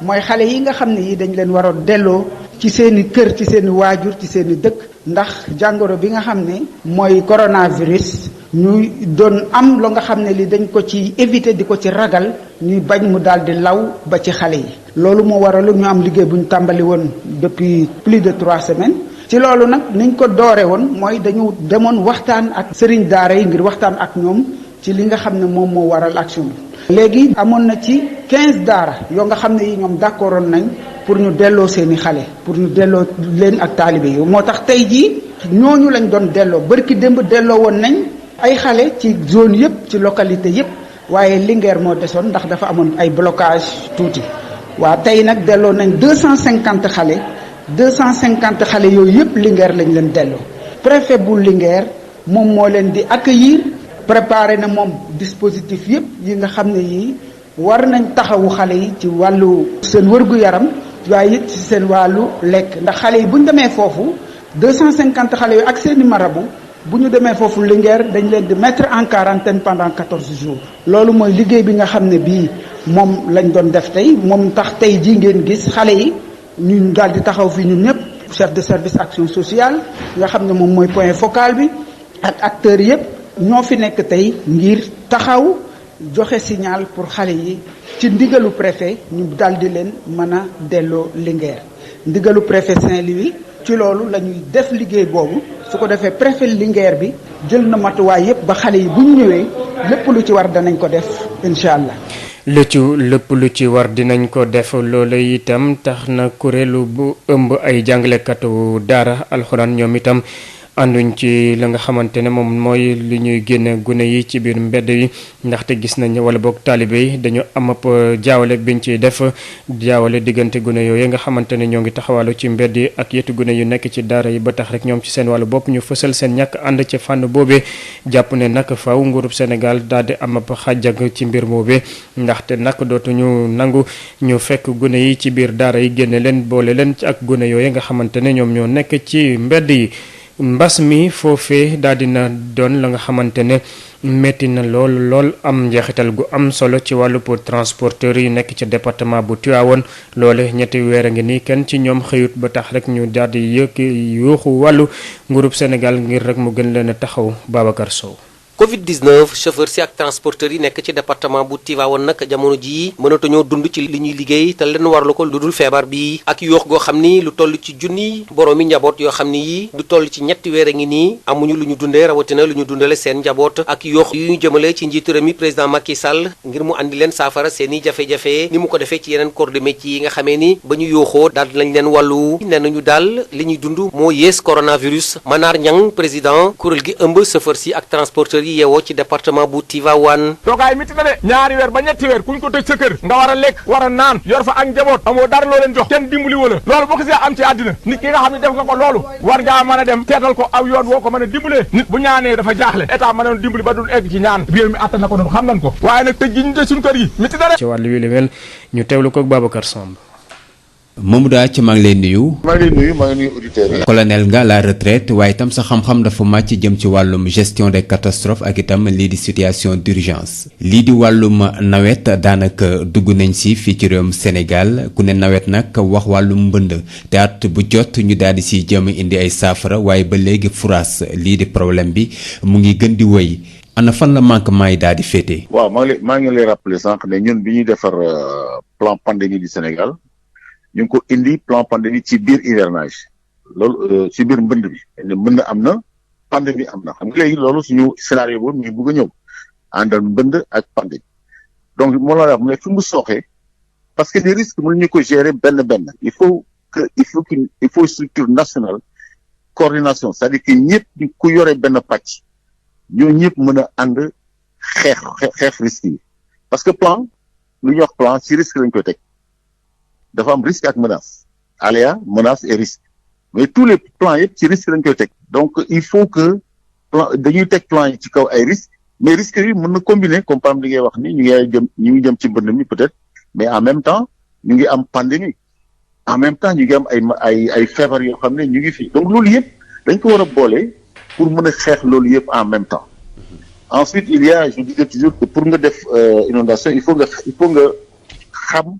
[SPEAKER 17] mooy xale yi nga xam ne yi dañ leen waroon delloo ci seen i kër ci seen i waajur ci seen i dëkk ndax jàngoro bi nga xam ne mooy coronavirus ñuy doon am lo nga xam ne li dañ ko ci éviter di ko ci ragal ñuy bañ mu daal di law ba ci xale yi loolu moo waralu ñu am liggéey bu ñu tàmbali woon depuis plus de 3 semaines ci loolu nag niñ ko doore woon mooy dañu demoon waxtaan ak sëriñ daara yi ngir waxtaan ak ñoom ci li nga xam ne moom moo waral action bi léegi amoon na ci 15 daara yoo nga xam ne yi ñoom d'accordoon nañ pour ñu delloo seeni xale pour ñu delloo leen ak taalibe yi moo tax tey jii ñooñu lañ doon delloo bërki démb delloo woon nañ ay xale ci zone yëpp ci localité yëpp waaye Linguère moo desoon ndax dafa amoon ay blocage tuuti waa tey nag delloo nañ 250 xale 250 xale yooyu yëpp Linguère lañ leen delloo préfet bu Linguère moom moo leen di accueillir préparé na moom dispositif yëpp yi nga xam ne yii war nañ taxawu xale yi ci wàllu seen wërgu-yaram waaye it ci seen wàllu lekk ndax xale yi bu ñu demee foofu 250 xale yooyu ak seeni marabu bu ñu demee foofu Linguère dañ leen di mettre en quarantaine pendant 14 jours loolu mooy liggéey bi nga xam ne bii moom lañ doon def tey moom tax tey jii ngeen gis xale yi ñu daal di taxaw fi ñun ñëpp chef de service action sociale nga xam ne moom mooy point focal bi ak acteurs yëpp ñoo fi nekk tey ngir taxaw joxe signal pour xale yi ci ndigalu préfet ñu daal di leen mën a delloo Linguère ndigalu préfet Saint-Louis ci loolu la ñuy def liggéey boobu su ko defee préfet Linguère bi jël na matuwaay yépp ba xale yi bu ñu ñëwee lépp lu ci war danañ ko def incha allah.
[SPEAKER 2] lépp lu ci war dinañ ko def loolu itam tax na kuréelu bu ëmb ay jàngalekatu daara alxuraan ñoom itam ànduñ ci la nga xamante ne moom mooy li ñuy génne gune yi ci biir mbedd yi ndaxte gis nañ wala boog taalibe yi dañu am ab jaawale biñ ciy def jaawale diggante gune yooyu nga xamante ne ñoo ngi taxawalu ci mbedd yi ak yetu gune yu nekk ci daara yi ba tax rek ñoom ci seen wàllu bopp ñu fësal seen ñàkk ànd ci fànn boobee jàpp ne nag faw nguurub Sénégal daal di am ab xàjjag ci mbir boobee ndaxte nag dootuñu nangu ñu fekk gune yi ci biir daara yi génne leen boole leen ak gune yooyu nga xamante ne ñoom ñoo nekk ci mbedd yi. mbas mi foofee daal dina doon la nga xamante ne metti na lool am njeexital gu am solo ci wàllu pour transporteurs yi nekk ci département bu Tivaouane loole ñetti weer a ngi nii kenn ci ñoom xëyut ba tax rek ñu daal di yuuxu wàllu nguurub Sénégal ngir rek mu gën leen a taxaw Babacar Sow.
[SPEAKER 7] Covid-19 chauffeur si ak transporteurs yi nekk ci département bu Tivaouane nag jamono jii mënatuñoo dund ci li ñuy liggéey te leen warlu ko lu dul feebar bi ak yoox goo xam ni lu toll ci junni boroomi njaboot yoo xam ni yi lu toll ci ñetti weer a ngi nii amuñu lu ñu dundee rawatina lu ñu dundale seen njaboot ak yoox yu ñu jëmale ci njiitu réew mi président Macky Sall ngir mu andi leen saafara seen i jafe-jafe ni mu ko defee ci yeneen corps de métier yi nga xamee ni ba ñu yooxoo daal lañ leen wàllu nee nañu daal li ñuy dund moo yées coronavirus Manar Niang président kuréel gi ëmb chauffeur si ak transporteurs yi yeewoo ci département bu Tivaouane.
[SPEAKER 5] toogaay miti na de ñaari weer ba ñetti weer kuñ ko tëj sa kër nga war a lekk war a naan yor fa ak njaboot amoo dara loo leen jox kenn dimbali wala loolu boo ko see am ci àddina nit ki nga xam ne def nga ko loolu war ngaa mën a dem teetal ko aw yoon woo ko mën a dimbalee nit bu ñaanee dafa jaaxle état mën a dimbali ba dul egg ci ñaan réew mi attan na ko noonu xam nañ ko waaye nag tëj gi ñu tëj suñu kër yi miti na de.
[SPEAKER 2] ci wàllu wi li mel ñu teewlu ko ak Babacar Samb.
[SPEAKER 24] Mamadou Athie maa ngi lay nuyu.
[SPEAKER 25] maa ngi nuyu auditeurs yi.
[SPEAKER 24] colonel nga à la retraite waaye itam sa xam-xam dafa màcc jëm ci wàllum gestion des catastrophes ak itam lii di situation d'urgence lii di wàllum nawet daanaka dugg nañ si fii ci réewum Sénégal ku ne nawet nag wax wàllum mbënd te at bu jot ñu daal di si jëm indi ay saafara waaye ba léegi furaas lii di problème bi mu ngi gën di wëy ana fan la manquement yi daal di féete.
[SPEAKER 25] waaw maa ngi lay rappeler sànq ne ñun bi ñuy defar plan pandémie du Sénégal. ñu ngi ko indi plan pandémie ci biir hivernage loolu ci biir mbënd bi mbënd am na pandémie am na xam nga léegi loolu suñu scénario boobu ñu bëgg a ñëw àndal mbënd ak pandémie donc moo la wax mu ne fi mu sooxee parce que les risques mënuñu ko gérer benn il faut structure nationale coordination c'est-à-dire que ñëpp ku yore benn pàcc ñoo ñëpp mën a ànd xeex risques yi parce que plan lu ñuy wax plan ci risque lañ koy teg dafa am risque ak menace aléa menace et risque mais tous les plans yëpp ci risque lañ koy teg donc il faut que dañuy teg plan yi ci kaw ay risques mais risques yi mën na combiner comme par exemple li ngay wax ni ñu ngi jëm ci mbënd mi peut-être mais en même temps ñu ngi am pandémie en même temps ñu ngi am ay feebar yoo xam ne ñu ngi fi donc loolu yëpp dañ ko war a boole pour mën a xeex loolu yëpp en même temps ensuite il y a je disais toujours que pour nga def inondation il faut nga xam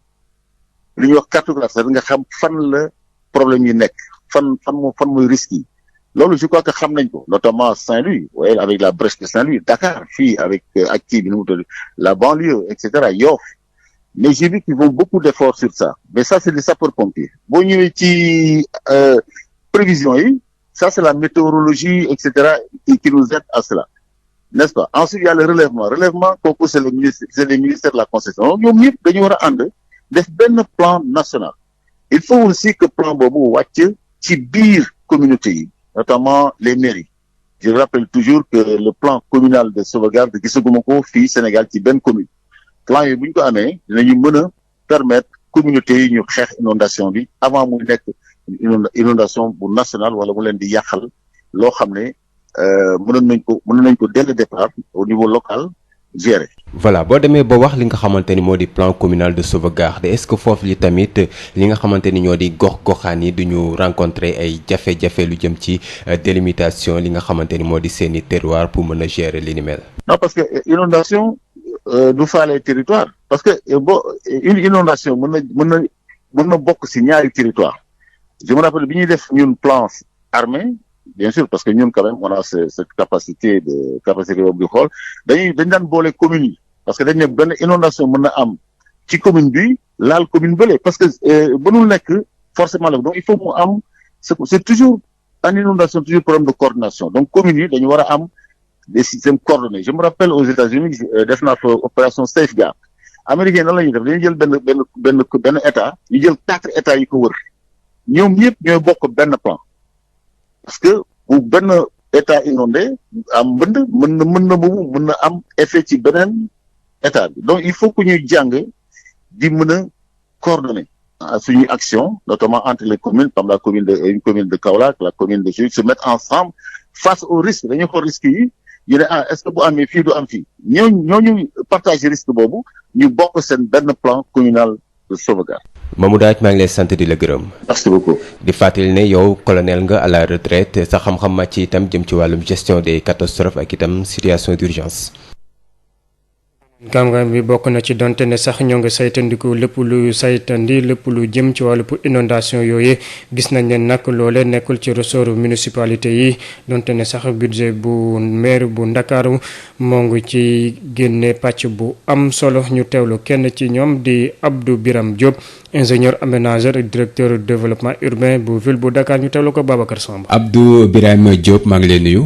[SPEAKER 25] li ñuy wax cartographie c'est-à-dire nga xam fan la problème yi nekk fan mooy risque yi loolu je crois que xam nañ ko notamment Saint-Louis ouais, avec la brèche de Saint-Louis Dakar fii avec ak kii bi nu mu tudd la banlieue et cetera Yoff mais j'ai vu qu'ils font beaucoup d'efforts sur ça mais ça c'est des sapeurs-pompiers boo ñëwee ci prévisions yi ça c'est la météorologie et cetera qui nous aide à cela n'est-ce pas ensuite il y a le relèvement kooku c'est le ministère de la concession ñoom ñëpp dañu war a ànd def benn plan national il faut aussi que plan boobu wàcc ci biir communauté yi notamment les mairies je rappelle toujours que le plan communal de sauvegarde gisaguma ko fii Sénégal ci benn commune plan yooyu bu ñu ko amee dinañu mën a permettre communauté yi ñu xeex inondation bi avant muy nekk inondation bu national wala mu leen di yàqal loo xam ne mënoon nañ ko dès le départ au niveau local gérer.
[SPEAKER 24] voilà boo demee ba wax li nga xamante ni moo di plan communal de sauvegarde est-ce que foofu li tamit li nga xamante ni ñoo di gox-goxaan yi duñu rencontrer ay jafe-jafe lu jëm ci délimitation li nga xamante ni moo di seeni terroir pour mën a gérer li ni mel.
[SPEAKER 25] non parce que inondation du faale territoire parce que une inondation mën na bokk ci ñaari territoire je me rappelle bi ñuy def ñun plan armé bien sûr parce que ñun quand même on a cette capacité boobu di xool dañ daan boole communes yi parce que dañ ne benn inondation mën na am ci commune bi laal commune bële parce que mënul nekk forcément la donc il faut mu am c'est toujours en inondation toujours problème de coordination donc communes yi dañu war a am des systèmes coordonnés je me rappelle aux États-Unis def naa fa opération Safeguard américain nan la ñuy def dañuy jël benn état ñu jël 4 états yi ko wër ñoom ñëpp ñooy bokk benn plan parce que bu benn état inondé am mbënd mën na am effet ci beneen état bi donc il faut que ñuy jàng di mën a coordonner suñuy action notamment entre les communes comme une commune de Kaolack la commune de Sédhiou se mettre ensemble face aux risques dañuy xool risques yi ñu ne est-ce que bu amee fii du am fii ñooñu partager risque boobu ñu bokk seen benn plan communal de sauvegarde.
[SPEAKER 24] Mamadou Ath maa ngi lay sant di la gërëm.
[SPEAKER 25] merci beaucoup.
[SPEAKER 24] di fàttali ne yow colonel nga à la retraite sa xam-xam màcc itam jëm ci wàllum gestion des catastrophes ak itam situation d'urgence.
[SPEAKER 2] gam-gam bi bokk na ci donte ne sax ñoo ngi saytandiku lépp lu jëm ci wàllu inondation yooyu gis nañ ne nag loole nekkul ci ressort municipalité yi donte ne sax budget bu maire bu Ndakaaru moo ngi ci génne pàcc bu am solo ñu teewlu kenn ci ñoom di Abdou Biram Diop ingénieur aménageur et directeur développement urbain bu ville bu Dakar ñu teewlu ko Babacar Samb.
[SPEAKER 24] Abdou Biram Diop maa ngi lay nuyu.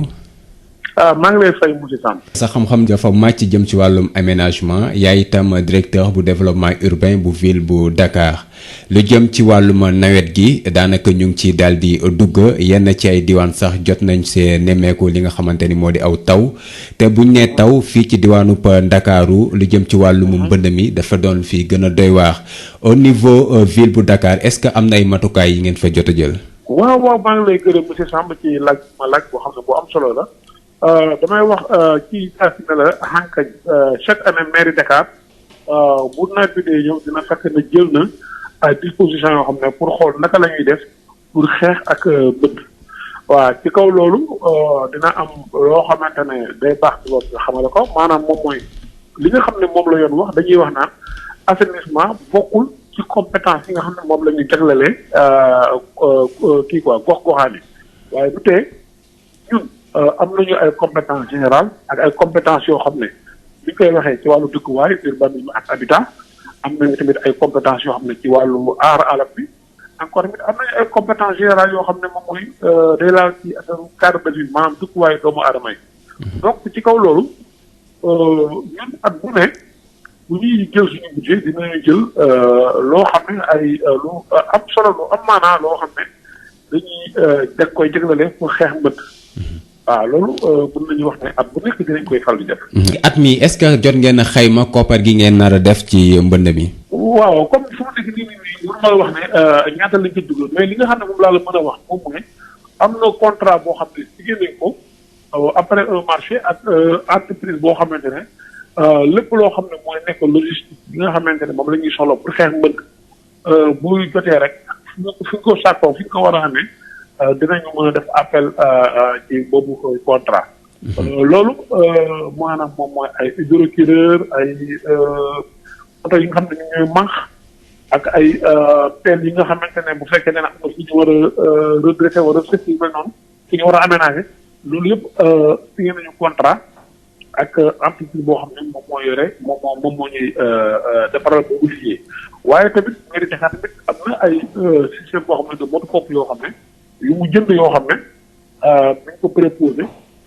[SPEAKER 13] maa ngi lay fay monsieur Samb.
[SPEAKER 24] sa xam-xam dafa màcc jëm ci wàllum aménagement yaay itam directeur bu développement urbain bu ville bu Dakar lu jëm ci wàllum nawet gi daanaka ñu ngi ci daal di dugg yenn ci ay diwaan sax jot nañ see nemmeeku li nga xamante ni moo di aw taw te buñ nee taw fii ci diwaanu Ndakaaru lu jëm ci wàllum mbënd mi dafa doon fii gën a doy waar au niveau ville bu Dakar est-ce que am na ay matukaay yi ngeen fa jot a jël.
[SPEAKER 13] waaw maa ngi lay gërëm monsieur Samb ci laaj boo xam ne bu am solo la. damay wax ci saa si ne la xànkañ chaque année mairie Dakar bu nawet bi dee ñëw dina fekk ne jël na ay dispositions yoo xam ne pour xool naka la ñuy def pour xeex ak mbënd. waaw ci kaw loolu dina am loo xamante ne day baax ci loolu nga xamale ko maanaam moom mooy li nga xam ne moom la yoon wax dañuy wax naan assainissement bokkul ci compétence yi nga xam ne moom la ñuy jaglelee gox-goxaan yi waaye du tee ñun. am nañu ay compétences générales ak ay compétences yoo xam ne li ñu koy waxee ci wàllu dëkkuwaay urbanisme ak habitat am nañu tamit ay compétences yoo xam ne ci wàllu aar alam bi encore tamit am nañu ay compétences générales yoo xam ne moom mooy day laal ci affaire cadre de vie maanaam dëkkuwaayu doomu aadama yi. donc ci kaw loolu ñun at bu ne bu ñuy jël suñu budget dinañu jël loo xam ne ay lu am solo lu am maanaa loo xam ne dañuy koy jagleel pour xeex mbënd. waaw loolu mën nañu wax ne at bu nekk dinañ koy fal di def.
[SPEAKER 24] at mi est-ce que jot ngeen a xayma koppar gi ngeen nar a def ci mbënd mi.
[SPEAKER 13] waaw comme fu mu nekk nii mënu ma la wax ne ñaata lañ ko dugal mais li nga xam ne moom laa la mën a wax moom mooy am na contrat boo xam ne liggéey nañ ko après un marché ak entreprise boo xamante ne lépp loo xam ne mooy nekk logistique bi nga xamante ne moom la ñuy soxla pour xeex mbënd bu jotee rek fi nga ko sàkkoo fi nga ko war a amee. dinañu mën a def appel ci boobu contrat. loolu maanaam moom mooy ay hydrocureur ay oto yi nga xam ne ñooy manx ak ay pelle yi nga xamante ne bu fekkee ne am na fu ñu war a redresser wala sëf yu mel noonu fu ñu war a aménager loolu yëpp signé nañu contrat ak entreprise boo xam ne moom moo yore moom moo ñuy defaral boobu liggéey waaye tamit mairie Dakar tamit am na ay système boo xam ne de moto pompe yoo xam ne. yu mu jënd yoo xam ne dañ ko préposé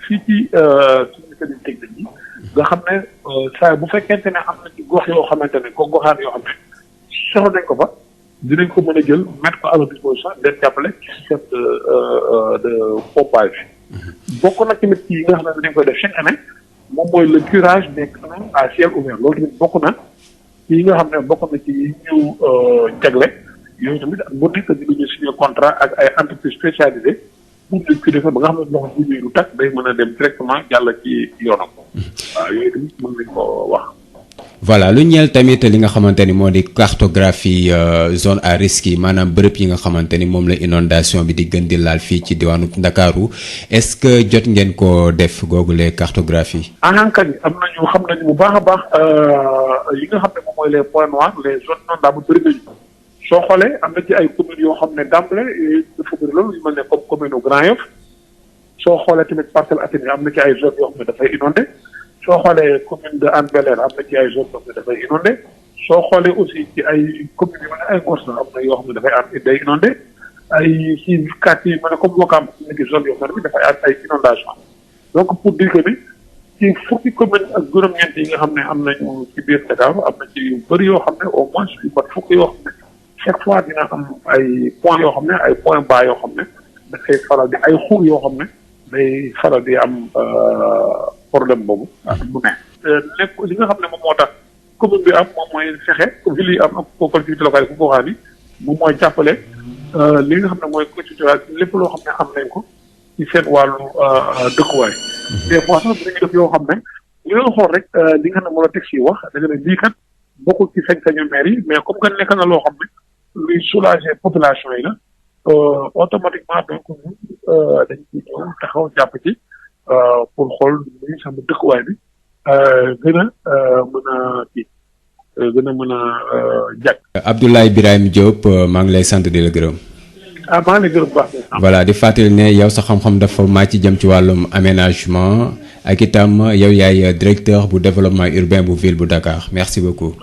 [SPEAKER 13] fii ci suñu service technique yi nga xam ne saa bu fekkente ne am na ci gox yoo xamante ne goxaan yoo xam ne soxla nañ ko fa dinañ ko mën a jël mettre ko à leur disposition leen jàppale ci système de pompage bi bokk na tamit ci yi nga xam ne dañ koy def chaque année moom mooy le curage des canaux à ciel ouvert loolu tamit bokk na ci yi nga xam ne bokk na ci ñu jagle yooyu tamit ak bu nekk dinañu signé contrat ak ay entreprises spécialisées pour ñu ko defee ba nga xam ne ndox bu ñuy du tàkk day mën a dem directement jàll ci yoonam. waaw yooyu tamit mën nañ ko wax.
[SPEAKER 24] voilà lu ñeel tamit li nga xamante ni moo di cartographie zone à risque yi maanaam bërëb yi nga xamante ni moom la inondation bi di gën di laal fii ci diwaanu Ndakaaru est-ce que jot ngeen ko def googule cartographie.
[SPEAKER 13] kañ am nañu xam nañu bu baax a baax yi nga xam ne moom mooy les points noirs les zones inondables bëri nañu. soo xoolee am na ci ay communes yoo xam ne d'emblée dafa bëri loolu yu mel ne comme commune u Grand Yoff soo xoolee tamit Parcelles Assainies am na ci ay zones yoo xam ne dafay inondé soo xoolee commune de Hann Bel-Air am na ci ay zones yoo xam ne dafay inondé soo xoolee aussi ci ay communes yu mel ne ay Ngor am na yoo xam ne day inondé ay ci quartier yi ma ne comme Ouakam nekk zone yoo xam ne dafay am ay inondation donc pour dire que ni ci fukki commune ak juróom-ñeent yi nga xam ne am nañu ci biir Dakar am na ci yu bëri yoo xam ne au moins yu mat fukki yoo xam ne chaque fois dina am ay points yoo xam ne ay points bas yoo xam ne dafay faral di ay xuur yoo xam ne day faral di am problème boobu bu ne nekk li nga xam ne moom moo tax commune bi am moom mooy fexe ville yi am ak collectivité locale yi bu goxaan yi moom mooy jàppale li nga xam ne mooy collectivité locale lépp loo xam ne am nañ ko ci seen wàllu dëkkuwaay des fois sax dinañu def yoo xam ne li nga xool rek li nga xam ne moo la teg si wax da nga ne lii kat bokkul ci sañ-sañu maire yi mais comme que nekk na loo xam ne luy soulager population yi la automatiquement donc dañ ci ñëw taxaw jàpp ci pour xool li nga xam ne dëkkuwaay bi gën a mën a kii gën a mën a jàkk.
[SPEAKER 24] Abdoulaye Birahim Diop maa ngi lay sant di la gërëm.
[SPEAKER 13] maa ngi lay gërëm bu baax.
[SPEAKER 24] voilà di fàttali ne yow sa xam-xam dafa màcc jëm ci wàllum aménagement ak itam yow yaay directeur bu développement urbain bu ville bu Dakar merci beaucoup.